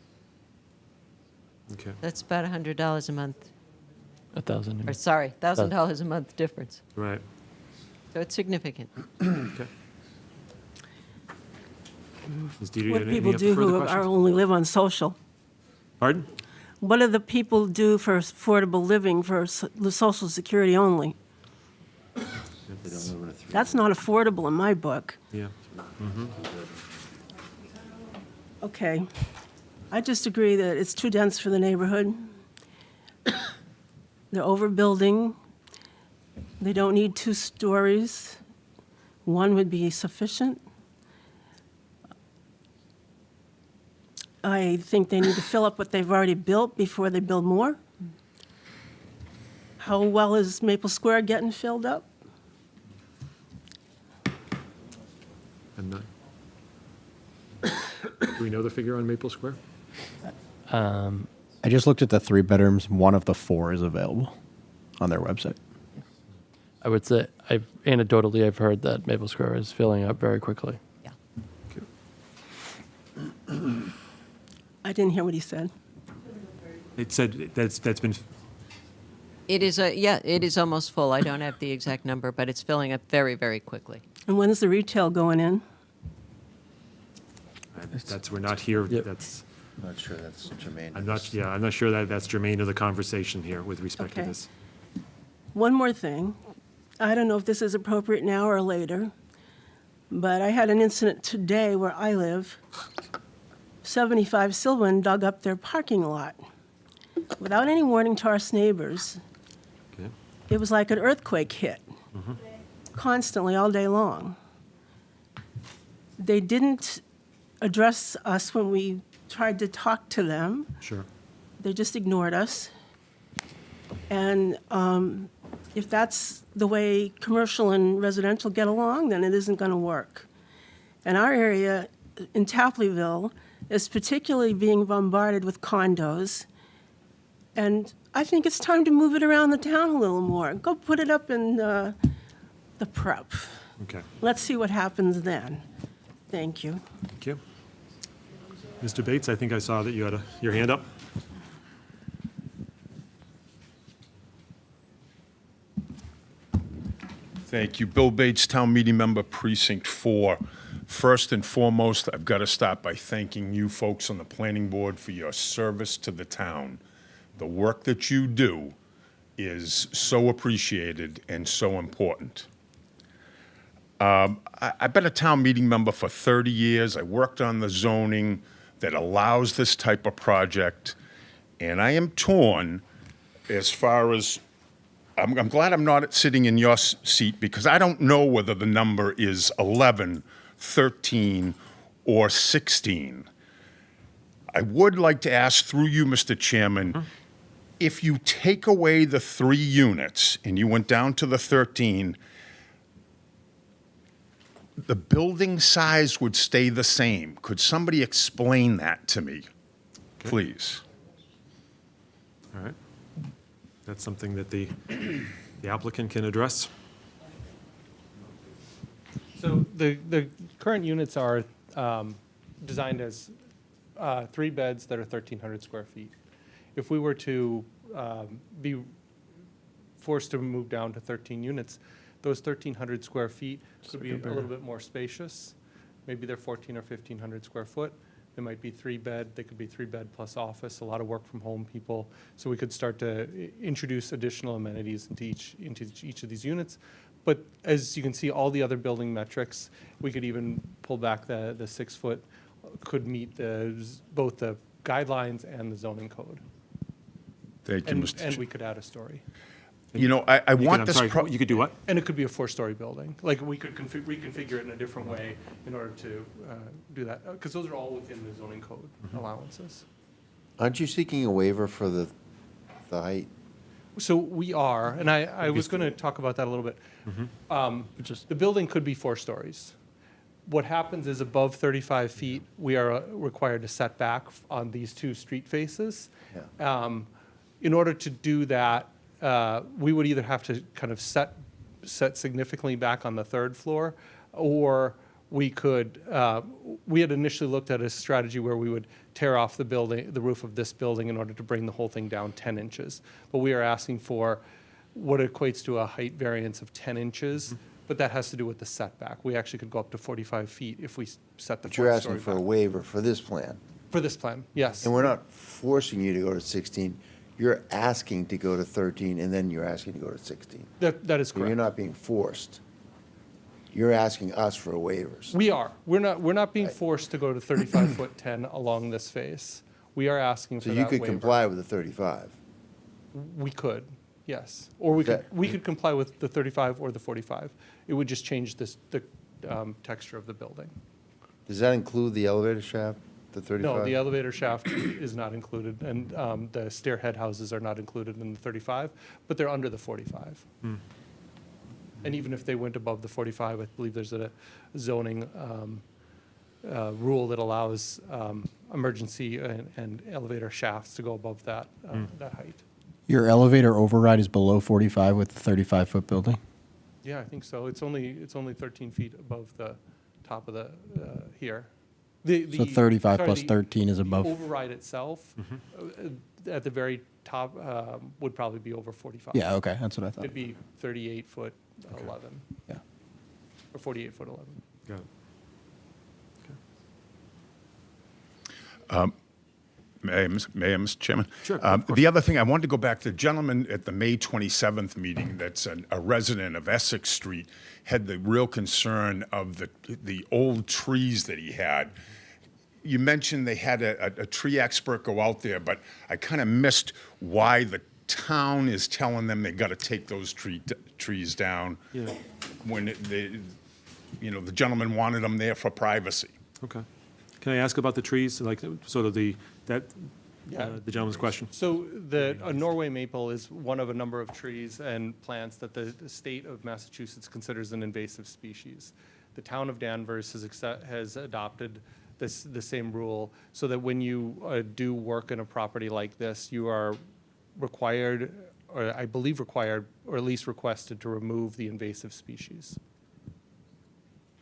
Okay. That's about $100 a month. $1,000. Or sorry, $1,000 a month difference. Right. So it's significant. Okay. Ms. Dieter, What do any people do further who questions? only live on social? Pardon? What do the people do for affordable living for the Social Security only? That's not affordable in my book. Yeah. Okay. I just agree that it's too dense for the neighborhood. They're overbuilding. They don't need 2 stories. 1 would be sufficient. I think they need to fill up what they've already built before they build more. How well is Maple Square getting filled up? I'm not. Do we know the figure on Maple Square? I just looked at the 3 bedrooms. 1 of the 4 is available on their website. I would say, anecdotally, I've heard that Maple Square is filling up very quickly. I didn't hear what he said. It said that's been. It is it is almost full. I don't have the exact number, but it's filling up very, very quickly. And when's the retail going in? We're not here. Yep. That's. I'm not sure that's germane. I'm not sure that that's germane to the conversation here with respect to Okay. this. One more thing. I don't know if this is appropriate now or later, but I had an incident today where I live. 75 Sylvan dug up their parking lot without any warning to our neighbors. Okay. It was like an earthquake hit, constantly all day long. They didn't address us when we tried to talk to them. Sure. They just ignored us. And if that's the way commercial and residential get along, then it isn't going to work. And our area in Tapleyville is particularly being bombarded with condos. And I think it's time to move it around the town a little more. Go put it up in the prep. Okay. Let's see what happens then. Thank you. Thank you. Mr. Bates, I think I saw that you had your hand up. Thank you. Bill Bates, Town Meeting Member, Precinct 4. First and foremost, I've got to start by thanking you folks on the planning board for your service to the town. The work that you do is so appreciated and so important. I've been a town meeting member for 30 years. I worked on the zoning that allows this type of project, and I am torn as far as, I'm glad I'm not sitting in your seat because I don't know whether the number is 11, 13, or 16. I would like to ask through you, Mr. Chairman, if you take away the 3 units and you went down to the 13, the building size would stay the same. Could somebody explain that to me, please? All right. That's something that the applicant can address. So the current units are designed as 3 beds that are 1,300 square feet. If we were to be forced to move down to 13 units, those 1,300 square feet could be a little bit more spacious. Maybe they're 1,400 or 1,500 square foot. They might be 3 bed. They could be 3 bed plus office. A lot of work from home people. So we could start to introduce additional amenities into each of these units. But as you can see, all the other building metrics, we could even pull back the 6 foot, could meet both the guidelines and the zoning code. Thank you, Mr. And we could add a story. You know, I want this. You could do what? And it could be a 4-story building. Like we could reconfigure it in a different way in order to do that, because those are all within the zoning code allowances. Aren't you seeking a waiver for the height? So we are, and I was going to talk about that a little bit. The building could be 4 stories. What happens is above 35 feet, we are required to set back on these 2 street faces. Yeah. In order to do that, we would either have to kind of set significantly back on the 3rd floor, or we could, we had initially looked at a strategy where we would tear off the roof of this building in order to bring the whole thing down 10 inches. But we are asking for what equates to a height variance of 10 inches, but that has to do with the setback. We actually could go up to 45 feet if we set the 4th story back. But you're asking for a waiver for this plan. For this plan, yes. And we're not forcing you to go to 16. You're asking to go to 13, and then you're asking to go to 16. That is So correct. you're not being forced. You're asking us for waivers. We are. We're not being forced to go to 35 foot 10 along this face. We are asking for So that you could waiver. comply with the 35. We could, yes. Or we could comply with the 35 or the 45. It would just change the texture of the building. Does that include the elevator shaft, the 35? No, the elevator shaft is not included, and the stair head houses are not included in the 35, but they're under the 45. And even if they went above the 45, I believe there's a zoning rule that allows emergency and elevator shafts to go above that height. Your elevator override is below 45 with the 35-foot building? Yeah, I think so. It's only 13 feet above the top of the here. So 35 plus the 13 is above. Override itself at the very top would probably be over 45. Yeah, okay, that's what I thought. It'd be 38 foot 11. Yeah. Or 48 foot 11. Got it. May I, Mr. Chairman? Sure. The other thing, I wanted to go back to the gentleman at the May 27th meeting that's a resident of Essex Street, had the real concern of the old trees that he had. You mentioned they had a tree expert go out there, but I kind of missed why the town is telling them they got to take those trees down when the gentleman wanted them there for privacy. Okay. Can I ask about the trees, like sort of the gentleman's question? So a Norway maple is one of a number of trees and plants that the state of Massachusetts considers an invasive species. The town of Danvers has adopted the same rule, so that when you do work in a property like this, you are required, or I believe required, or at least requested to remove the invasive species.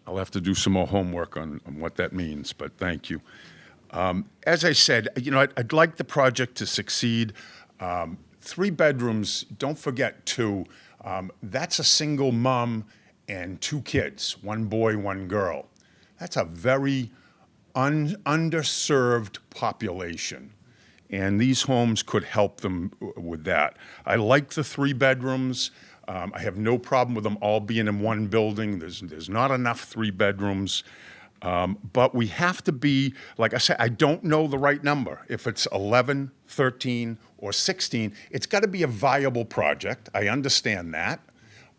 I'll have to do some more homework on what that means, but thank you. As I said, I'd like the project to succeed. 3 bedrooms, don't forget 2. That's a single mom and 2 kids, 1 boy, 1 girl. That's a very underserved population. And these homes could help them with that. I like the 3 bedrooms. I have no problem with them all being in one building. There's not enough 3 bedrooms. But we have to be, like I said, I don't know the right number. If it's 11, 13, or 16, it's got to be a viable project. I understand that.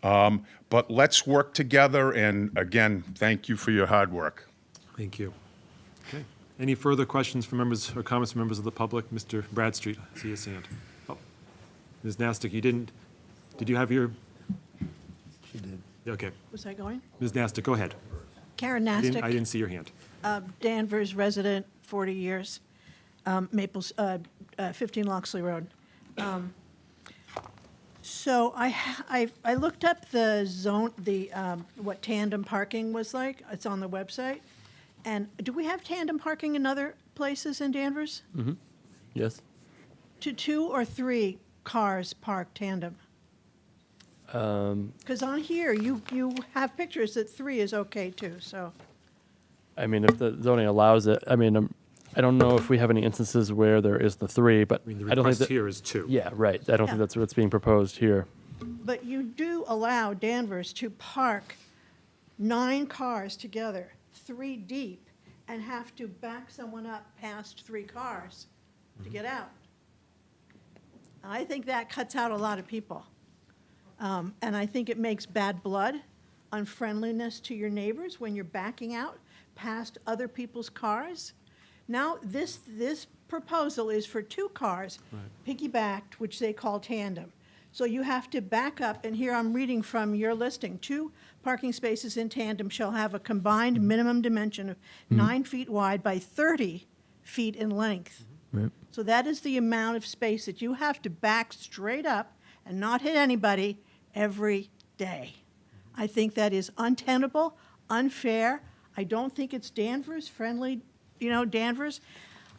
But let's work together. And again, thank you for your hard work. Thank you. Okay. Any further questions from members or comments from members of the public? Mr. Bradstreet, I see his hand. Oh, Ms. Nastic, did you have your? She did. Okay. Was I going? Ms. Nastic, go ahead. Karen I Nastic. didn't see your hand. Danvers resident, 40 years, 15 Loxley Road. So I looked up the zone, what tandem parking was like. It's on the website. And do we have tandem parking in other places in Danvers? Mm-hmm. Yes. To 2 or 3 cars parked tandem? Because on here, you have pictures that 3 is okay too, so. I mean, if the zoning allows it, I mean, I don't know if we have any instances where there is the 3, but I mean, the I don't think request that. here is 2. Yeah, right. I don't think that's what's being proposed here. But you do allow Danvers to park 9 cars together, 3 deep, and have to back someone up past 3 cars to get out. I think that cuts out a lot of people. And I think it makes bad blood, unfriendliness to your neighbors when you're backing out past other people's cars. Now, this proposal is for 2 cars, piggybacked, which they call tandem. So you have to back up, and here I'm reading from your listing. 2 parking spaces in tandem shall have a combined minimum dimension of 9 feet wide by 30 feet in length. Right. So that is the amount of space that you have to back straight up and not hit anybody every day. I think that is untenable, unfair. I don't think it's Danvers friendly, Danvers.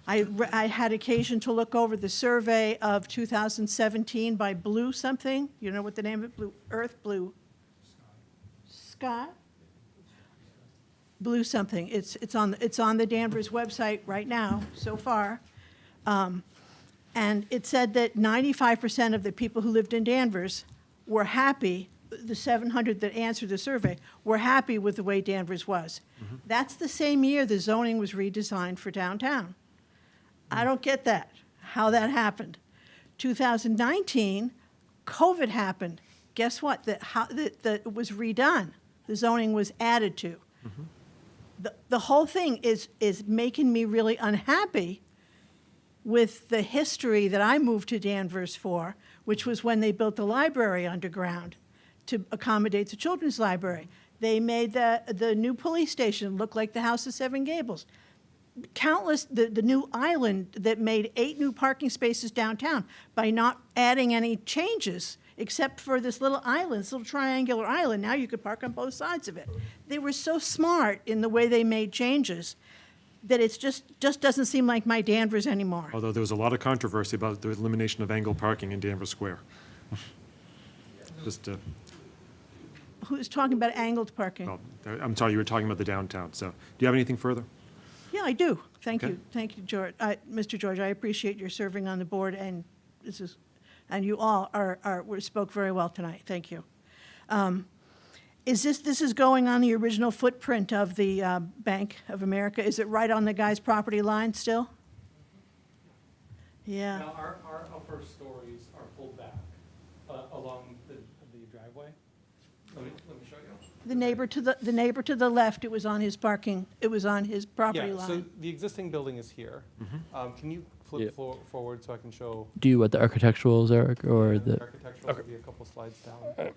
I had occasion to look over the survey of 2017 by Blue something. You know what the name of it? Blue Earth, Blue Sky? Blue something. It's on the Danvers website right now so far. And it said that 95% of the people who lived in Danvers were happy, the 700 that answered the survey, were happy with the way Danvers was. That's the same year the zoning was redesigned for downtown. I don't get that, how that happened. 2019, COVID happened. Guess what? It was redone. The zoning was added to. The whole thing is making me really unhappy with the history that I moved to Danvers for, which was when they built the library underground to accommodate the children's library. They made the new police station look like the House of Seven Gables. Countless, the new island that made 8 new parking spaces downtown by not adding any changes except for this little island, this little triangular island. Now you could park on both sides of it. They were so smart in the way they made changes that it's just doesn't seem like my Danvers anymore. Although there was a lot of controversy about the elimination of angled parking in Danvers Square. Just, Who's talking about angled parking? well, I'm sorry, you were talking about the downtown, so do you have anything further? Yeah, I do. Thank Okay. you. Thank you, George. Mr. George, I appreciate your serving on the board, and you all spoke very well tonight. Thank you. This is going on the original footprint of the Bank of America? Is it right on the guy's property line still? Yeah. Now, our upper stories are pulled back along the driveway. Let me show you. The neighbor to the left, it was on his property Yeah, line. so the existing building is here. Can you flip forward so I can show? Do you want the architecturals, Eric, or the? Architectural will be a couple slides down.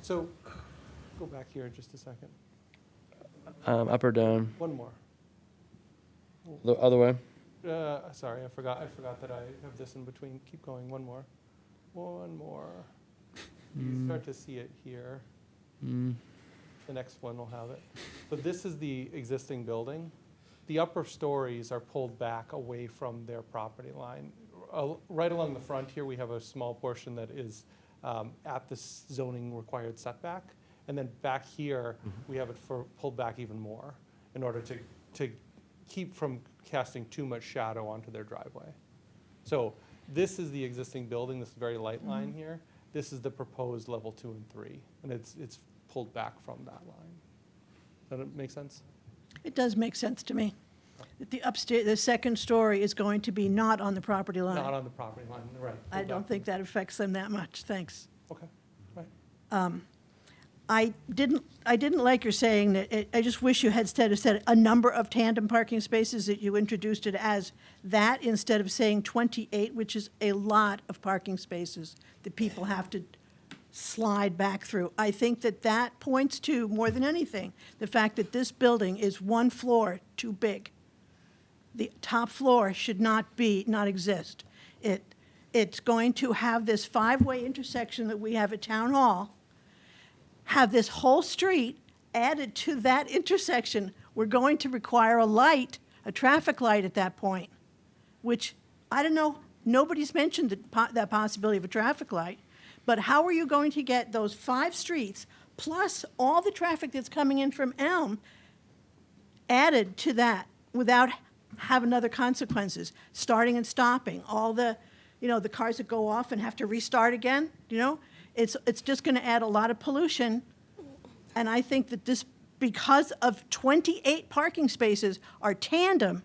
So, go back here just a second. Up or down? One more. The other way? Sorry, I forgot that I have this in between. Keep going, one more. One more. You start to see it here. The next one will have it. So this is the existing building. The upper stories are pulled back away from their property line. Right along the front here, we have a small portion that is at the zoning required setback. And then back here, we have it pulled back even more in order to keep from casting too much shadow onto their driveway. So this is the existing building, this very light line here. This is the proposed level 2 and 3, and it's pulled back from that line. Does that make sense? It does make sense to me. That the upstairs, the second story is going to be not on the property line. Not on the property line, right. I pulled don't back. think that affects them that much, thanks. Okay, right. I didn't like your saying that, I just wish you had said a number of tandem parking spaces, that you introduced it as that instead of saying 28, which is a lot of parking spaces that people have to slide back through. I think that points to, more than anything, the fact that this building is one floor too big. The top floor should not exist. It's going to have this 5-way intersection that we have at Town Hall, have this whole street added to that intersection. We're going to require a traffic light at that point, which, I don't know, nobody's mentioned that possibility of a traffic light, but how are you going to get those 5 streets, plus all the traffic that's coming in from Elm, added to that without having other consequences, starting and stopping, all the cars that go off and have to restart again, It's just going to add a lot of pollution, and I think that this, because of 28 parking spaces are tandem,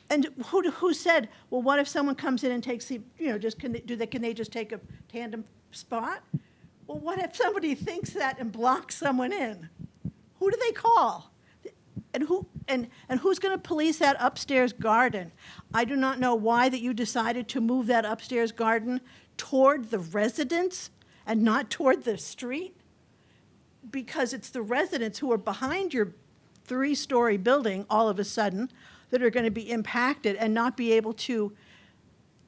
and who said, well, what if someone comes in and takes the, can they just take a tandem spot? Well, what if somebody thinks that and blocks someone in? Who do they call? And who's going to police that upstairs garden? I do not know why that you decided to move that upstairs garden toward the residents and not toward the street, because it's the residents who are behind your 3-story building all of a sudden that are going to be impacted and not be able to.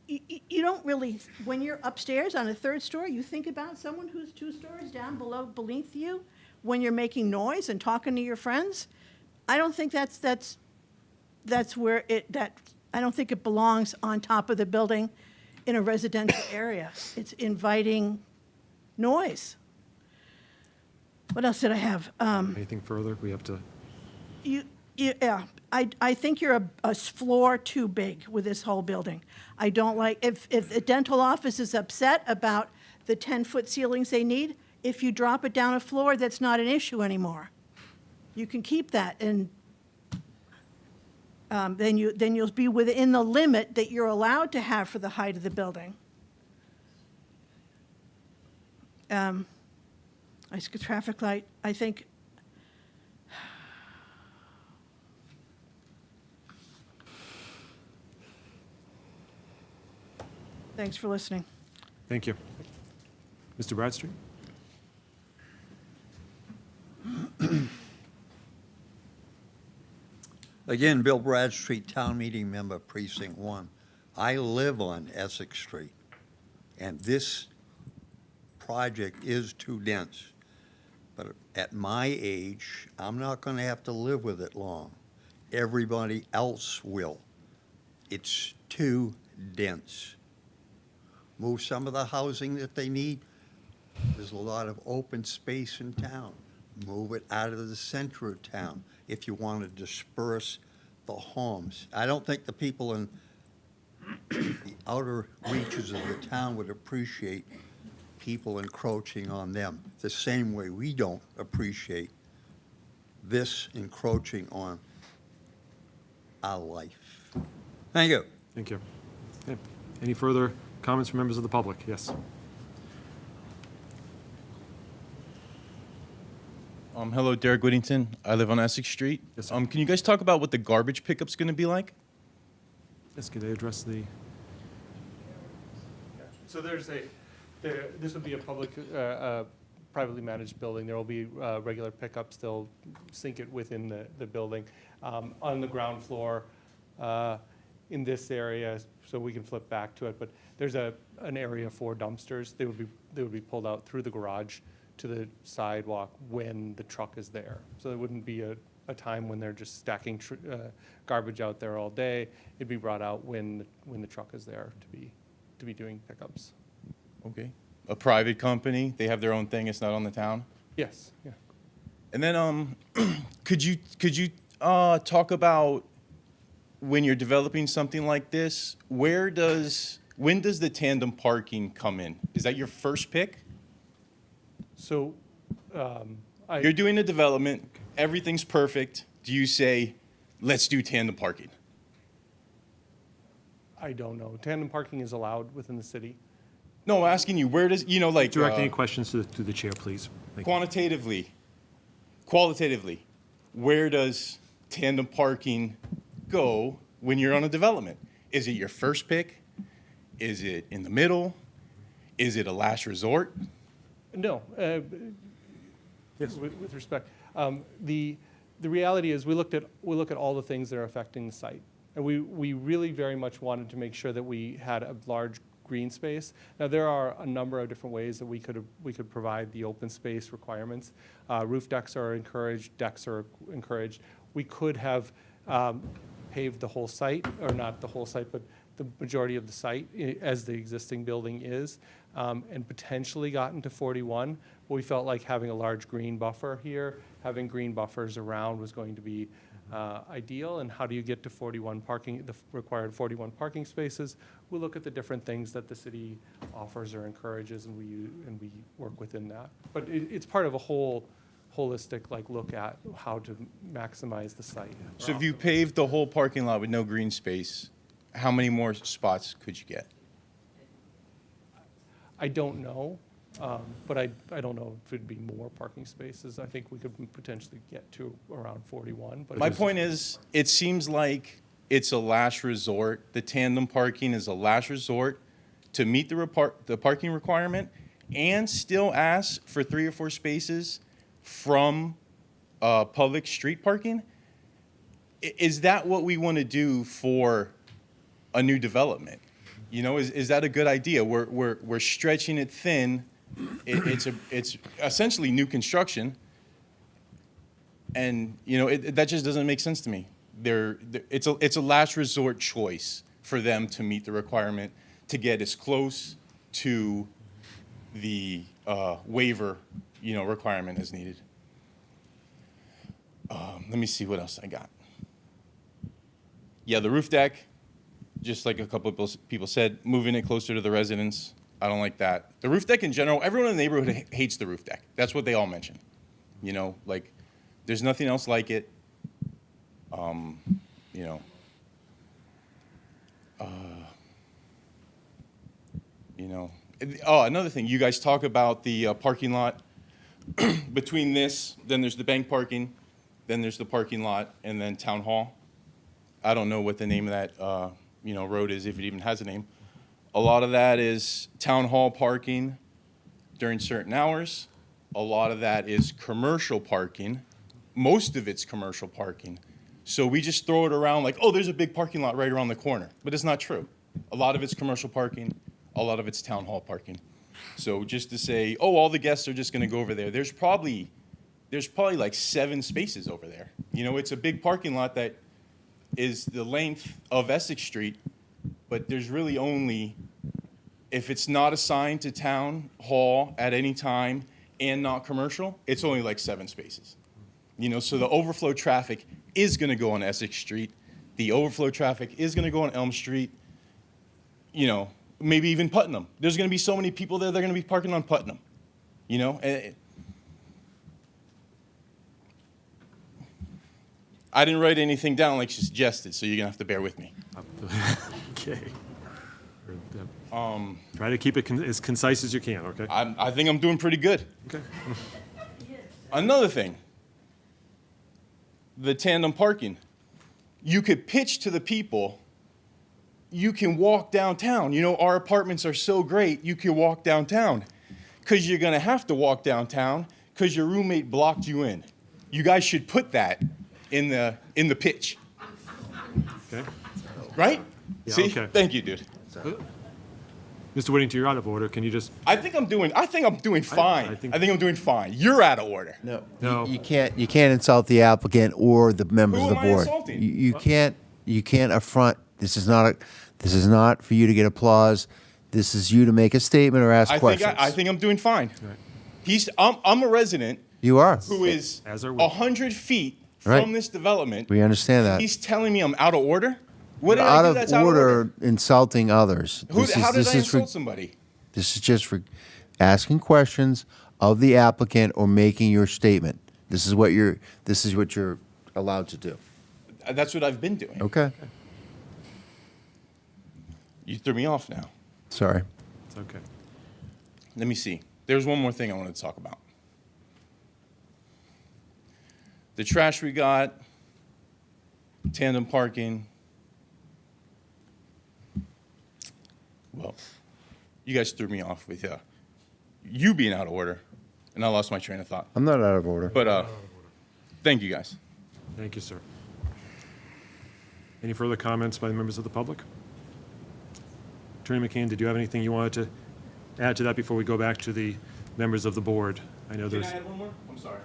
You don't really, when you're upstairs on a 3rd story, you think about someone who's 2 stories down beneath you when you're making noise and talking to your friends. I don't think that's where I don't think it belongs on top of the building in a residential area. It's inviting noise. What else did I have? Anything further? We have to. Yeah, I think you're a floor too big with this whole building. I don't like, if the dental office is upset about the 10-foot ceilings they need, if you drop it down a floor, that's not an issue anymore. You can keep that, and then you'll be within the limit that you're allowed to have for the height of the building. Traffic light, I think. Thanks for listening. Thank you. Mr. Bradstreet? Again, Bill Bradstreet, Town Meeting Member, Precinct 1. I live on Essex Street, and this project is too dense. But at my age, I'm not going to have to live with it long. Everybody else will. It's too dense. Move some of the housing that they need. There's a lot of open space in town. Move it out of the center of town if you want to disperse the homes. I don't think the people in the outer reaches of the town would appreciate people encroaching on them the same way we don't appreciate this encroaching on our life. Thank you. Thank you. Okay. Any further comments from members of the public? Yes. Hello, Derek Whittington. I live on Essex Street. Yes, can you guys talk about what the garbage pickup's going to be like? Yes, could they address the? So this would be a public, privately managed building. There will be regular pickups. They'll sync it within the building. On the ground floor, in this area, so we can flip back to it, but there's an area for dumpsters. They would be pulled out through the garage to the sidewalk when the truck is there. So there wouldn't be a time when they're just stacking garbage out there all day. It'd be brought out when the truck is there to be doing pickups. Okay. A private company, they have their own thing, it's not on the town? Yes, yeah. And then, could you talk about when you're developing something like this, when does the tandem parking come in? Is that your first pick? So, You're doing the development, everything's perfect. Do you say, let's do tandem parking? I don't know. Tandem parking is allowed within the city. No, I'm asking you, where does, like. Direct any questions to the chair, please. Thank you. Qualitatively, where does tandem parking go when you're on a development? Is it your first pick? Is it in the middle? Is it a last resort? No. Yes, with respect. The reality is we look at all the things that are affecting the site. And we really very much wanted to make sure that we had a large green space. Now, there are a number of different ways that we could provide the open space requirements. Roof decks are encouraged, decks are encouraged. We could have paved the whole site, or not the whole site, but the majority of the site as the existing building is, and potentially gotten to 41. But we felt like having a large green buffer here, having green buffers around was going to be ideal. And how do you get to 41 parking, the required 41 parking spaces? We look at the different things that the city offers or encourages, and we work within that. But it's part of a holistic look at how to maximize the site. So if you paved the whole parking lot with no green space, how many more spots could you get? I don't know, but I don't know if it'd be more parking spaces. I think we could potentially get to around 41. But My point is, it seems like it's a last resort. The tandem parking is a last resort to meet the parking requirement and still ask for 3 or 4 spaces from public street parking. Is that what we want to do for a new development? Is that a good idea? We're stretching it thin. It's essentially new construction, and that just doesn't make sense to me. It's a last resort choice for them to meet the requirement to get as close to the waiver requirement as needed. Let me see what else I got. Yeah, the roof deck, just like a couple of people said, moving it closer to the residents. I don't like that. The roof deck in general, everyone in the neighborhood hates the roof deck. That's what they all mention. There's nothing else like it. Oh, another thing, you guys talk about the parking lot between this, then there's the bank parking, then there's the parking lot, and then town hall. I don't know what the name of that road is, if it even has a name. A lot of that is town hall parking during certain hours. A lot of that is commercial parking. Most of it's commercial parking. So we just throw it around like, oh, there's a big parking lot right around the corner. But it's not true. A lot of it's commercial parking. A lot of it's town hall parking. So just to say, oh, all the guests are just going to go over there. There's probably like 7 spaces over there. It's a big parking lot that is the length of Essex Street, but there's really only, if it's not assigned to town hall at any time and not commercial, it's only like 7 spaces. So the overflow traffic is going to go on Essex Street. The overflow traffic is going to go on Elm Street. Maybe even Putnam. There's going to be so many people there, they're going to be parking on Putnam. I didn't write anything down like she suggested, so you're going to have to bear with me. Okay. Try to keep it as concise as you can, okay? I think I'm doing pretty good. Okay. Another thing, the tandem parking. You could pitch to the people, you can walk downtown. Our apartments are so great, you can walk downtown. Because you're going to have to walk downtown because your roommate blocked you in. You guys should put that in the pitch. Okay. Right? Yeah, See? okay. Thank you, dude. Mr. Whittington, you're out of order. Can you just, I think I'm doing fine. I think I'm doing fine. You're out of order. no. You can't insult the applicant or the members Who of the am I board. insulting? You can't affront. This is not for you to get applause. This is you to make a statement or ask questions. I think I'm doing fine. I'm a resident. You are. Who is As are we. 100 feet Right. from this development. We understand that. He's telling me I'm out of order? What did out I do of that's order, out of order? insulting others. How did I for- insult somebody? This is just for asking questions of the applicant or making your statement. This is what you're allowed to do. That's what I've been doing. Okay. You threw me off now. Sorry. It's okay. Let me see. There's one more thing I wanted to talk about. The trash we got, tandem parking. Well, you guys threw me off with you being out of order, and I lost my train of thought. I'm not out of order. But thank you guys. Thank you, sir. Any further comments by the members of the public? Attorney McCann, did you have anything you wanted to add to that before we go back to the members of the board? I know Can there's I add one more? I'm sorry.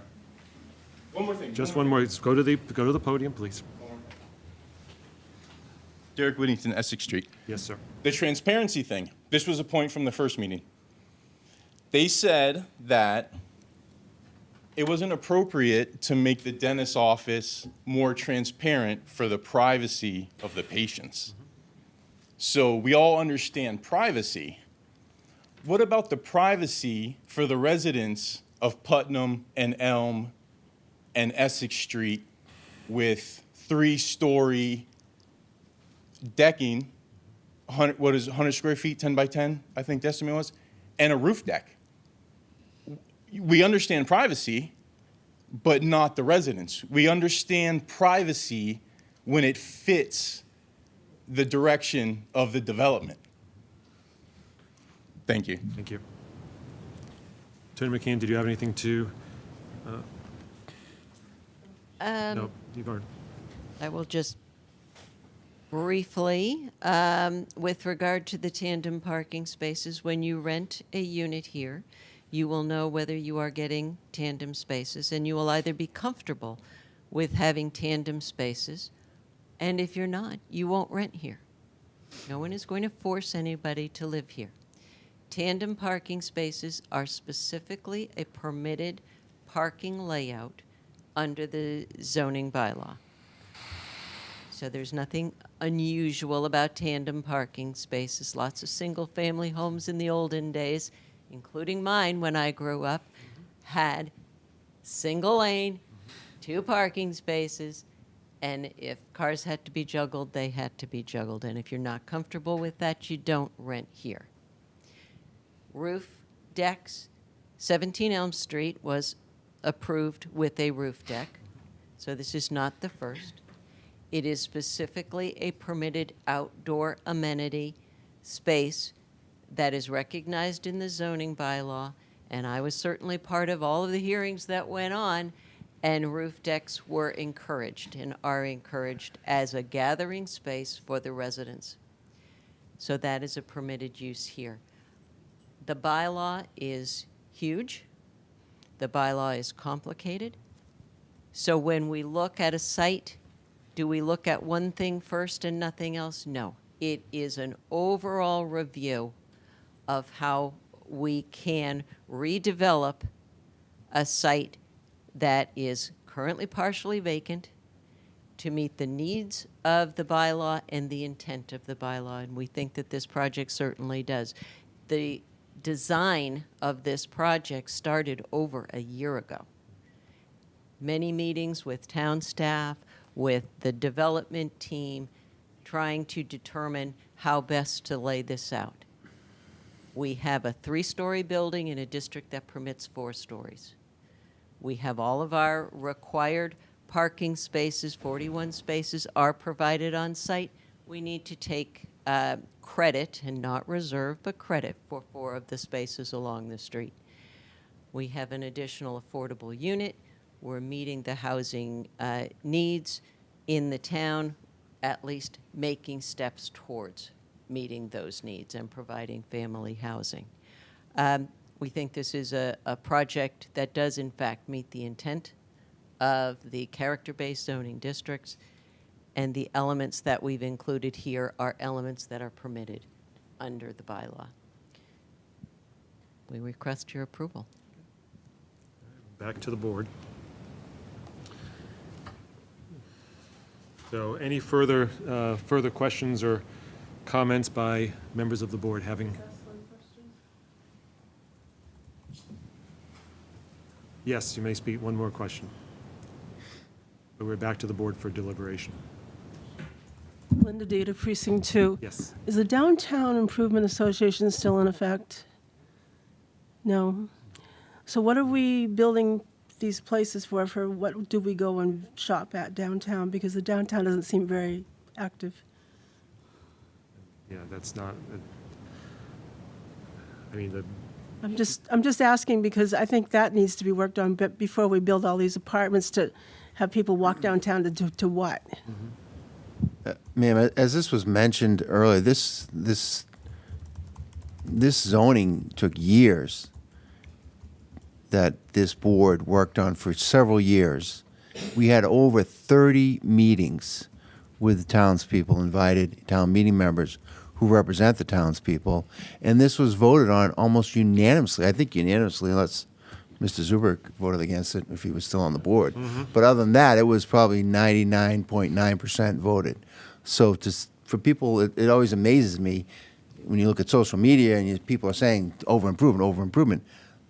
One more thing. just one more. Go to the podium, please. Derek Whittington, Essex Street. Yes, sir. The transparency thing. This was a point from the first meeting. They said that it wasn't appropriate to make the dentist's office more transparent for the privacy of the patients. So we all understand privacy. What about the privacy for the residents of Putnam and Elm and Essex Street with 3-story decking, 100 square feet, 10 by 10, I think the estimate was, and a roof deck? We understand privacy, but not the residents. We understand privacy when it fits the direction of the development. Thank you. Thank you. Attorney McCann, did you have anything to? No, you've already. I will just briefly, with regard to the tandem parking spaces, when you rent a unit here, you will know whether you are getting tandem spaces, and you will either be comfortable with having tandem spaces, and if you're not, you won't rent here. No one is going to force anybody to live here. Tandem parking spaces are specifically a permitted parking layout under the zoning bylaw. So there's nothing unusual about tandem parking spaces. Lots of single-family homes in the olden days, including mine when I grew up, had single lane, 2 parking spaces, and if cars had to be juggled, they had to be juggled. And if you're not comfortable with that, you don't rent here. Roof decks, 17 Elm Street was approved with a roof deck, so this is not the first. It is specifically a permitted outdoor amenity space that is recognized in the zoning bylaw, and I was certainly part of all of the hearings that went on, and roof decks were encouraged and are encouraged as a gathering space for the residents. So that is a permitted use here. The bylaw is huge. The bylaw is complicated. So when we look at a site, do we look at one thing first and nothing else? No. It is an overall review of how we can redevelop a site that is currently partially vacant to meet the needs of the bylaw and the intent of the bylaw, and we think that this project certainly does. The design of this project started over a year ago. Many meetings with town staff, with the development team, trying to determine how best to lay this out. We have a 3-story building in a district that permits 4 stories. We have all of our required parking spaces, 41 spaces are provided on site. We need to take credit, and not reserve, but credit for 4 of the spaces along the street. We have an additional affordable unit. We're meeting the housing needs in the town, at least making steps towards meeting those needs and providing family housing. We think this is a project that does in fact meet the intent of the character-based zoning districts, and the elements that we've included here are elements that are permitted under the bylaw. We request your approval. Back to the board. So any further questions or comments by members of the board having? Yes, you may speak. One more question. But we're back to the board for deliberation. Linda Data, Precinct 2. Yes. Is the Downtown Improvement Association still in effect? No. So what are we building these places for what do we go and shop at downtown? Because the downtown doesn't seem very active. Yeah, that's not, I mean, I'm just asking because I think that needs to be worked on before we build all these apartments to have people walk downtown to what? Ma'am, as this was mentioned earlier, this zoning took years that this board worked on for several years. We had over 30 meetings with the townspeople, invited town meeting members who represent the townspeople, and this was voted on almost unanimously. I think unanimously, unless Mr. Zuber voted against it if he was still on the board. But other than that, it was probably 99.9% voted. So for people, it always amazes me when you look at social media and people are saying over improvement.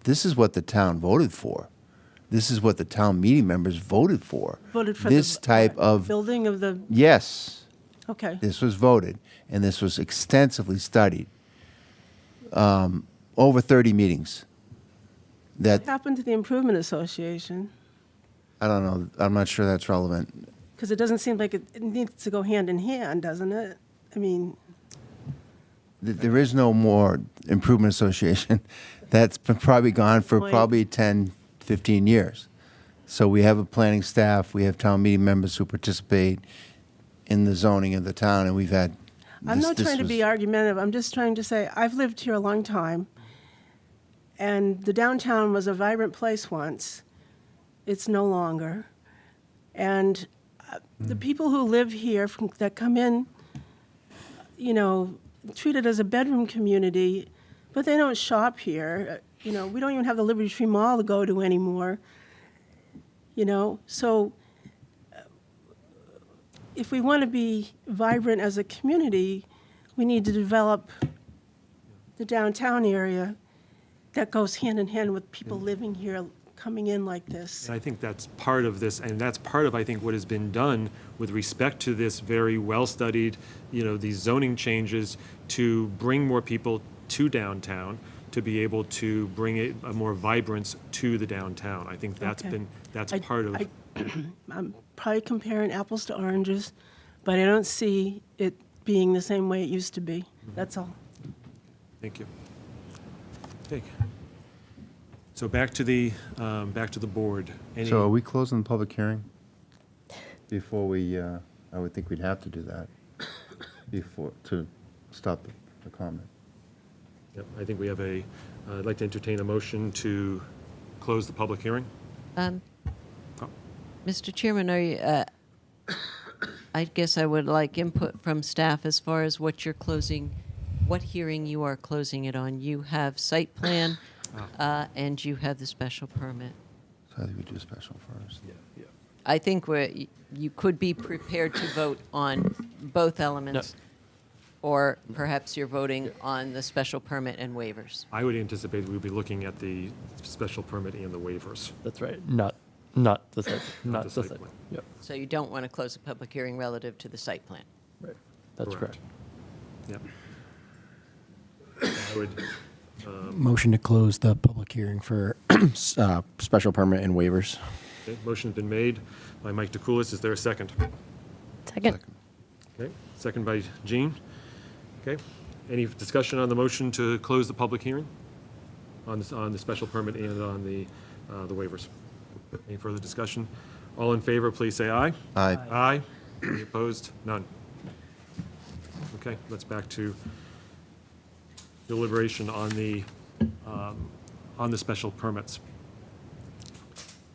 This is what the town voted for. This is what the town meeting members voted for. Voted for this type of building of the. Yes. Okay. This was voted, and this was extensively studied. Over 30 meetings. What happened to the Improvement Association? I don't know. I'm not sure that's relevant. Because it doesn't seem like it needs to go hand in hand, doesn't it? I mean. There is no more Improvement Association. That's been probably gone for Point. probably 10, 15 years. So we have a planning staff, we have town meeting members who participate in the zoning of the town, and we've had. I'm not trying to was- be argumentative. I'm just trying to say, I've lived here a long time, and the downtown was a vibrant place once. It's no longer. And the people who live here, that come in, treat it as a bedroom community, but they don't shop here. We don't even have the Liberty Tree Mall to go to anymore. So if we want to be vibrant as a community, we need to develop the downtown area that goes hand in hand with people living here, coming in like this. And I think that's part of this, and that's part of, I think, what has been done with respect to this very well-studied, these zoning changes to bring more people to downtown, to be able to bring a more vibrance to the downtown. I think that's Okay. that's part of. I'm probably comparing apples to oranges, but I don't see it being the same way it used to be. That's all. Thank you. Okay. So back to the board. So are we closing the public hearing? Before we, I would think we'd have to do that to stop the comment. Yep, I think we have I'd like to entertain a motion to close the public hearing. Mr. Chairman, are you, I guess I would like input from staff as far as what hearing you are closing it on. You have site plan, and you have the special permit. So I think we do special first. Yeah. I think you could be prepared to vote on both elements, or perhaps you're voting on the special permit and waivers. I would anticipate we'd be looking at the special permit and the waivers. That's right. Not the site. Not the site. plan. Yep. So you don't want to close a public hearing relative to the site plan. Right. That's correct. Yep. I would, Motion to close the public hearing for special permit and waivers. okay, motion's been made by Mike DeCoulis. Is there a second? Second. Okay, second by Jean. Okay, any discussion on the motion to close the public hearing on the special permit and on the waivers? Any further discussion? All in favor, please say aye. Aye. Aye. Any opposed? None. Okay, let's back to deliberation on the special permits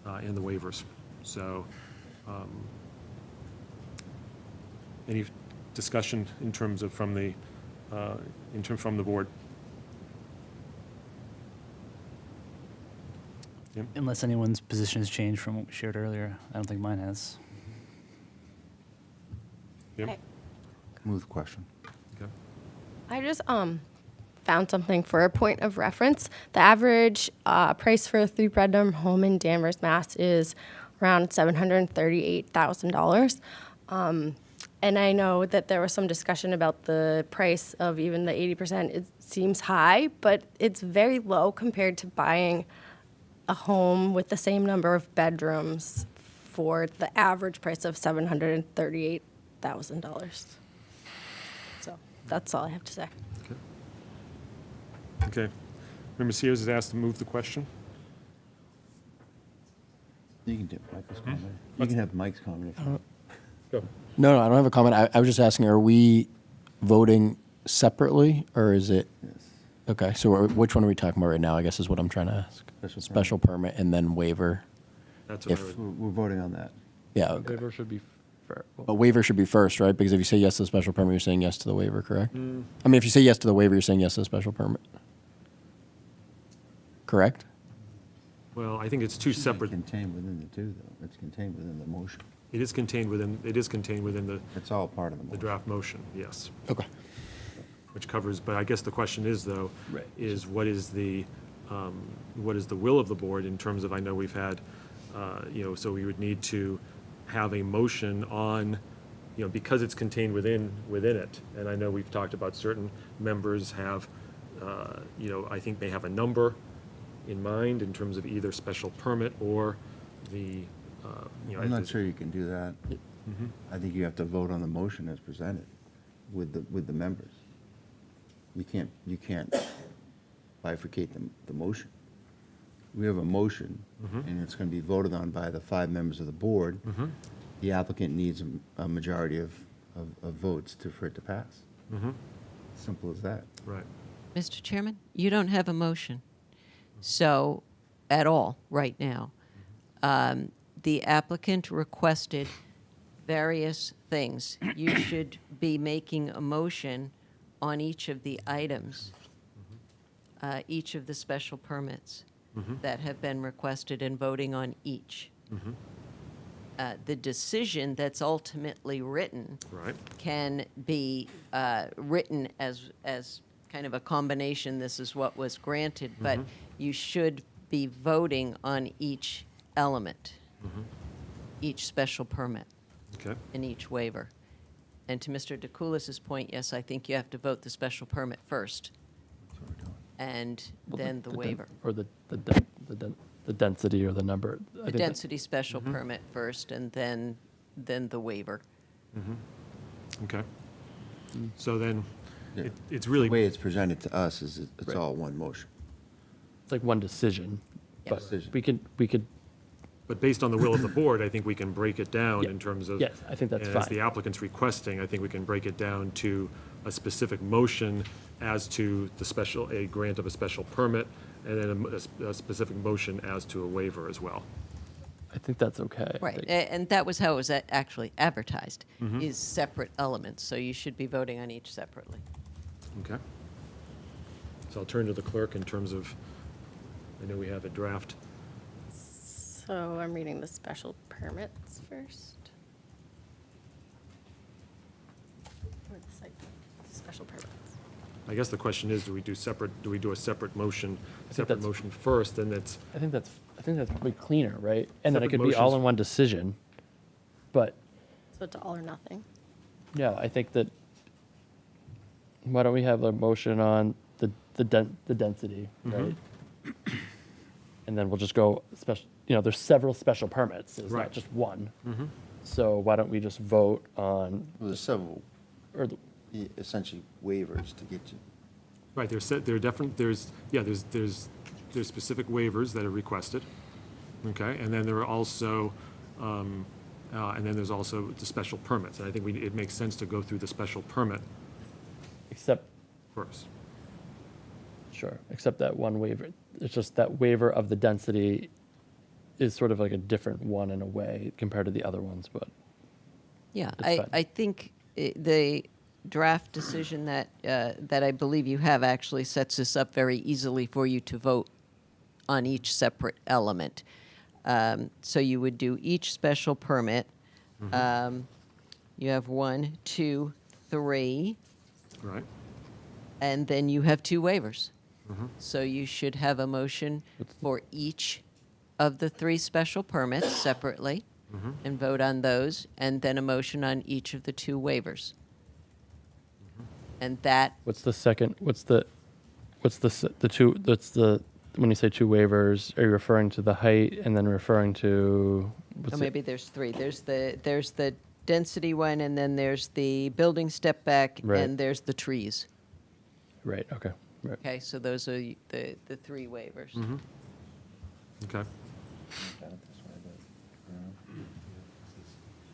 and the waivers. So, any discussion in terms of from the board? Unless anyone's position has changed from what we shared earlier. I don't think mine has. Yep. Move the question. Okay. I just found something for a point of reference. The average price for a 3-bedroom home in Danvers, Mass. Is around $738,000. And I know that there was some discussion about the price of even the 80%. It seems high, but it's very low compared to buying a home with the same number of bedrooms for the average price of $738,000. So that's all I have to say. Okay. Member Sears is asked to move the question. You can do Michael's comment. You can have Mike's comment if you want. Go. No, I don't have a comment. I was just asking, are we voting separately, or is it? Yes. Okay, so which one are we talking about right now, I guess is what I'm trying to ask. Special permit and then waiver. That's what I If, would, We're voting on that. yeah, okay. Waiver should be fair. But waiver should be first, right? Because if you say yes to the special permit, you're saying yes to the waiver, correct? I mean, if you say yes to the waiver, you're saying yes to the special permit. Correct? well, I think it's two separate, Contained within the two, though. It's contained within the motion. it is contained within the It's all part of the the motion. draft motion, yes. Okay. Which covers, but I guess the question is, though, Right. is what is the will of the board in terms of, I know we've had, so we would need to have a motion on, because it's contained within it. And I know we've talked about certain members have, I think they have a number in mind in terms of either special permit or the, I'm not sure you can do that. I think you have to vote on the motion as presented with the members. You can't bifurcate the motion. We have a motion, and it's going to be voted on by the 5 members of the board. The applicant needs a majority of votes for it to pass. Simple as that. Right. Mr. Chairman, you don't have a motion, so, at all, right now. The applicant requested various things. You should be making a motion on each of the items, each of the special permits that have been requested and voting on each. The decision that's ultimately written Right. can be written as kind of a combination, this is what was granted, but you should be voting on each element, each special permit, Okay. and each waiver. And to Mr. DeCoulis's point, yes, I think you have to vote the special permit first, and then the waiver. Or the density or the number. I The think that- density special permit first, and then the waiver. Okay. So then, Yeah. it's The really, way it's presented to us is it's Right. all one motion. It's like one decision, but Decision. we could, but based on the will of the board, I think we can break it down Yeah. in terms of. Yes, I think that's and as fine. the applicant's requesting, I think we can break it down to a specific motion as to a grant of a special permit, and then a specific motion as to a waiver as well. I think that's okay. I Right, think. and that was how it was actually advertised, is separate elements, so you should be voting on each separately. Okay. So I'll turn to the clerk in terms of, I know we have a draft. So I'm reading the special permits first. Or the site, special permits. I guess the question is, do we do a separate motion, that's- first, then it's, I think that's probably cleaner, right? And then it Separate could be all motions. in one decision. But, So it's all or nothing. yeah, I think that, why don't we have a motion on the density, right? And then we'll just go special, there's several special permits, there's Right. not just one. So why don't we just vote on, Well, there's several, or, essentially waivers to get to. right, there's specific waivers that are requested, okay? And then there are also, and then there's also the special permits. And I think it makes sense to go through the special permit Except, first. sure, except that one waiver. It's just that waiver of the density is sort of like a different one in a way compared to the other ones, but Yeah, it's fine. I think the draft decision that, that I believe you have actually sets this up very easily for you to vote on each separate element. So you would do each special permit. You have 1, 2, 3, Right. and then you have 2 waivers. So you should have a motion for each of the 3 special permits separately and vote on those, and then a motion on each of the 2 waivers. And that, What's the second, the two, that's the, when you say 2 waivers, are you referring to the height and then referring to? oh, maybe there's 3. There's the density one, and then there's the building step back, Right. and there's the trees. Right, okay, right. Okay, so those are the 3 waivers. Okay. Done it this way, but,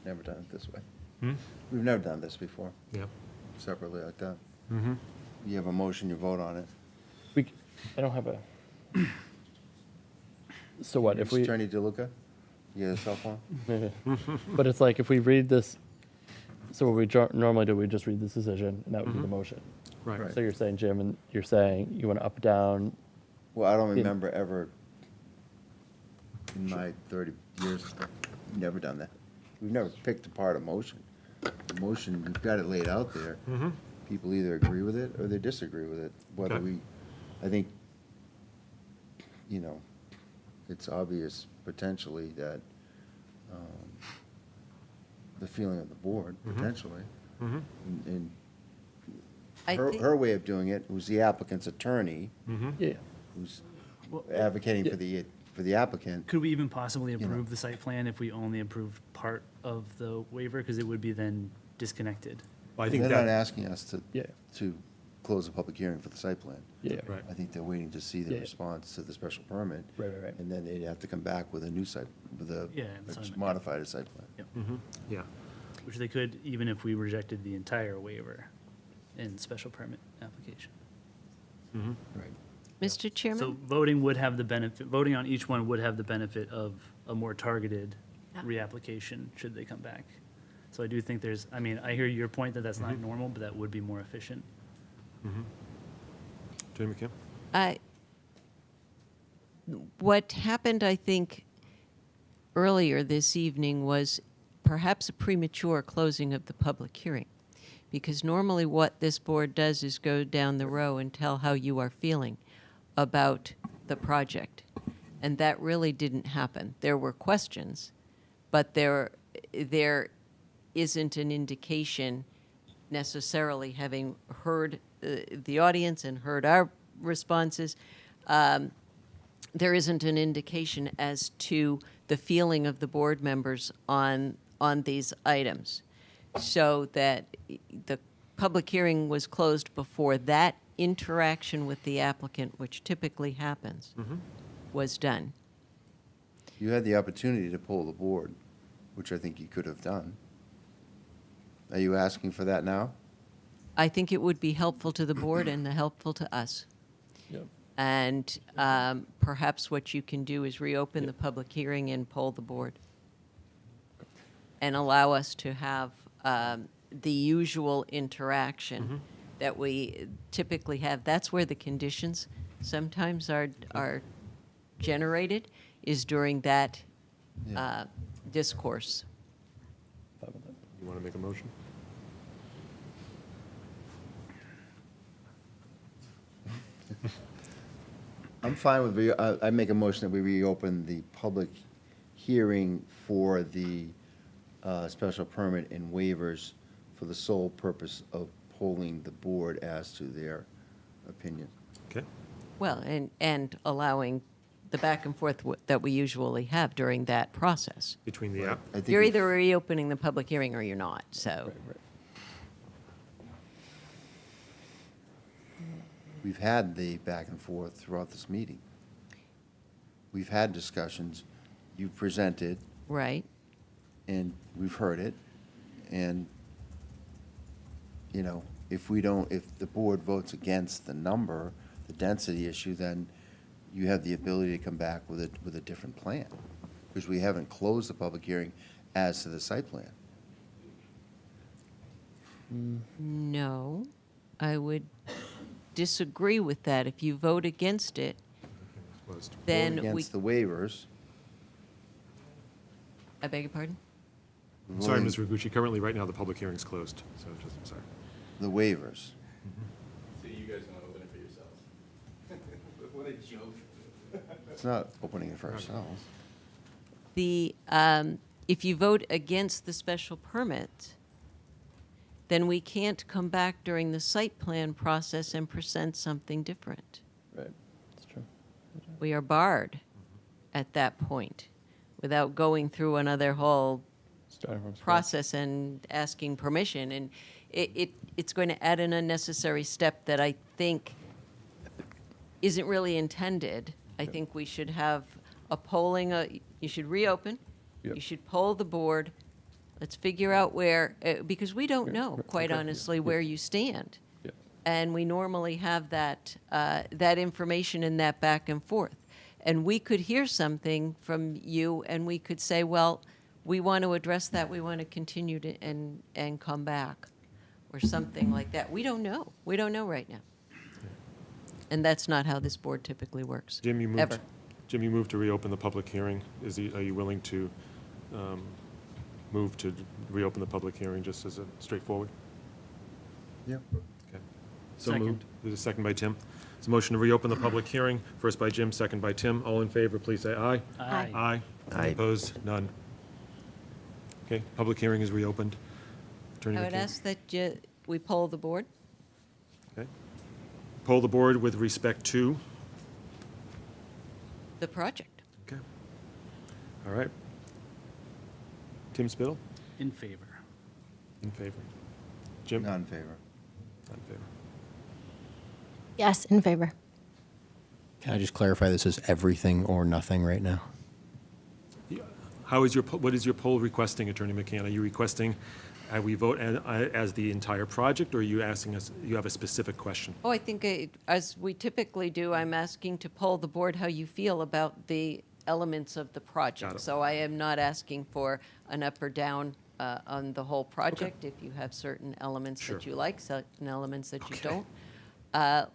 never done it this way. Hmm? We've never done this before, Yeah. separately like that. Mm-hmm. You have a motion, you vote on it. I don't have a. So what, if we? Attorney DeLuca, you got a cell phone? But it's like, if we read this, so what we normally do, we just read this decision, and that would be the motion. Right. So you're saying, Jim, and you're saying you want to up, down, Well, I don't In- remember ever, in my 30 years, never done that. We've never picked apart a motion. The motion, we've got it laid out there. People either agree with it or they disagree with it. Whether Okay. I think, it's obvious potentially that the feeling of the board, potentially. And I think- her way of doing it was the applicant's attorney, yeah. who's advocating for the applicant. Could we even possibly approve the site plan if we only approved part of the waiver? Because it would be then disconnected. Well, I think They're that. not asking us Yeah. to close a public hearing for the site plan. Yeah. Right. I think they're waiting to see the Yeah. response to the special permit. Right. And then they'd have to come back with a new site, with a Yeah, that's what I meant. modified site plan. Yeah. Which they could, even if we rejected the entire waiver in special permit application. Right. Mr. Chairman? So voting would have the benefit, voting on each one would have the benefit of a more targeted reapplication should they come back. So I do think there's, I mean, I hear your point that that's not normal, but that would be more efficient. Attorney McKim? What happened, I think, earlier this evening was perhaps a premature closing of the public hearing. Because normally what this board does is go down the row and tell how you are feeling about the project. And that really didn't happen. There were questions, but there isn't an indication necessarily, having heard the audience and heard our responses, there isn't an indication as to the feeling of the board members on these items. So that the public hearing was closed before that interaction with the applicant, which typically happens, was done. You had the opportunity to poll the board, which I think you could have done. Are you asking for that now? I think it would be helpful to the board and helpful to us. Yep. And perhaps what you can do is reopen the public hearing and poll the board. And allow us to have the usual interaction that we typically have. That's where the conditions sometimes are generated, is during that discourse. You want to make a motion? I'm fine with, I make a motion that we reopen the public hearing for the special permit and waivers for the sole purpose of polling the board as to their opinion. Okay. Well, and allowing the back and forth that we usually have during that process. Between the app? I think You're we- either reopening the public hearing or you're not, so. We've had the back and forth throughout this meeting. We've had discussions, you've presented, Right. and we've heard it. And, if the board votes against the number, the density issue, then you have the ability to come back with a different plan, because we haven't closed the public hearing as to the site plan. No, I would disagree with that. If you vote against it, then Vote against the waivers. I beg your pardon? Sorry, voting Ms. Rigucci, currently, right now, the public hearing's closed, so just, sorry. The waivers. So you guys want to open it for yourselves? What a joke. It's not opening it for ourselves. If you vote against the special permit, then we can't come back during the site plan process and present something different. Right, that's true. We are barred at that point without going through another whole Starting from scratch. process and asking permission. And it's going to add an unnecessary step that I think isn't really intended. I think we should have a polling, you should reopen, Yep. you should poll the board. Let's figure out where, because we don't know, quite okay. honestly, where you stand. Yeah. And we normally have that, that information in that back and forth. And we could hear something from you, and we could say, well, we want to address that, we want to continue to, and come back, or something like that. We don't know. We don't know right now. And that's not how this board typically works. Jim, you moved. Ever. Jim, you moved to reopen the public hearing. Are you willing to move to reopen the public hearing just as a straightforward? Yep. Okay. So Second. moved. There's a second by Tim. It's a motion to reopen the public hearing. First by Jim, second by Tim. All in favor, please say aye. Aye. Aye. Aye. Opposed? None. Okay, public hearing is reopened. Attorney I would McCann. ask that we poll the board. Okay. Poll the board with respect to? The project. Okay. All right. Tim Spittle? In favor. In favor. Jim? Not in favor. Not in favor. Yes, in favor. Can I just clarify, this is everything or nothing right now? What is your poll requesting, Attorney McCann? Are you requesting we vote as the entire project, or are you asking us, you have a specific question? Oh, I think as we typically do, I'm asking to poll the board how you feel about the elements of the Got project. it. So I am not asking for an up or down on the whole project. If you have certain elements Sure. that you like, certain elements that you Okay. don't,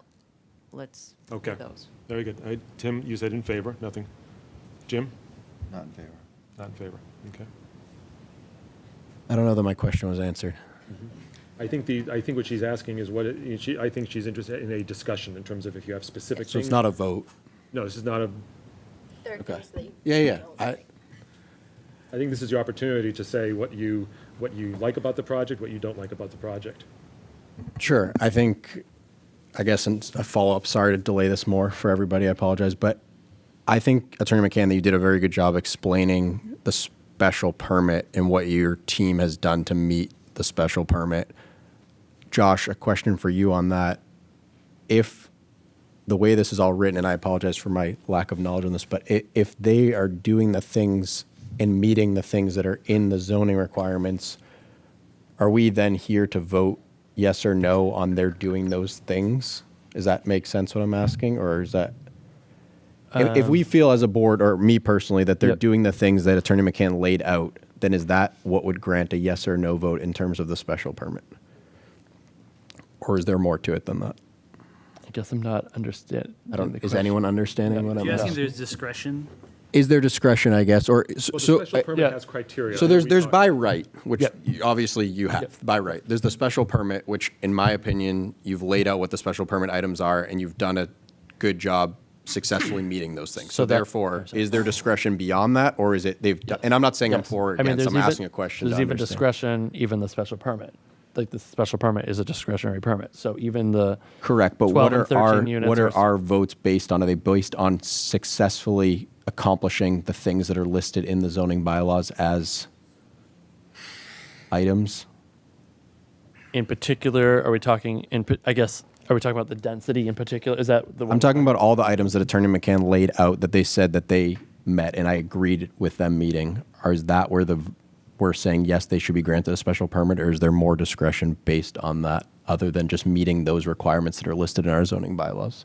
let's do Okay. those. Very good. Tim, you said in favor, nothing. Jim? Not in favor. Not in favor. Okay. I don't know that my question was answered. I think what she's asking is I think she's interested in a discussion in terms of if you have specific things. So it's not a vote? No, this is not a, Okay. Yeah. I think this is your opportunity to say what you like about the project, what you don't like about the project. Sure. I guess a follow-up, sorry to delay this more for everybody, I apologize, but I think, Attorney McCann, that you did a very good job explaining the special permit and what your team has done to meet the special permit. Josh, a question for you on that. If the way this is all written, and I apologize for my lack of knowledge on this, but if they are doing the things and meeting the things that are in the zoning requirements, are we then here to vote yes or no on their doing those things? Does that make sense what I'm asking, or is that? If we feel as a board, or me personally, that they're Yep. doing the things that Attorney McCann laid out, then is that what would grant a yes or no vote in terms of the special permit? Or is there more to it than that? I guess I'm not understanding. Is anyone understanding what I'm You're asking asking? if there's discretion? Is there discretion, I guess, or Well, the special permit has criteria. So I think we there's talked- by right, which Yep. obviously you have by right. There's the special permit, which in my opinion, you've laid out what the special permit items are, and you've done a good job successfully meeting those things. So So that- therefore, is there discretion beyond that, or is it they've done? And I'm not saying I'm Yes. for or I mean, against. there's I'm even- asking a question. There's to even understand. discretion, even the special permit. Like the special permit is a discretionary permit. So even the Correct, but 12 what and are 13 units what are are- our votes based on? Are they based on successfully accomplishing the things that are listed in the zoning bylaws as items? in particular, are we talking I guess, are we talking about the density in particular? Is that the one? I'm talking about all the items that Attorney McCann laid out that they said that they met, and I agreed with them meeting. Or is that where we're saying yes, they should be granted a special permit, or is there more discretion based on that other than just meeting those requirements that are listed in our zoning bylaws.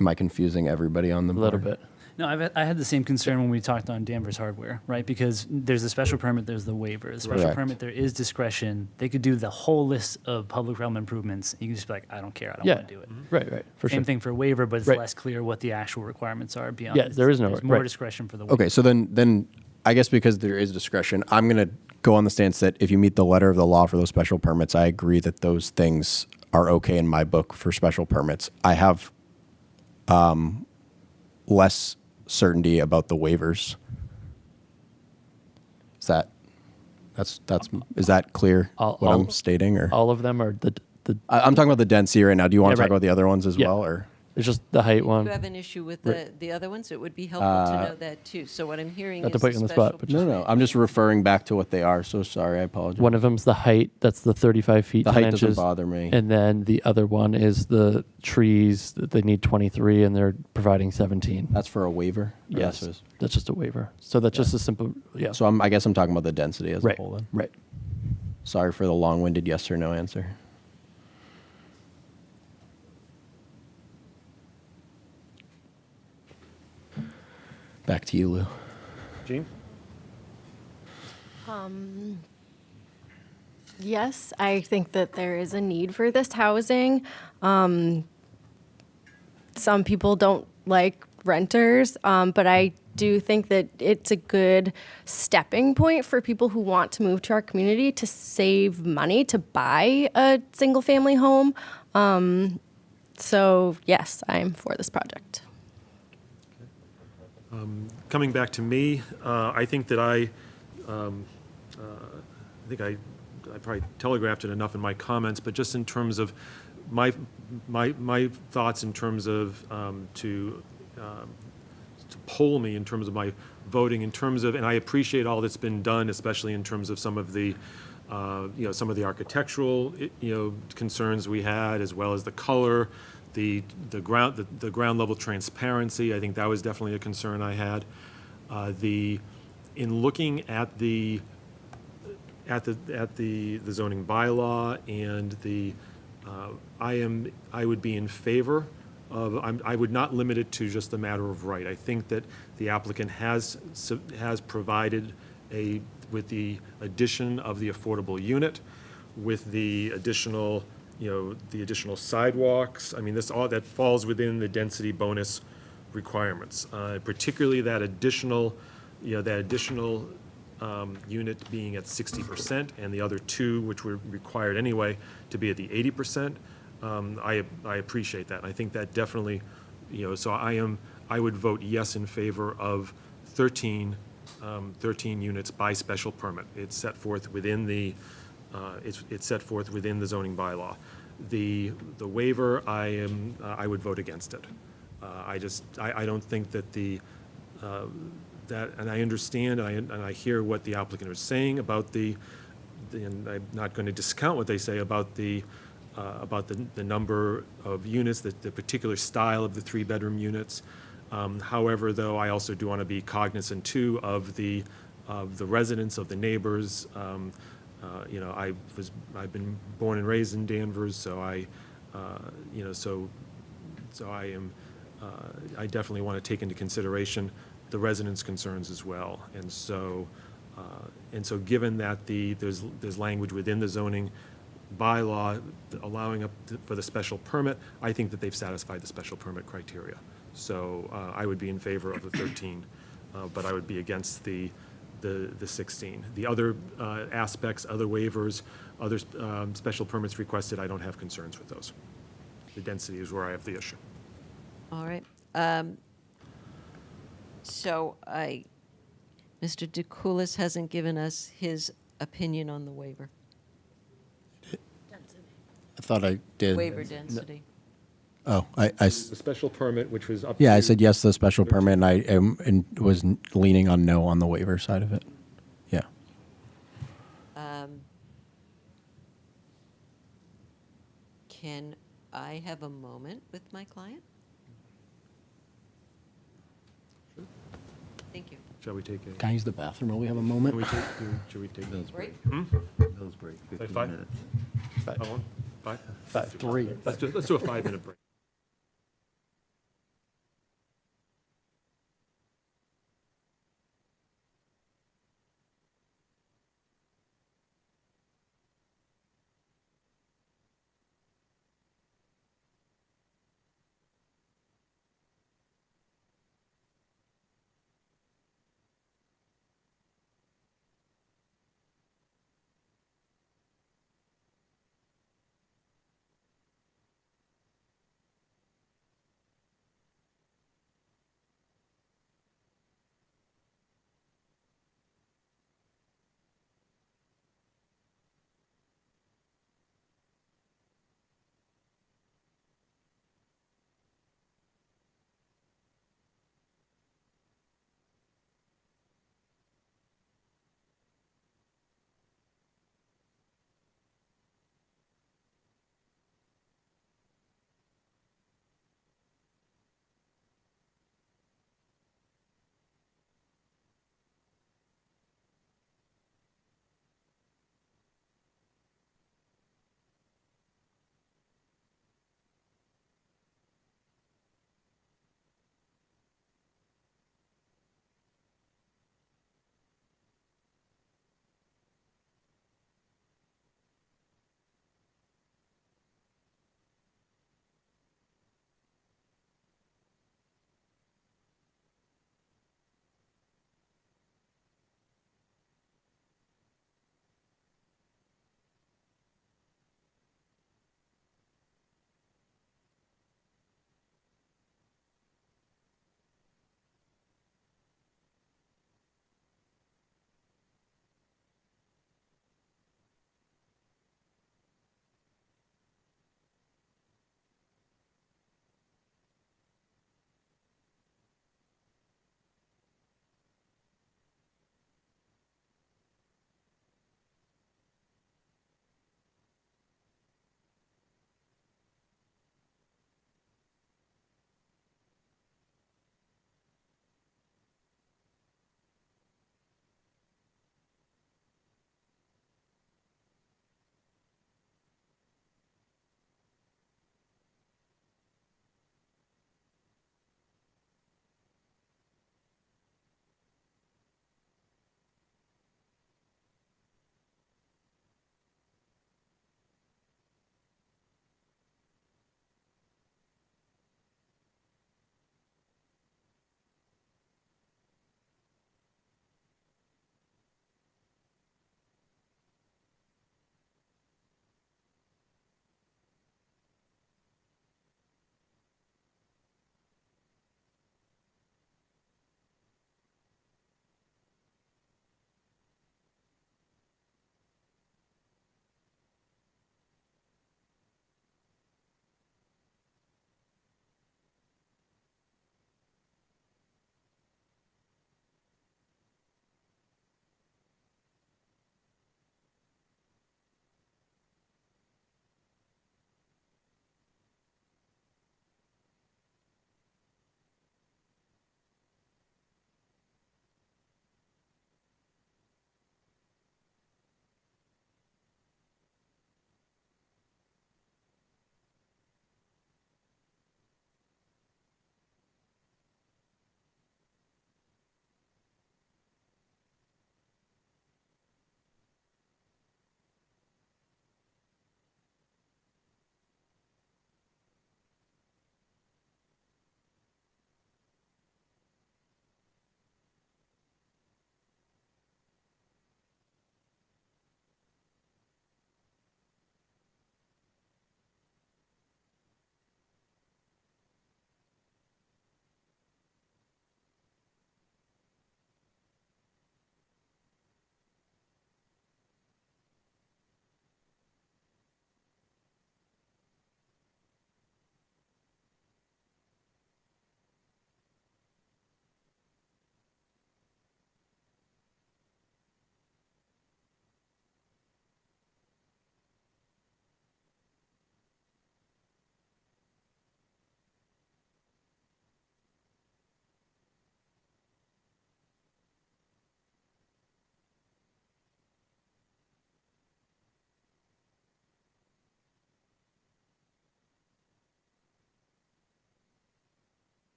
Am I confusing everybody on the board? A little bit. No, I had the same concern when we talked on Danvers Hardware, right? Because there's the special permit, there's the waiver. The special Correct. permit, there is discretion. They could do the whole list of public realm improvements. You can just be like, I don't care, I don't Yeah. want to do it. Right, for Same sure. thing for waiver, but it's Right. less clear what the actual requirements are beyond. Yeah, there is no- There's more right. discretion for the waiver. Okay, so then I guess because there is discretion, I'm going to go on the stance that if you meet the letter of the law for those special permits, I agree that those things are okay in my book for special permits. I have less certainty about the waivers. Is that clear? what I'm stating, or all of them are the I'm talking about the density right now. Do you want Yeah, to talk right. about the other ones as Yeah. well, or? It's just the height If one. you have an issue with Right. the other ones, it would be helpful to know that too. So what I'm hearing Not is to put you on the spot, but No, I'm just referring back to what they are. So sorry, I apologize. One of them's the height. That's the 35 feet. The 10 height doesn't inches. bother me. And then the other one is the trees that they need 23 and they're providing 17. That's for a waiver? Or Yes, that's that's just a waiver. So that's just a simple, yeah. So I guess I'm talking about the density as Right, a whole then. right. Sorry for the long-winded yes or no answer. Back to you, Lou. Jean? Yes, I think that there is a need for this housing. Some people don't like renters, but I do think that it's a good stepping point for people who want to move to our community to save money to buy a single family home. So yes, I'm for this project. Coming back to me, I think that I probably telegraphed it enough in my comments, but just in terms of my thoughts in terms of to poll me in terms of my voting, in terms of, and I appreciate all that's been done, especially in terms of some of the some of the architectural concerns we had, as well as the color, the ground level transparency. I think that was definitely a concern I had. In looking at the zoning bylaw and I would be in favor of, I would not limit it to just a matter of right. I think that the applicant has provided with the addition of the affordable unit, with the additional, the additional sidewalks. I mean, all that falls within the density bonus requirements, particularly that additional, unit being at 60% and the other two, which were required anyway, to be at the 80%. I appreciate that. I think that definitely, so I would vote yes in favor of 13 units by special permit. It's set forth within the, it's set forth within the zoning bylaw. The waiver, I would vote against it. I don't think that and I understand and I hear what the applicant is saying about and I'm not going to discount what they say about the number of units, the particular style of the 3-bedroom units. However, though, I also do want to be cognizant too of the residents, of the neighbors. I've been born and raised in Danvers, so I definitely want to take into consideration the residents' concerns as well. And so given that there's language within the zoning bylaw allowing for the special permit, I think that they've satisfied the special permit criteria. So I would be in favor of the 13, but I would be against the 16. The other aspects, other waivers, other special permits requested, I don't have concerns with those. The density is where I have the issue. All right. So Mr. DeCoulis hasn't given us his opinion on the waiver. I thought I did. Waiver density. Oh, The special permit, which was up yeah, to I said yes to the special permit, and I was leaning on no on the waiver side of it. Yeah. Can I have a moment with my client? Thank you. Shall we take a? Can I use the bathroom while we have a moment? Should we take Break? Those break. 15 minutes. How long? 5? 3. Let's do a 5-minute break.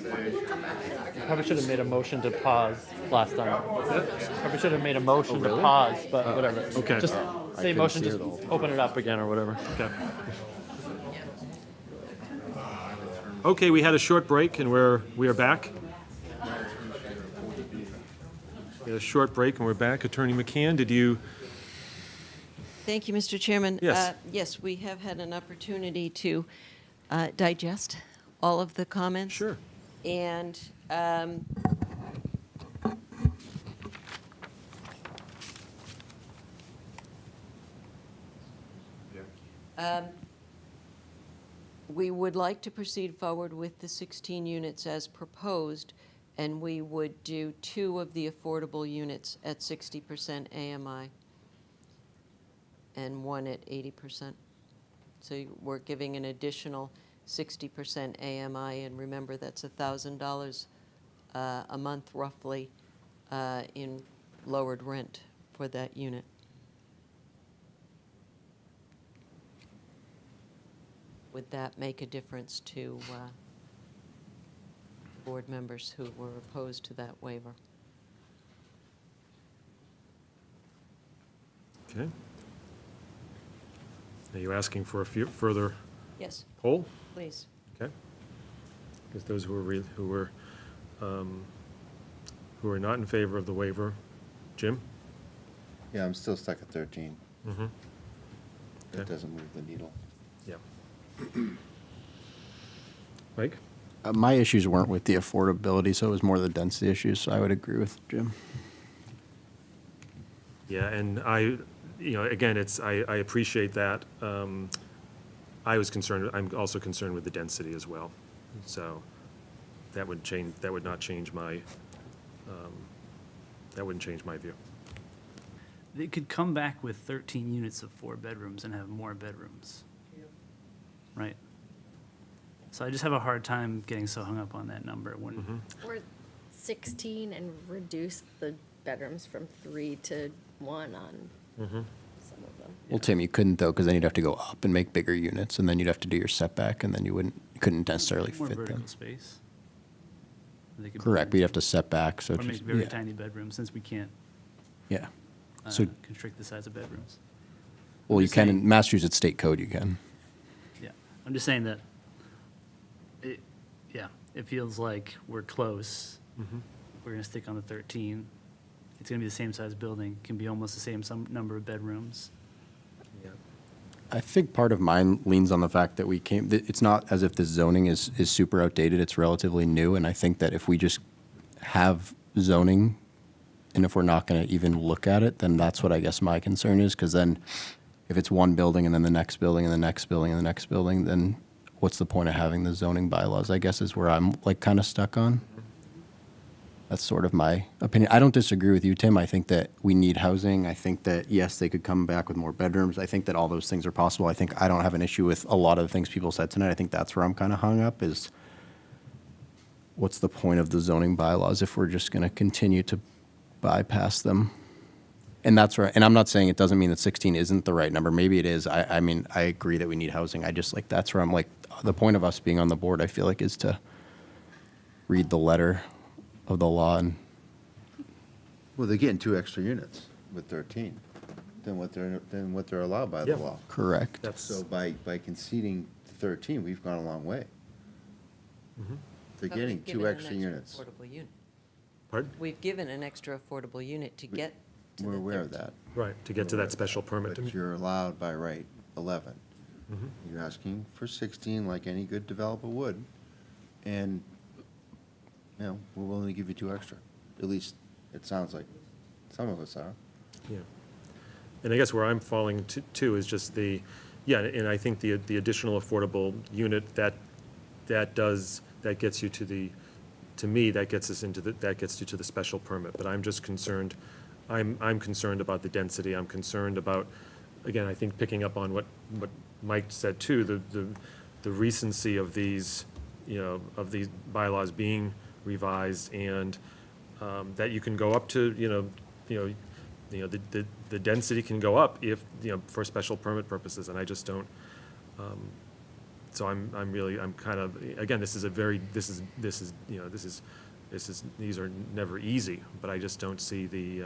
Probably should have made a motion to pause last time. Probably should have made a motion to pause, but whatever. okay. Just I say couldn't motion, see her just the whole time. open it up again or whatever. Okay. Okay, we had a short break and we are back. We had a short break and we're back. Attorney McCann, did you? Thank you, Mr. Chairman. Yes. Yes, we have had an opportunity to digest all of the comments. Sure. And we would like to proceed forward with the 16 units as proposed, and we would do 2 of the affordable units at 60% AMI and 1 at 80%. So we're giving an additional 60% AMI, and remember that's $1,000 a month roughly in lowered rent for that unit. Would that make a difference to board members who were opposed to that waiver? Okay. Are you asking for a few further Yes. poll? Please. Okay. Because those who are not in favor of the waiver, Jim? Yeah, I'm still stuck at 13. Mm-hmm. That Okay. doesn't move the needle. Yeah. Mike? My issues weren't with the affordability, so it was more the density issues, so I would agree with Jim. Yeah, and again, I appreciate that. I was concerned, I'm also concerned with the density as well. So that would not change my, that wouldn't change my view. They could come back with 13 units of 4 bedrooms and have more bedrooms. Right? So I just have a hard time getting so hung up on that number. It wouldn't. Or 16 and reduce the bedrooms from 3 to 1 on some of them. Well, Tim, you couldn't though, because then you'd have to go up and make bigger units, and then you'd have to do your setback, and then you couldn't necessarily More fit vertical them. space. They could Correct, build but you'd have to set back, so Or make just, very yeah. tiny bedrooms, since we can't Yeah. So, constrict the size of bedrooms. well, I'm you just can, saying- in Massachusetts state code, you can. Yeah, I'm just saying that, it feels like we're close. We're gonna stick on the 13. It's gonna be the same size building, can be almost the same number of bedrooms. I think part of mine leans on the fact that it's not as if the zoning is super outdated, it's relatively new, and I think that if we just have zoning, and if we're not gonna even look at it, then that's what I guess my concern is, because then if it's one building and then the next building and the next building and the next building, then what's the point of having the zoning bylaws, I guess is where I'm like kind of stuck on. That's sort of my opinion. I don't disagree with you, Tim. I think that we need housing. I think that, yes, they could come back with more bedrooms. I think that all those things are possible. I think I don't have an issue with a lot of the things people said tonight. I think that's where I'm kind of hung up is what's the point of the zoning bylaws if we're just going to continue to bypass them? And that's right. And I'm not saying it doesn't mean that 16 isn't the right number. Maybe it is. I mean, I agree that we need housing. I just like, that's where I'm like, the point of us being on the board, I feel like, is to read the letter of the law. And Well, they're getting 2 extra units with 13 than what they're allowed by the Yeah. law. correct. So by conceding 13, we've gone a long way. They're But getting we've 2 given an extra units. Affordable unit. Pardon? We've given an extra affordable unit to get to the We're aware of 13. that. Right, to get to that special permit. But you're allowed by right 11. Mhm. You're asking for 16 like any good developer would, and, we're willing to give you 2 extra. At least, it sounds like some of us are. Yeah. And I guess where I'm falling to is just and I think the additional affordable unit, that gets you to me, that gets you to the special permit. But I'm just concerned, I'm concerned about the density. I'm concerned about, again, I think picking up on what Mike said too, the recency of these, of these bylaws being revised, and that you can go up to, the density can go up if, for special permit purposes, and I just don't, So I'm really, I'm kind of, again, this is a very, these are never easy, but I just don't see the,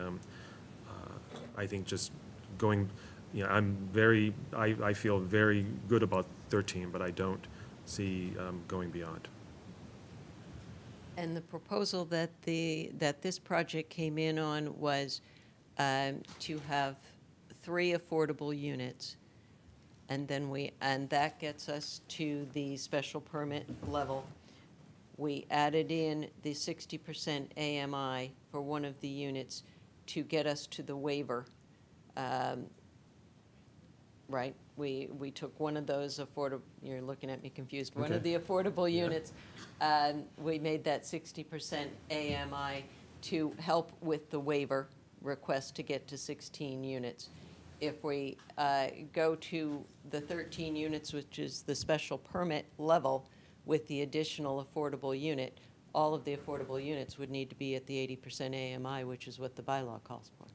I think just going, I feel very good about 13, but I don't see going beyond. And the proposal that this project came in on was to have 3 affordable units. And that gets us to the special permit level. We added in the 60% AMI for one of the units to get us to the waiver. Right? We took one of those affordable, you're looking at me confused, one of the affordable units. We made that 60% AMI to help with the waiver request to get to 16 units. If we go to the 13 units, which is the special permit level with the additional affordable unit, all of the affordable units would need to be at the 80% AMI, which is what the bylaw calls for.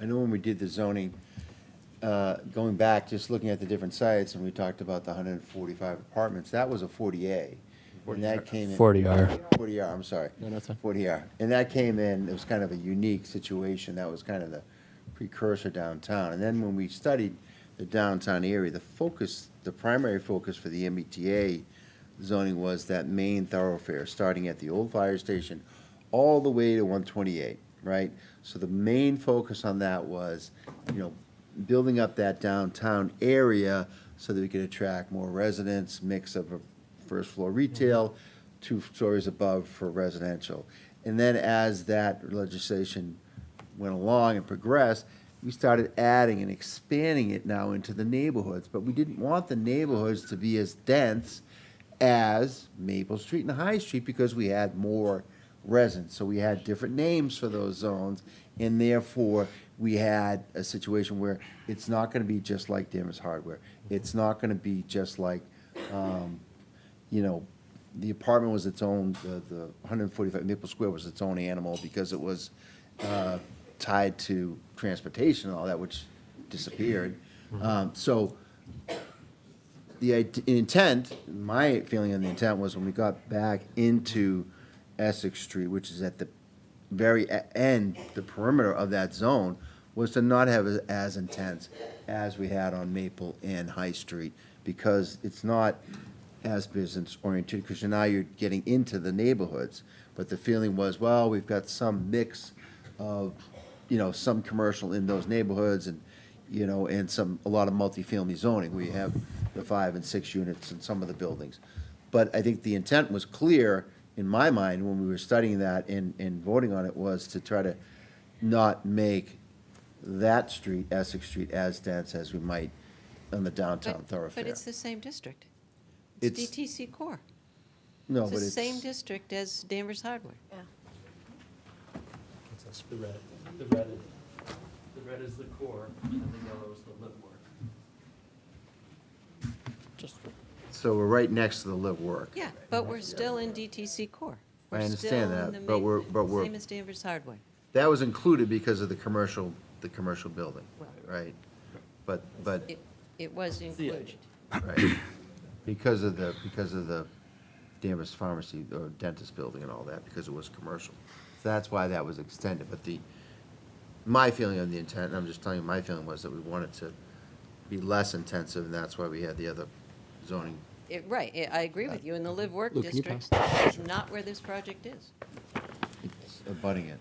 I know when we did the zoning, going back, just looking at the different sites, and we talked about the 145 apartments, that was a 40A. And that came in. 40R. 40R, I'm sorry. No, that's fine. 40R. And that came in, it was kind of a unique situation. That was kind of the precursor downtown. And then when we studied the downtown area, the primary focus for the MBTA zoning was that main thoroughfare, starting at the old fire station all the way to 128, right? So the main focus on that was, building up that downtown area so that we could attract more residents, mix of a first floor retail, 2 stories above for residential. And then as that legislation went along and progressed, we started adding and expanding it now into the neighborhoods. But we didn't want the neighborhoods to be as dense as Maple Street and High Street because we had more residents. So we had different names for those zones, and therefore we had a situation where it's not going to be just like Danvers Hardware. It's not going to be just like, the apartment was its own, the 145 Maple Square was its own animal because it was tied to transportation and all that, which disappeared. So the intent, my feeling on the intent was when we got back into Essex Street, which is at the very end, the perimeter of that zone, was to not have it as intense as we had on Maple and High Street, because it's not as business oriented, because now you're getting into the neighborhoods. But the feeling was, well, we've got some mix of, some commercial in those neighborhoods, and and a lot of multifamily zoning. We have the 5 and 6 units in some of the buildings. But I think the intent was clear in my mind when we were studying that and voting on it, was to try to not make that street, Essex Street, as dense as we might on the downtown thoroughfare. But it's the same district. It's DTC Core. No, It's but the it's same district as Danvers Hardware. Yeah. The red. The red is the core, and the yellow is the live work. So we're right next to the live work. Yeah, but we're still in DTC Core. I We're understand still in that, the but we're same as Danvers Hardware. that was included because of the commercial building, right? But It was included. right, because of the Danvers Pharmacy or dentist building and all that, because it was commercial. So that's why that was extended. But my feeling on the intent, and I'm just telling you, my feeling was that we wanted to be less intensive, and that's why we had the other zoning. Right, I agree with you. In the Live Work Luke, can you District, pass? is not where this project is. It's abutting it.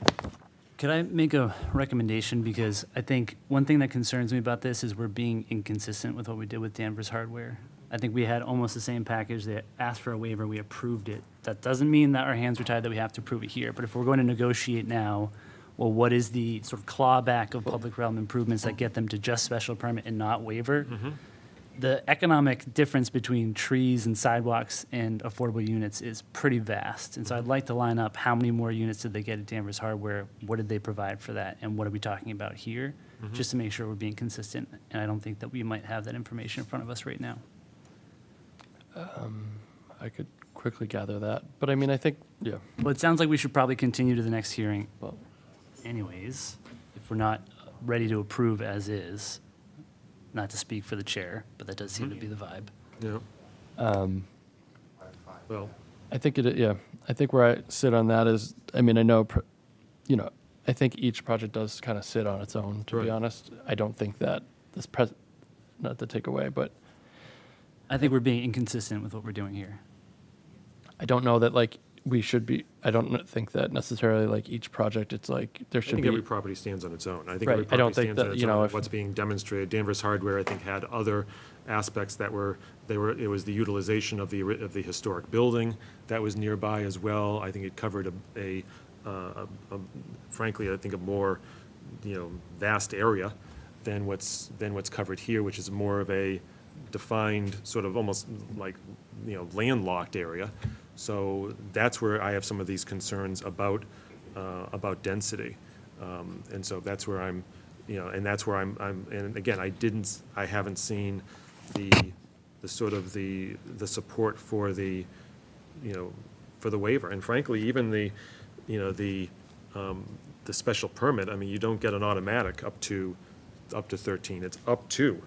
Could I make a recommendation? Because I think one thing that concerns me about this is we're being inconsistent with what we did with Danvers Hardware. I think we had almost the same package. They asked for a waiver, we approved it. That doesn't mean that our hands are tied, that we have to approve it here. But if we're going to negotiate now, well, what is the sort of clawback of public realm improvements that get them to just special permit and not waiver? The economic difference between trees and sidewalks and affordable units is pretty vast. And so I'd like to line up how many more units did they get at Danvers Hardware, what did they provide for that, and what are we talking about here, just to make sure we're being consistent. And I don't think that we might have that information in front of us right now. I could quickly gather that, but I mean, I think, yeah. Well, it sounds like we should probably continue to the next hearing. Well, anyways, if we're not ready to approve as is. Not to speak for the chair, but that does seem to be the vibe. Yeah. Well, I think I think where I sit on that is, I mean, I know, I think each project does kind of sit on its own, to be honest. I don't think that this not to take away, but I think we're being inconsistent with what we're doing here. I don't know that like we should be, I don't think that necessarily like each project, it's like there I should think be. every property stands on its own. I think Right. every I don't property think stands on that, its you know, own. if- What's being demonstrated, Danvers Hardware, I think, had other aspects that it was the utilization of the historic building that was nearby as well. I think it covered frankly, I think a more, vast area than what's covered here, which is more of a defined, sort of almost like, landlocked area. So that's where I have some of these concerns about density. And so that's where I'm, and that's where and again, I haven't seen the sort of the support for the waiver. And frankly, even the special permit, I mean, you don't get an automatic up to 13. It's up to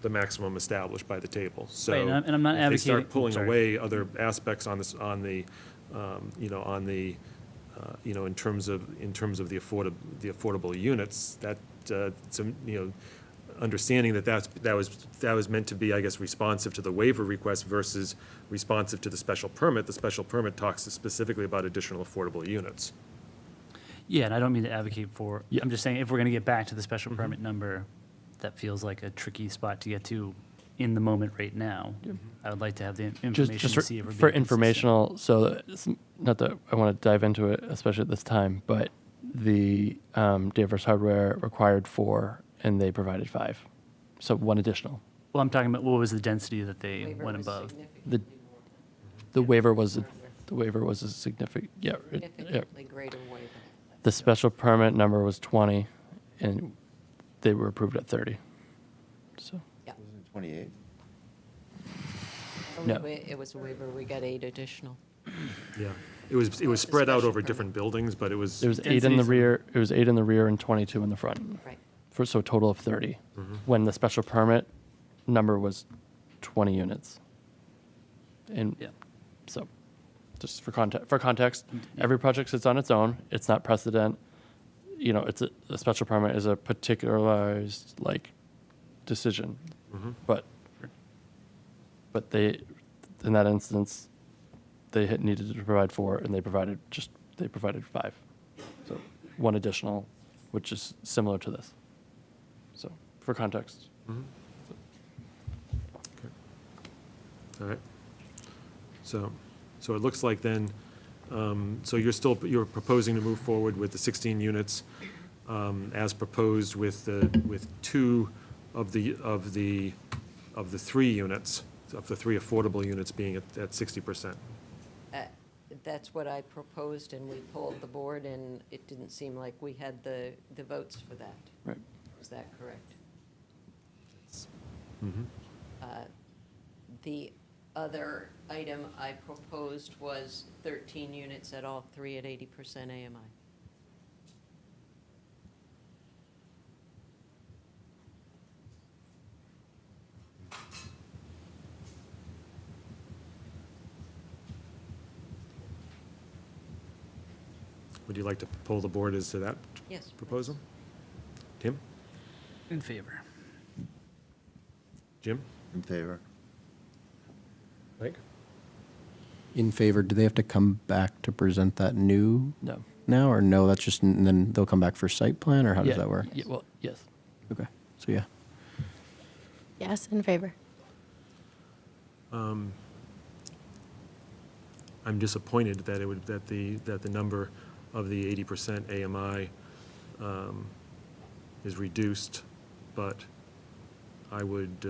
the maximum established by the table. So Right, and I'm not if they start advocating- pulling sorry. away other aspects in terms of the affordable units, that understanding that was meant to be, I guess, responsive to the waiver request versus responsive to the special permit. The special permit talks specifically about additional affordable units. Yeah, and I don't mean to advocate for, I'm just saying if we're going to get back to the special permit number, that feels like a tricky spot to get to in the moment right now. I would like to have the information just to see if we're for being consistent. informational, so it's not that I want to dive into it, especially at this time, but the Danvers Hardware required 4, and they provided 5, so 1 additional. Well, I'm talking about what was the density that they went above. The waiver was a significant, Significantly greater waiver. The special permit number was 20, and they were approved at 30. So. 28. No. It was a waiver, we got 8 additional. Yeah, it was spread out over different buildings, but it was. There was 8 in the rear. It was 8 in the rear and 22 in the front. Right. So a total of 30. When the special permit number was 20 units. And so, just for context, every project sits on its own. It's not precedent. It's a special permit is a particularized decision, but they, in that instance, they needed to provide 4, and they provided 5. So 1 additional, which is similar to this. So for context. Okay. All right. So it looks like then, so you're proposing to move forward with the 16 units as proposed with 2 of the 3 units, of the 3 affordable units being at 60%. That's what I proposed, and we polled the board, and it didn't seem like we had the votes for that. Right. Is that correct? The other item I proposed was 13 units at all 3 at 80% AMI. Would you like to poll the board as to that Yes, proposal? Tim? In favor. Jim? In favor. Mike? In favor, do they have to come back to present that new? No. Now, or no, that's just, and then they'll come back for site plan, or how does that work? Yeah, well, yes. Okay, so yeah. Yes, in favor. I'm disappointed that the number of the 80% AMI is reduced, but I would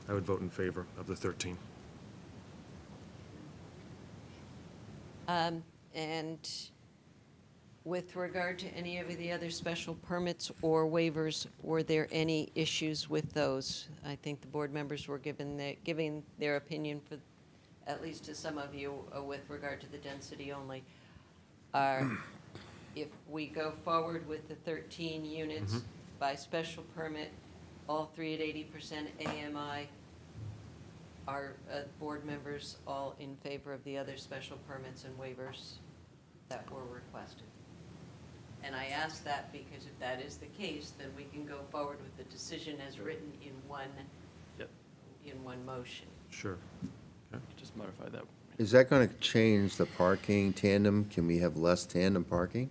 vote in favor of the 13. And with regard to any of the other special permits or waivers, were there any issues with those? I think the board members were giving their opinion, for, at least to some of you, with regard to the density only. if we go forward with the 13 units by special permit, all three at 80% AMI, are board members all in favor of the other special permits and waivers that were requested? And I ask that because if that is the case, then we can go forward with the decision as written in one, in one motion. Sure. Just modify that. Is that going to change the parking tandem? Can we have less tandem parking?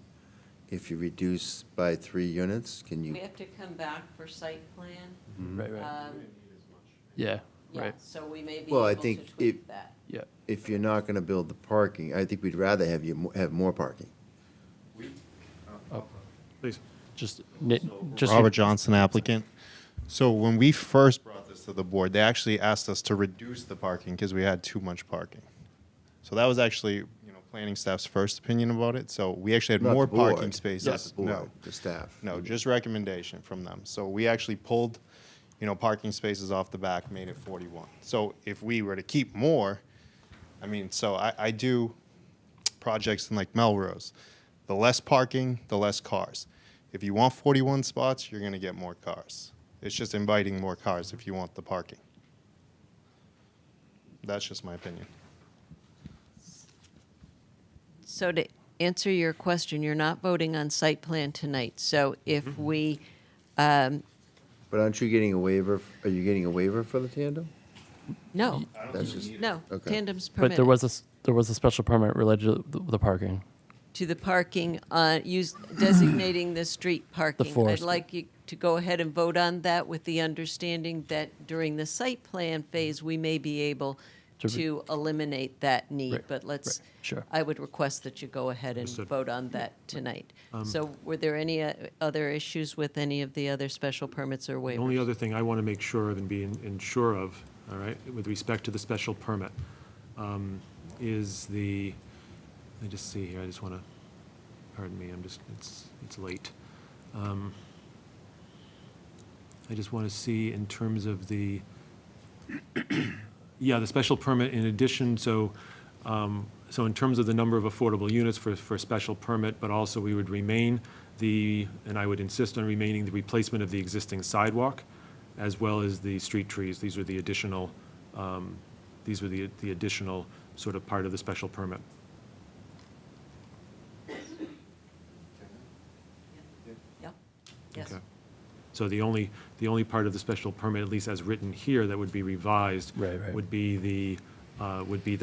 If you reduce by 3 units, can you? We have to come back for site plan. Right, right. Yeah, right. so we may be Well, I able to think tweak that. Yeah. if you're not going to build the parking, I think we'd rather have you have more parking. Please. Just Robert Johnson, applicant. So when we first brought this to the board, they actually asked us to reduce the parking because we had too much parking. So that was actually, planning staff's first opinion about it. So we actually had Not more the board. parking spaces. Not the board, No, the staff. no, just recommendation from them. So we actually pulled, parking spaces off the back, made it 41. So if we were to keep more, so I do projects in like Melrose. The less parking, the less cars. If you want 41 spots, you're going to get more cars. It's just inviting more cars if you want the parking. That's just my opinion. So to answer your question, you're not voting on site plan tonight. So if we, But aren't you getting a waiver? Are you getting a waiver for the tandem? no, That's just no, okay. tandem's But there permitted. there was a special permit related to the parking. To the parking, designating the street parking. four I'd sp- like you to go ahead and vote on that with the understanding that during the site plan phase, we may be able to eliminate that need. Right, But let's, right, sure. I would request that you go ahead and Understood. vote on that tonight. So were there any other issues with any of the other special permits or The waivers? only other thing I want to make sure of and be sure of, all right, with respect to the special permit, is the, let me just see here, I just want to, pardon me, it's late. I just want to see in terms of the, the special permit in addition, so in terms of the number of affordable units for special permit, but also we would remain and I would insist on remaining the replacement of the existing sidewalk as well as the street trees. These were the additional, the additional sort of part of the special permit. Yep, yes. Okay. So the only part of the special permit, at least as written here, that would be revised Right. would be the AMI.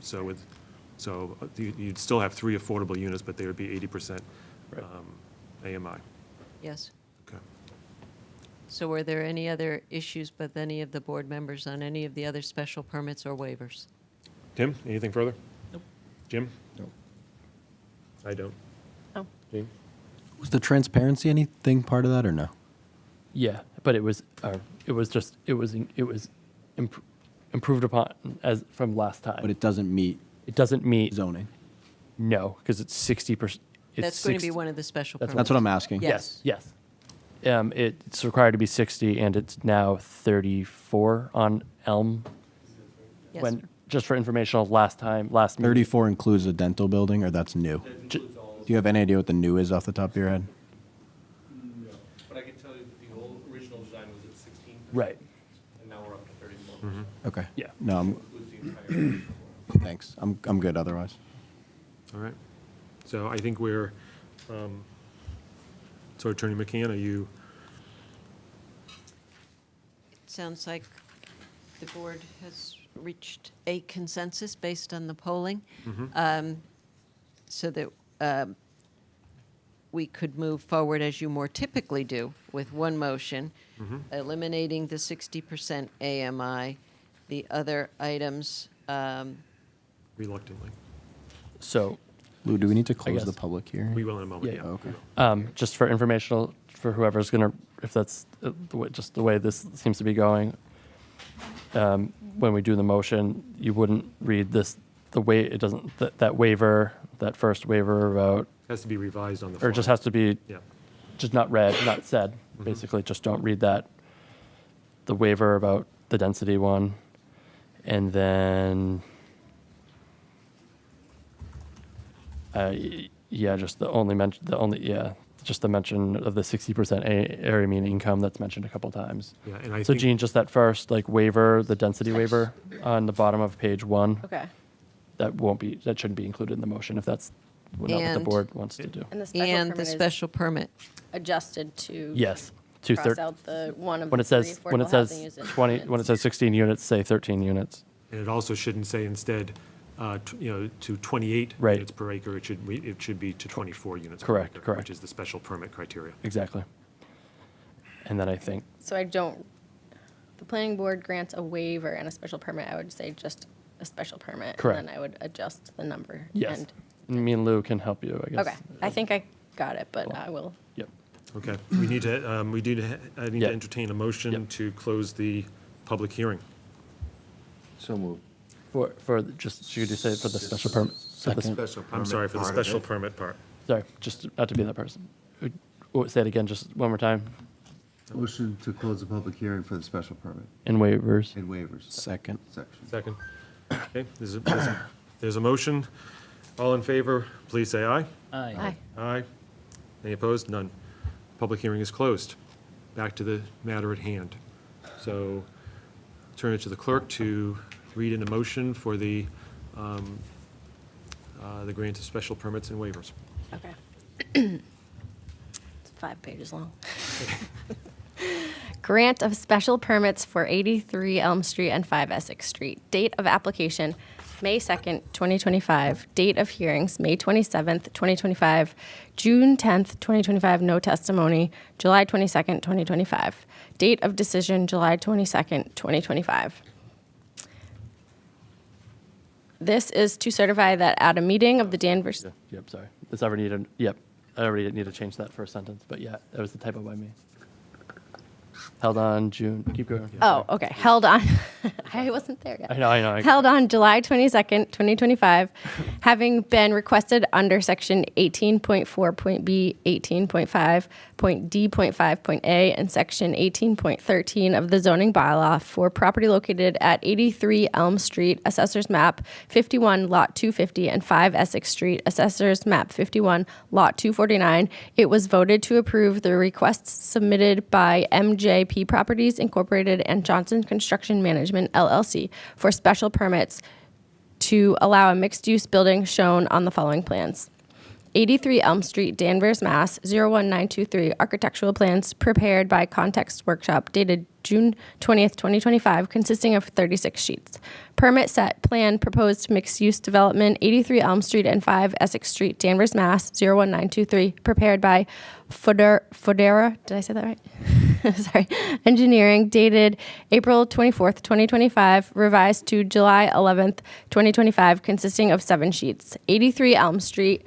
So you'd still have 3 affordable units, but they would be 80% AMI. Yes. Okay. So were there any other issues with any of the board members on any of the other special permits or waivers? Tim, anything further? Nope. Jim? No. I don't. No. Jean? Was the transparency anything part of that or no? Yeah, but it was improved upon as from last time. But it doesn't meet It doesn't meet zoning. No, because it's 60%. That's going to be one of the special permits. That's what I'm asking. Yes. Yes. It's required to be 60, and it's now 34 on Elm. Yes. When just for informational, last meeting. 34 includes a dental building, or that's new? Do you have any idea what the new is off the top of your head? No, but I can tell you that the old original design was at 16. Right. And now we're up to 34. Okay. Yeah. No, Includes the entire. thanks. I'm good otherwise. All right. So I think we're, so Attorney McCann, are you? It sounds like the board has reached a consensus based on the polling, so that we could move forward as you more typically do with one motion, eliminating the 60% AMI, the other items. Reluctantly. So, Lou, do we need to close the guess. public hearing? We will in a moment, Yeah. yeah. Okay. just for informational, for whoever's gonna, if that's just the way this seems to be going, when we do the motion, you wouldn't read this the way it doesn't that waiver, that first waiver about, Has to be revised on the fly. or it just has to be Yeah. just not read, not said. Basically, just don't read that. The waiver about the density one, and then Yeah, just just the mention of the 60% area mean income that's mentioned a couple times. Yeah, and I So think- Gene, just that first waiver, the density waiver on the bottom of page 1. Okay. That shouldn't be included in the motion if that's not what the And- board wants to do. And the special And the permit is special permit. adjusted to Yes. To cross out the one of when the it says three when it affordable says housing units. 20 when it says 16 units, say 13 units. And it also shouldn't say instead, to 28 Right. units per acre. It should be to 24 units Correct, per acre, correct. which is the special permit criteria. Exactly. And then I think So the planning board grants a waiver and a special permit, I would say just a special permit. Correct. And then I would adjust the number. yes, And- me and Lou can help you. I guess. Okay, I think I got it, but I will. Yep. Okay, I need to Yeah. entertain a motion to close the public hearing. So moved. For just should you say for the special permit? For the Special I'm permit sorry, for the part of special it. permit part. Sorry, just not to be that person. Say it again, just one more time. Motion to close the public hearing for the special permit And waivers. and waivers. Second. Section. Second. Okay, there's a motion. All in favor, please say aye. Aye. Aye. Any opposed? None. Public hearing is closed. Back to the matter at hand. So turn it to the clerk to read in a motion for the grant of special permits and waivers. Okay. It's 5 pages long. Grant of special permits for 83 Elm Street and 5 Essex Street. Date of application, May 2nd, 2025. Date of hearings, May 27th, 2025. June 10th, 2025, no testimony. July 22nd, 2025. Date of decision, July 22nd, 2025. This is to certify that at a meeting of the Danvers. Yep. Sorry. This already needed. Yep. I already need to change that first sentence. But yeah, that was the typo by me. Held on June. Keep going. Oh, okay. Held on. I wasn't there yet. I know. Held on July 22nd, 2025, having been requested under section 18.4.b, 18.5.d.5.a, and section 18.13 of the zoning bylaw for property located at 83 Elm Street, Assessors Map 51, Lot 250, and 5 Essex Street, Assessors Map 51, Lot 249. It was voted to approve the requests submitted by MJP Properties Incorporated and Johnson Construction Management LLC for special permits to allow a mixed-use building shown on the following plans. 83 Elm Street, Danvers, Mass. 01923, architectural plans prepared by Context Workshop dated June 20th, 2025, consisting of 36 sheets. Permit set plan proposed mixed-use development, 83 Elm Street and 5 Essex Street, Danvers, Mass. 01923, prepared by Fodera, did I say that right? Sorry, engineering, dated April 24th, 2025, revised to July 11th, 2025, consisting of 7 sheets. 83 Elm Street,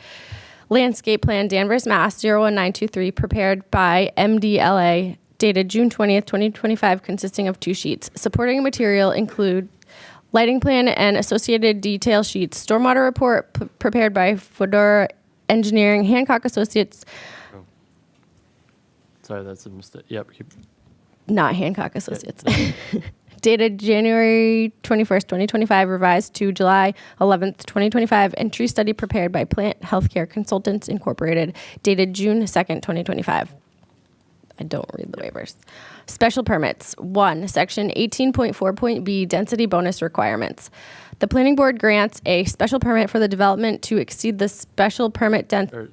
landscape plan, Danvers, Mass. 01923, prepared by MDLA, dated June 20th, 2025, consisting of 2 sheets. Supporting material include lighting plan and associated detail sheets. Stormwater report prepared by Fodera Engineering, Hancock Associates, Sorry, that's a mistake. Yep. not Hancock Associates. Dated January 21st, 2025, revised to July 11th, 2025, and tree study prepared by Plant Healthcare Consultants Incorporated, dated June 2nd, 2025. I don't read the waivers. Special permits. 1, Section 18.4.b, density bonus requirements. The planning board grants a special permit for the development to exceed the special permit To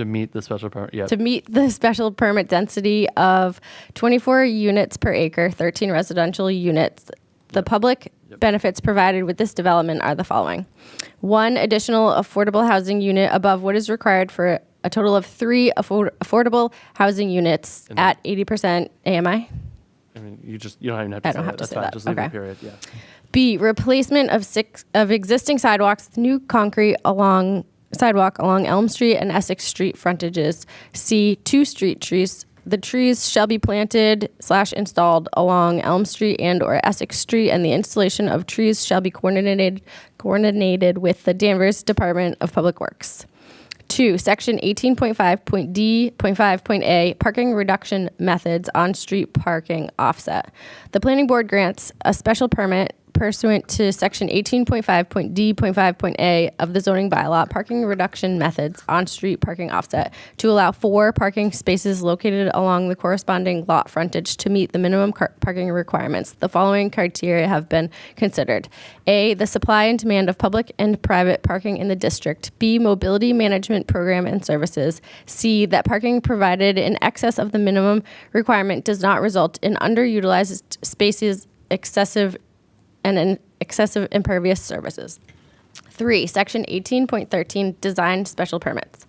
meet the special permit. Yeah. to meet the special permit density of 24 units per acre, 13 residential units. The public benefits provided with this development are the following. 1 additional affordable housing unit above what is required for a total of 3 affordable housing units at 80% AMI. I mean, you don't even have to I say don't that. have to That's say fine. that. Just leave Okay. the period. Yeah. B, replacement of existing sidewalks with new concrete sidewalk along Elm Street and Essex Street frontages. C, 2 street trees. The trees shall be planted/installed along Elm Street and/or Essex Street, and the installation of trees shall be coordinated with the Danvers Department of Public Works. 2, Section 18.5.d.5.a, parking reduction methods on street parking offset. The planning board grants a special permit pursuant to section 18.5.d.5.a of the zoning bylaw, parking reduction methods on street parking offset to allow 4 parking spaces located along the corresponding lot frontage to meet the minimum parking requirements. The following criteria have been considered. A, the supply and demand of public and private parking in the district. B, mobility management program and services. C, that parking provided in excess of the minimum requirement does not result in underutilized spaces, excessive impervious services. 3, section 18.13, design special permits.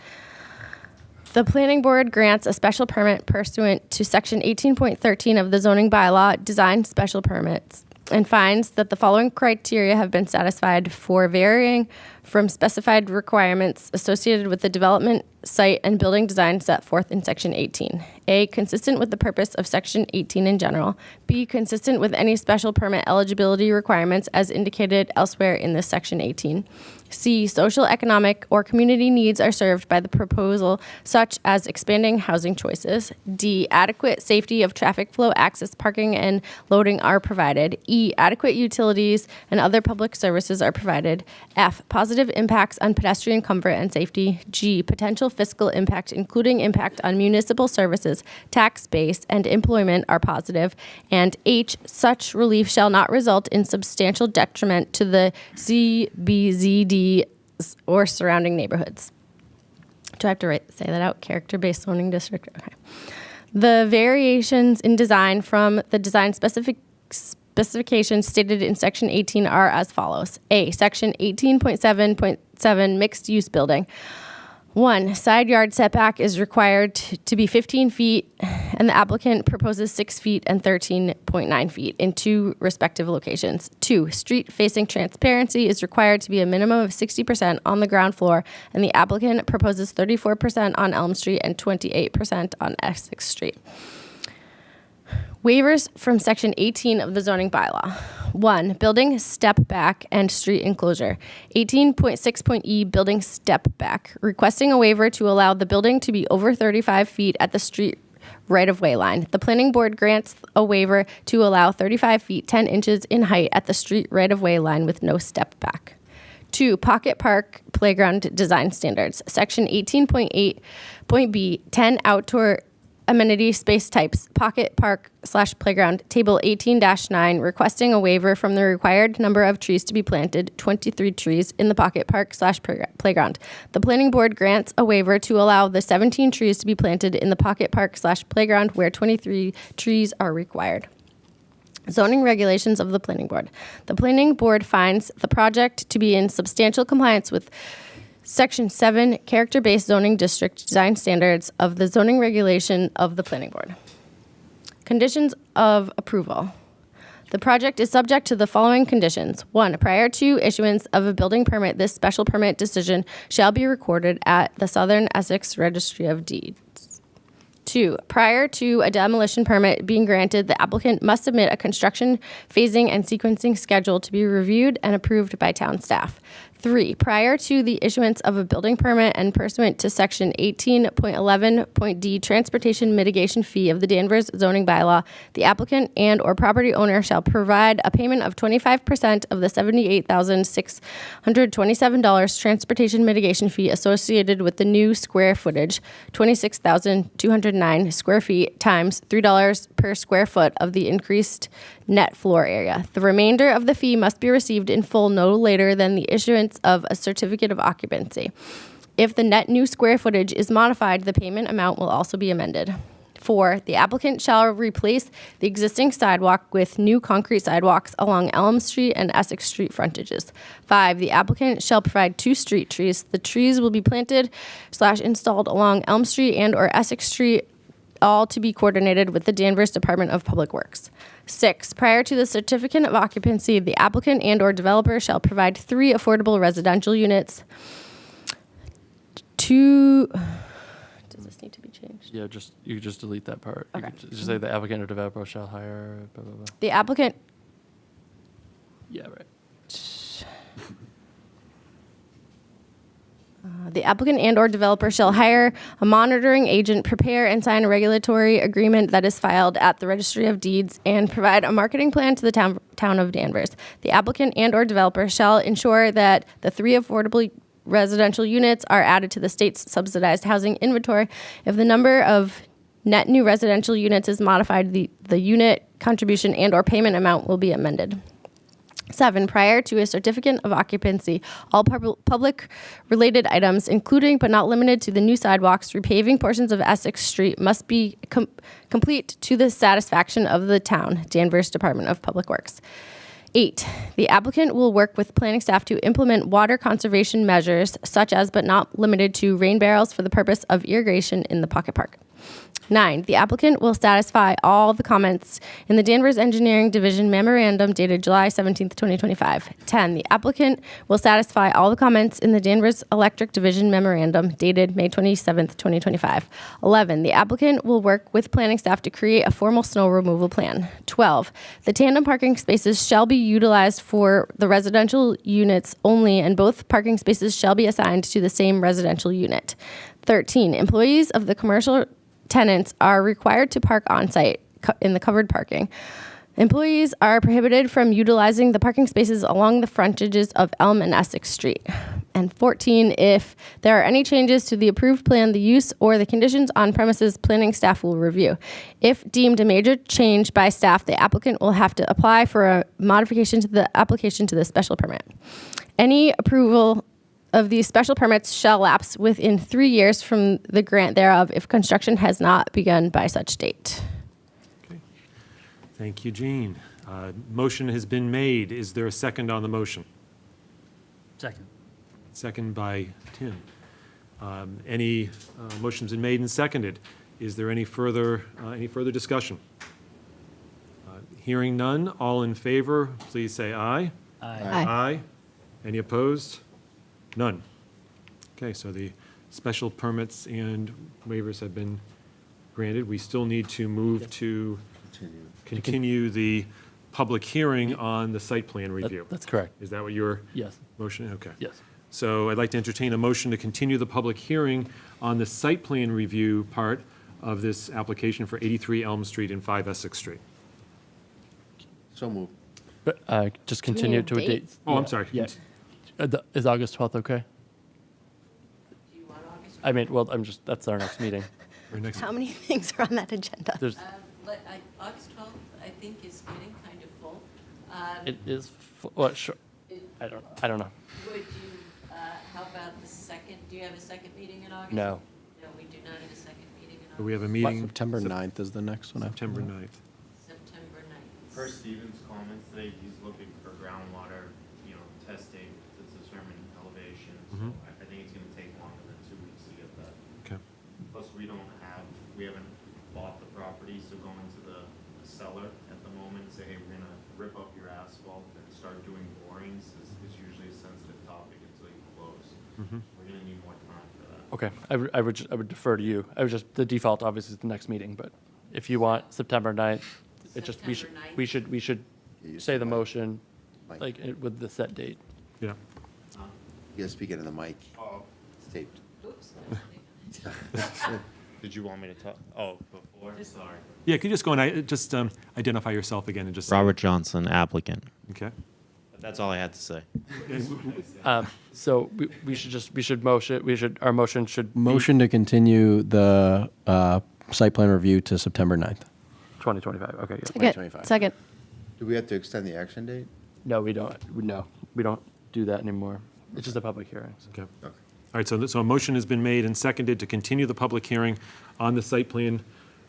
The planning board grants a special permit pursuant to section 18.13 of the zoning bylaw, design special permits, and finds that the following criteria have been satisfied for varying from specified requirements associated with the development, site, and building design set forth in Section 18. A, consistent with the purpose of Section 18 in general. B, consistent with any special permit eligibility requirements as indicated elsewhere in this Section 18. C, social, economic, or community needs are served by the proposal, such as expanding housing choices. D, adequate safety of traffic flow, access, parking, and loading are provided. E, adequate utilities and other public services are provided. F, positive impacts on pedestrian comfort and safety. G, potential fiscal impact, including impact on municipal services, tax base, and employment are positive. And H, such relief shall not result in substantial detriment to the CBZD or surrounding neighborhoods. Do I have to say that out? Character-based zoning district? Okay. The variations in design from the design specifications stated in Section 18 are as follows. A, Section 18.7.7, mixed-use building. 1, side yard setback is required to be 15 feet, and the applicant proposes 6 feet and 13.9 feet in 2 respective locations. 2, street-facing transparency is required to be a minimum of 60% on the ground floor, and the applicant proposes 34% on Elm Street and 28% on Essex Street. Waivers from Section 18 of the zoning bylaw. 1, building step back and street enclosure. 18.6.e, building step back, requesting a waiver to allow the building to be over 35 feet at the street right-of-way line. The planning board grants a waiver to allow 35 feet 10 inches in height at the street right-of-way line with no step back. 2, pocket park playground design standards. Section 18.8.b, 10 outdoor amenity space types, pocket park / playground, table 18-9, requesting a waiver from the required number of trees to be planted, 23 trees, in the pocket park / playground. The planning board grants a waiver to allow the 17 trees to be planted in the pocket park / playground where 23 trees are required. Zoning regulations of the planning board. The planning board finds the project to be in substantial compliance with Section 7, character-based zoning district design standards of the zoning regulation of the planning board. Conditions of approval. The project is subject to the following conditions. 1, prior to issuance of a building permit, this special permit decision shall be recorded at the Southern Essex Registry of Deeds. 2, prior to a demolition permit being granted, the applicant must submit a construction phasing and sequencing schedule to be reviewed and approved by town staff. 3, prior to the issuance of a building permit and pursuant to Section 18.11.d transportation mitigation fee of the Danvers zoning bylaw, the applicant and or property owner shall provide a payment of 25% of the $78,627 transportation mitigation fee associated with the new square footage, 26,209 square feet times $3 per square foot of the increased net floor area. The remainder of the fee must be received in full no later than the issuance of a certificate of occupancy. If the net new square footage is modified, the payment amount will also be amended. 4, the applicant shall replace the existing sidewalk with new concrete sidewalks along Elm Street and Essex Street frontages. 5, the applicant shall provide 2 street trees. The trees will be planted / installed along Elm Street and or Essex Street, all to be coordinated with the Danvers Department of Public Works. 6, prior to the certificate of occupancy, the applicant and or developer shall provide 3 affordable residential units. 2, does this need to be changed? Yeah, you just delete that part. Okay. You could just say the applicant or developer shall hire, blah, blah, blah. The applicant, Yeah, right. The applicant and/or developer shall hire a monitoring agent, prepare and sign a regulatory agreement that is filed at the Registry of Deeds, and provide a marketing plan to the town of Danvers. The applicant and/or developer shall ensure that the 3 affordable residential units are added to the state's subsidized housing inventory. If the number of net new residential units is modified, the unit contribution and/or payment amount will be amended. 7, prior to a certificate of occupancy, all public-related items, including but not limited to the new sidewalks, repaving portions of Essex Street, must be complete to the satisfaction of the town, Danvers Department of Public Works. 8, the applicant will work with planning staff to implement water conservation measures, such as but not limited to rain barrels for the purpose of irrigation in the Pocket Park. 9, the applicant will satisfy all the comments in the Danvers Engineering Division memorandum dated July 17th, 2025. 10, the applicant will satisfy all the comments in the Danvers Electric Division memorandum dated May 27th, 2025. 11, the applicant will work with planning staff to create a formal snow removal plan. 12, the tandem parking spaces shall be utilized for the residential units only, and both parking spaces shall be assigned to the same residential unit. 13, employees of the commercial tenants are required to park on-site in the covered parking. Employees are prohibited from utilizing the parking spaces along the frontages of Elm and Essex Street. And 14, if there are any changes to the approved plan, the use or the conditions on premises, planning staff will review. If deemed a major change by staff, the applicant will have to apply for a modification to the application to the special permit. Any approval of these special permits shall lapse within 3 years from the grant thereof if construction has not begun by such date. Thank you, Jean. Motion has been made. Is there a second on the motion? Second. Second by Tim. Any motion's been made and seconded. Is there any further discussion? Hearing none, all in favor, please say aye. Aye. Aye. Any opposed? None. Okay, so the special permits and waivers have been granted. We still need to move to continue the public hearing on the site plan review. That's correct. Is that what your Yes. motion? Okay. Yes. So I'd like to entertain a motion to continue the public hearing on the site plan review part of this application for 83 Elm Street and 5 Essex Street. So moved. But just Do we continue need a to a date? date. Oh, I'm sorry. Yeah. Is August 12th okay? I mean, well, that's our next meeting. Our next, How many things are on that agenda? There's, August 12th, I think, is getting kind of full. it is, what, sure, I don't know. Would you, how about the second, do you have a second meeting in August? No. No, we do not have a second meeting in August. we have a meeting. September 9th is the next one. September 9th. September 9th. Per Stephen's comments today, he's looking for groundwater, testing to determine elevation. So I think it's gonna take longer than 2 weeks to get that. Okay. Plus, we haven't bought the property, so going to the seller at the moment and say, hey, we're gonna rip up your asphalt and start doing borings is usually a sensitive topic until you close. We're gonna need more time for that. Okay, I would defer to you. The default obviously is the next meeting, but if you want September 9th, we should say the motion, like, with the set date. Yeah. You gotta speak into the mic. Oh. It's taped. Oops. Did you want me to talk? Oh, before? Sorry. Yeah, could you just go and just identify yourself again and just. Robert Johnson, applicant. Okay. That's all I had to say. So our motion should be Motion to continue the site plan review to September 9th. 2025, okay, yeah. Second. 2025. Second. Do we have to extend the action date? No, we don't do that anymore. It's just a public hearing. Okay. All right, so a motion has been made and seconded to continue the public hearing on the site plan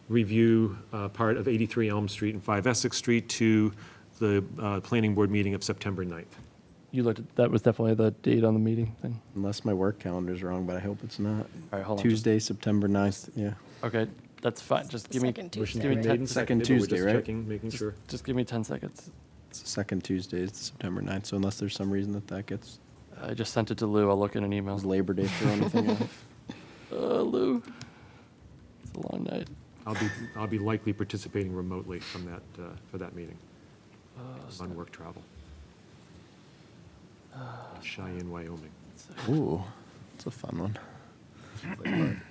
review part of 83 Elm Street and 5 Essex Street to the planning board meeting of September 9th. You looked at, that was definitely the date on the meeting thing. Unless my work calendar's wrong, but I hope it's not. All right, hold on. Tuesday, September 9th, yeah. Okay, that's fine. Just give me, Second Tuesday, give me right? 10 Second Seconded, but we're Tuesday, just right? checking, making sure. Just give me 10 seconds. It's the second Tuesday is September 9th, so unless there's some reason that gets, I just sent it to Lou. I'll look in an email. does Labor Day throw anything off? Lou. It's a long night. I'll be likely participating remotely from that, for that meeting, on work travel. Cheyenne, Wyoming. Ooh. It's a fun one.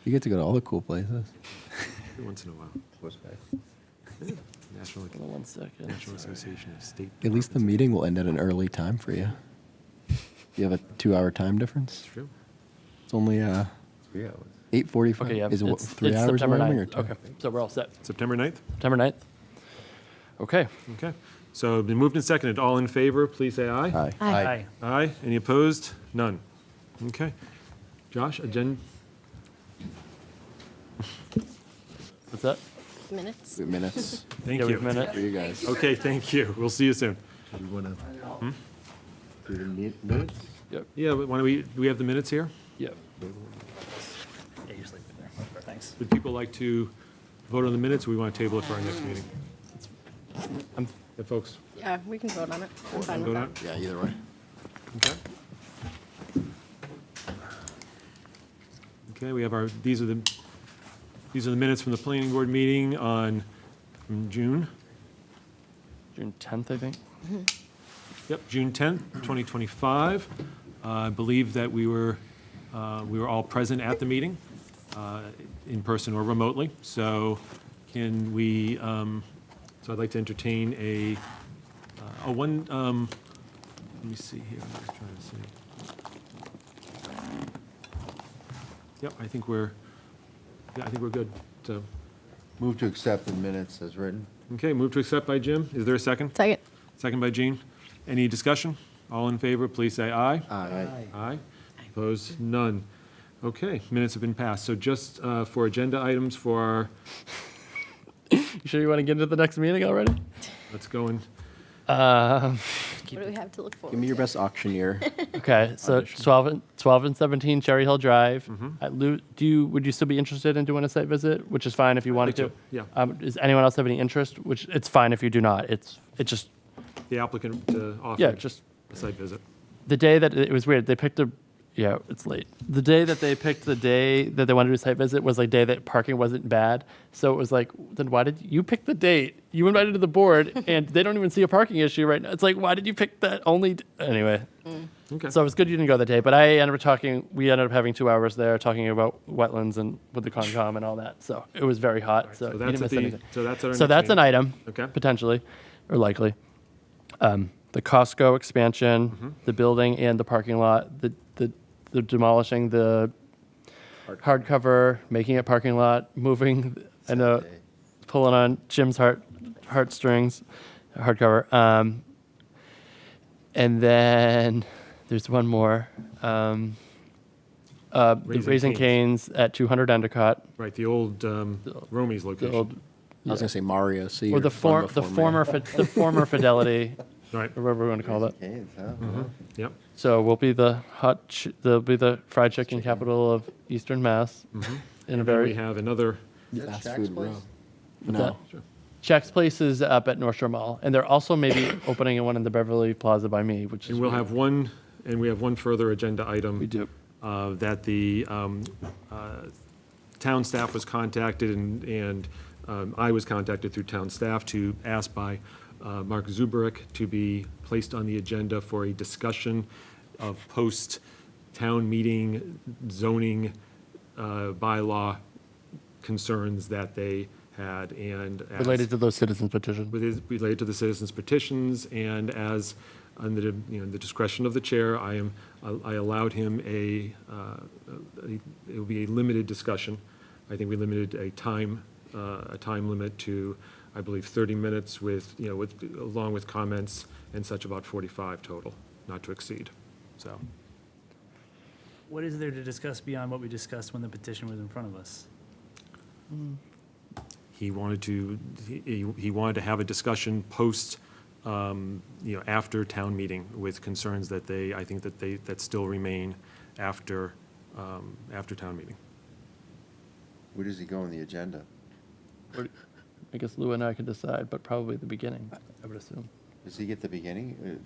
You get to go to all the cool places. Every once in a while. Yeah. National, One second. National Association of State. At least the meeting will end at an early time for you. You have a 2-hour time difference? That's true. It's only 8:45. Okay, yeah. Is it it's 3 hours September long or 9th. 2? Okay, so we're all set. September 9th? September 9th. Okay. Okay. So been moved and seconded. All in favor, please say aye. Aye. Aye. Aye. Any opposed? None. Okay. Josh, agenda. What's that? Minutes. Minutes Thank Yeah, we you. have a minute. for you guys. Okay, thank you. We'll see you soon. We want to do the minutes? Yeah, but why don't we, do we have the minutes here? Yep. Yeah, you just leave it there. Thanks. Would people like to vote on the minutes, or we want to table it for our next meeting? Yeah, folks, Yeah, we can vote on it. I'm fine with vote on that. it? Yeah, either way. Okay. Okay, we have our, these are the minutes from the planning board meeting from June. June 10th, I think. Yep, June 10th, 2025. I believe that we were all present at the meeting, in person or remotely. So can we, so I'd like to entertain let me see here, I'm just trying to see. Yep, I think we're good. So, Move to accept the minutes as written. okay, move to accept by Jim. Is there a second? Second. Second by Jean. Any discussion? All in favor, please say aye. Aye. Aye. Opposed? None. Okay, minutes have been passed. So just for agenda items for our, You sure you want to get into the next meeting already? let's go and, What do we have to look forward Give me your best auctioneer. Okay, so 12 and 17 Cherry Hill Drive. Would you still be interested in doing a site visit? Which is fine if you wanted like to. to, yeah. Does anyone else have any interest? Which it's fine if you do not. It's just the applicant to offer yeah, just a site visit. the day that it was weird. They picked it's late. The day that they picked the day that they wanted to do a site visit was like day that parking wasn't bad. So it was like, then why did you pick the date? You invited to the board and they don't even see a parking issue right now. It's like, why did you pick that only? Anyway. Okay. So it was good you didn't go that day, but we ended up having 2 hours there talking about wetlands and with the Concom and all that. So it was very hot. So so you that's didn't at miss the- anything. so that's at our So next that's an meeting. item, Okay. potentially, or likely. The Costco expansion, the building and the parking lot, the demolishing the hardcover, making it parking lot, moving, I know, pulling on Jim's heartstrings, hardcover. And then there's one more. The Raising Cane's at 200 Endicott. Right, the old Romy's location. The old, I was gonna say Mario. So or you're the one former before me. former Fidelity, Right. or whatever we want to call it. Canes, huh? Yep. So we'll be the they'll be the fried chicken capital of Eastern Mass. In a And then very we have another, Fast food row. What's No. that? Check's Place is up at North Shore Mall, and they're also maybe opening one in the Beverly Plaza by me, which is and we'll weird. have one, and we have one further agenda item. We do. That the town staff was contacted, and I was contacted through town staff to ask by Mark Zuberik to be placed on the agenda for a discussion of post-town meeting zoning bylaw concerns that they had, and as- Related to those citizens petitions. related to the citizens petitions, and as under the discretion of the chair, I allowed him it will be a limited discussion. I think we limited a time limit to, I believe, 30 minutes along with comments and such, about 45 total, not to exceed. So, What is there to discuss beyond what we discussed when the petition was in front of us? he wanted to have a discussion post, after town meeting with concerns that that still remain after town meeting. Where does he go on the agenda? I guess Lou and I could decide, but probably the beginning, I would assume. Does he get the beginning?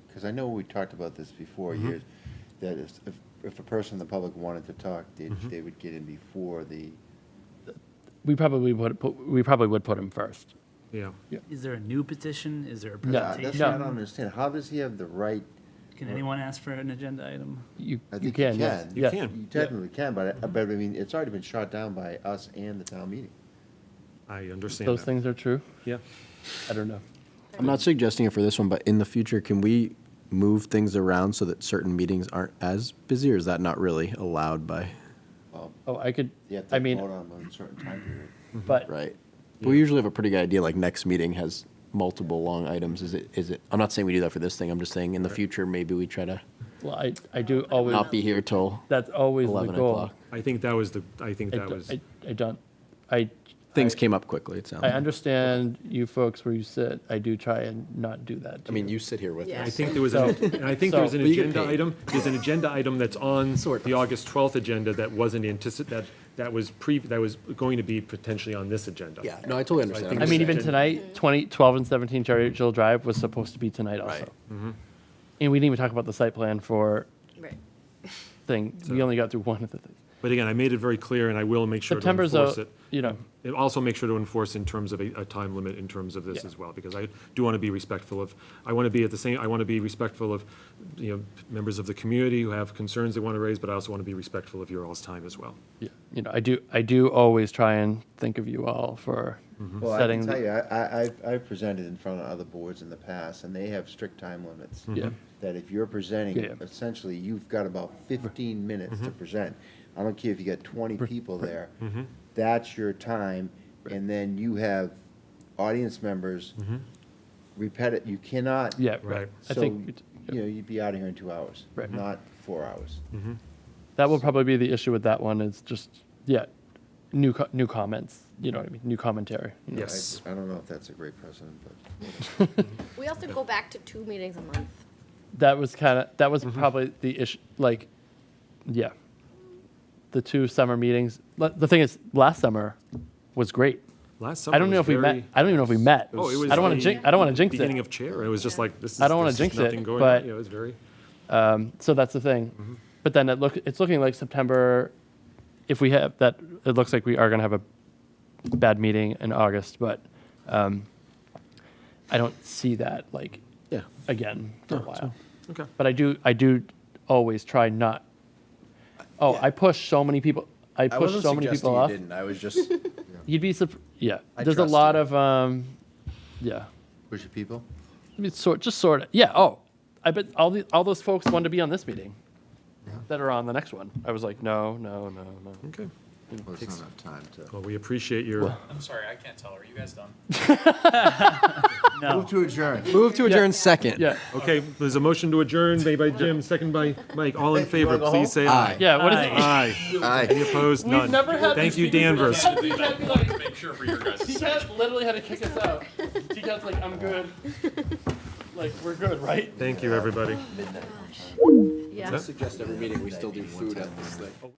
Because I know we talked about this before, Mhm. years, that if a person in the public wanted to talk, they would get in before the, We probably would put him first. Yeah. Is there a new petition? Is there a No, that's presentation? what I don't understand. How does he have the right Can anyone ask for an agenda item? You I you think can, you yes. can. You Yes. can. You technically can, but I mean, it's already been shot down by us and the town meeting. I understand Those that. things are true. Yeah. I don't know. I'm not suggesting it for this one, but in the future, can we move things around so that certain meetings aren't as busy, or is that not really allowed by? Well, Oh, I could, you have I to mean, vote on them in a certain time period. but Right. But we usually have a pretty good idea, like next meeting has multiple long items. Is it, I'm not saying we do that for this thing, I'm just saying in the future, maybe we try to well, I do always, not be here till that's always the 11 goal. o'clock. I think that was the, I think I that don't- was, I don't, I, Things came up quickly, it sounds I like. understand you folks where you sit. I do try and not do that. I mean, you sit here with Yeah. us. I think there was, So- and I think so- there was an But you get agenda paid. item, there's an agenda item that's on the August 12th agenda that wasn't that was going to be potentially on this agenda. Yeah, no, I totally So understand. think I mean, it's even agenda- tonight, 12 and 17 Churchill Drive was supposed to be tonight also. Right. And we didn't even talk about the site plan for Right. thing. We only got through one of the things. But again, I made it very clear, and I will make sure to September's enforce a, it. you know, And also make sure to enforce in terms of a time limit in terms of this Yeah. as well, because I do want to be respectful of, I want to be at the same, I want to be respectful of, members of the community who have concerns they want to raise, but I also want to be respectful of your all's time as well. yeah, I do always try and think of you all for Well, I setting. can tell the- you, I've presented in front of other boards in the past, and they have strict time limits. Yeah. That if you're presenting, Yeah. essentially, you've got about 15 minutes to present. I don't care if you got 20 people there, that's your time, and then you have audience members repeat it, you cannot. Yeah, right. Right. I So, think you'd be out of here in 2 hours, Right. not 4 hours. that will probably be the issue with that one. Is just new comments. You know what I mean? New commentary. you know. Yes. I don't know if that's a great precedent, but. We also go back to 2 meetings a month. That was probably the issue. Like, yeah, the 2 summer meetings. The thing is, last summer was great. Last summer I don't know was if we met. very- I don't even know if we met. Oh, it was. I don't want to the jinx. I don't want to jinx Beginning it. of chair, it was just like, this is. I don't wanna this is jinx it, nothing going but- on. It was very. So that's the thing. But then it's looking like September. If we have that, it looks like we are going to have a bad meeting in August. But I don't see that like Yeah. again for a while. Okay. But I do always try not. Oh, Yeah. I push so many people. I I push wasn't so many suggesting people you off. didn't, I was just, You'd be yeah. I There's a trust lot you. of yeah. Push your people? I mean, sort of. Yeah. Oh, I bet all those folks wanted to be on this meeting that are on the next one. I was like, no. Okay. Well, it's not enough time to. Well, we appreciate your. I'm sorry, I can't tell. Are you guys done? Move to adjourn. move to adjourn second. Yeah. Okay, there's a motion to adjourn made by Jim, second by Mike. All in favor, go please say aye. Aye. Yeah. What is it? Aye. Aye. Any opposed? We've None. never had Thank this you, meeting for- Danvers. I think that'd be like- Make sure for your guys' TCAT literally had to kick us out. TCAT's like, I'm good. Like, we're good, right? Thank you, everybody. Yeah. that? Suggest every meeting we still do food at this thing.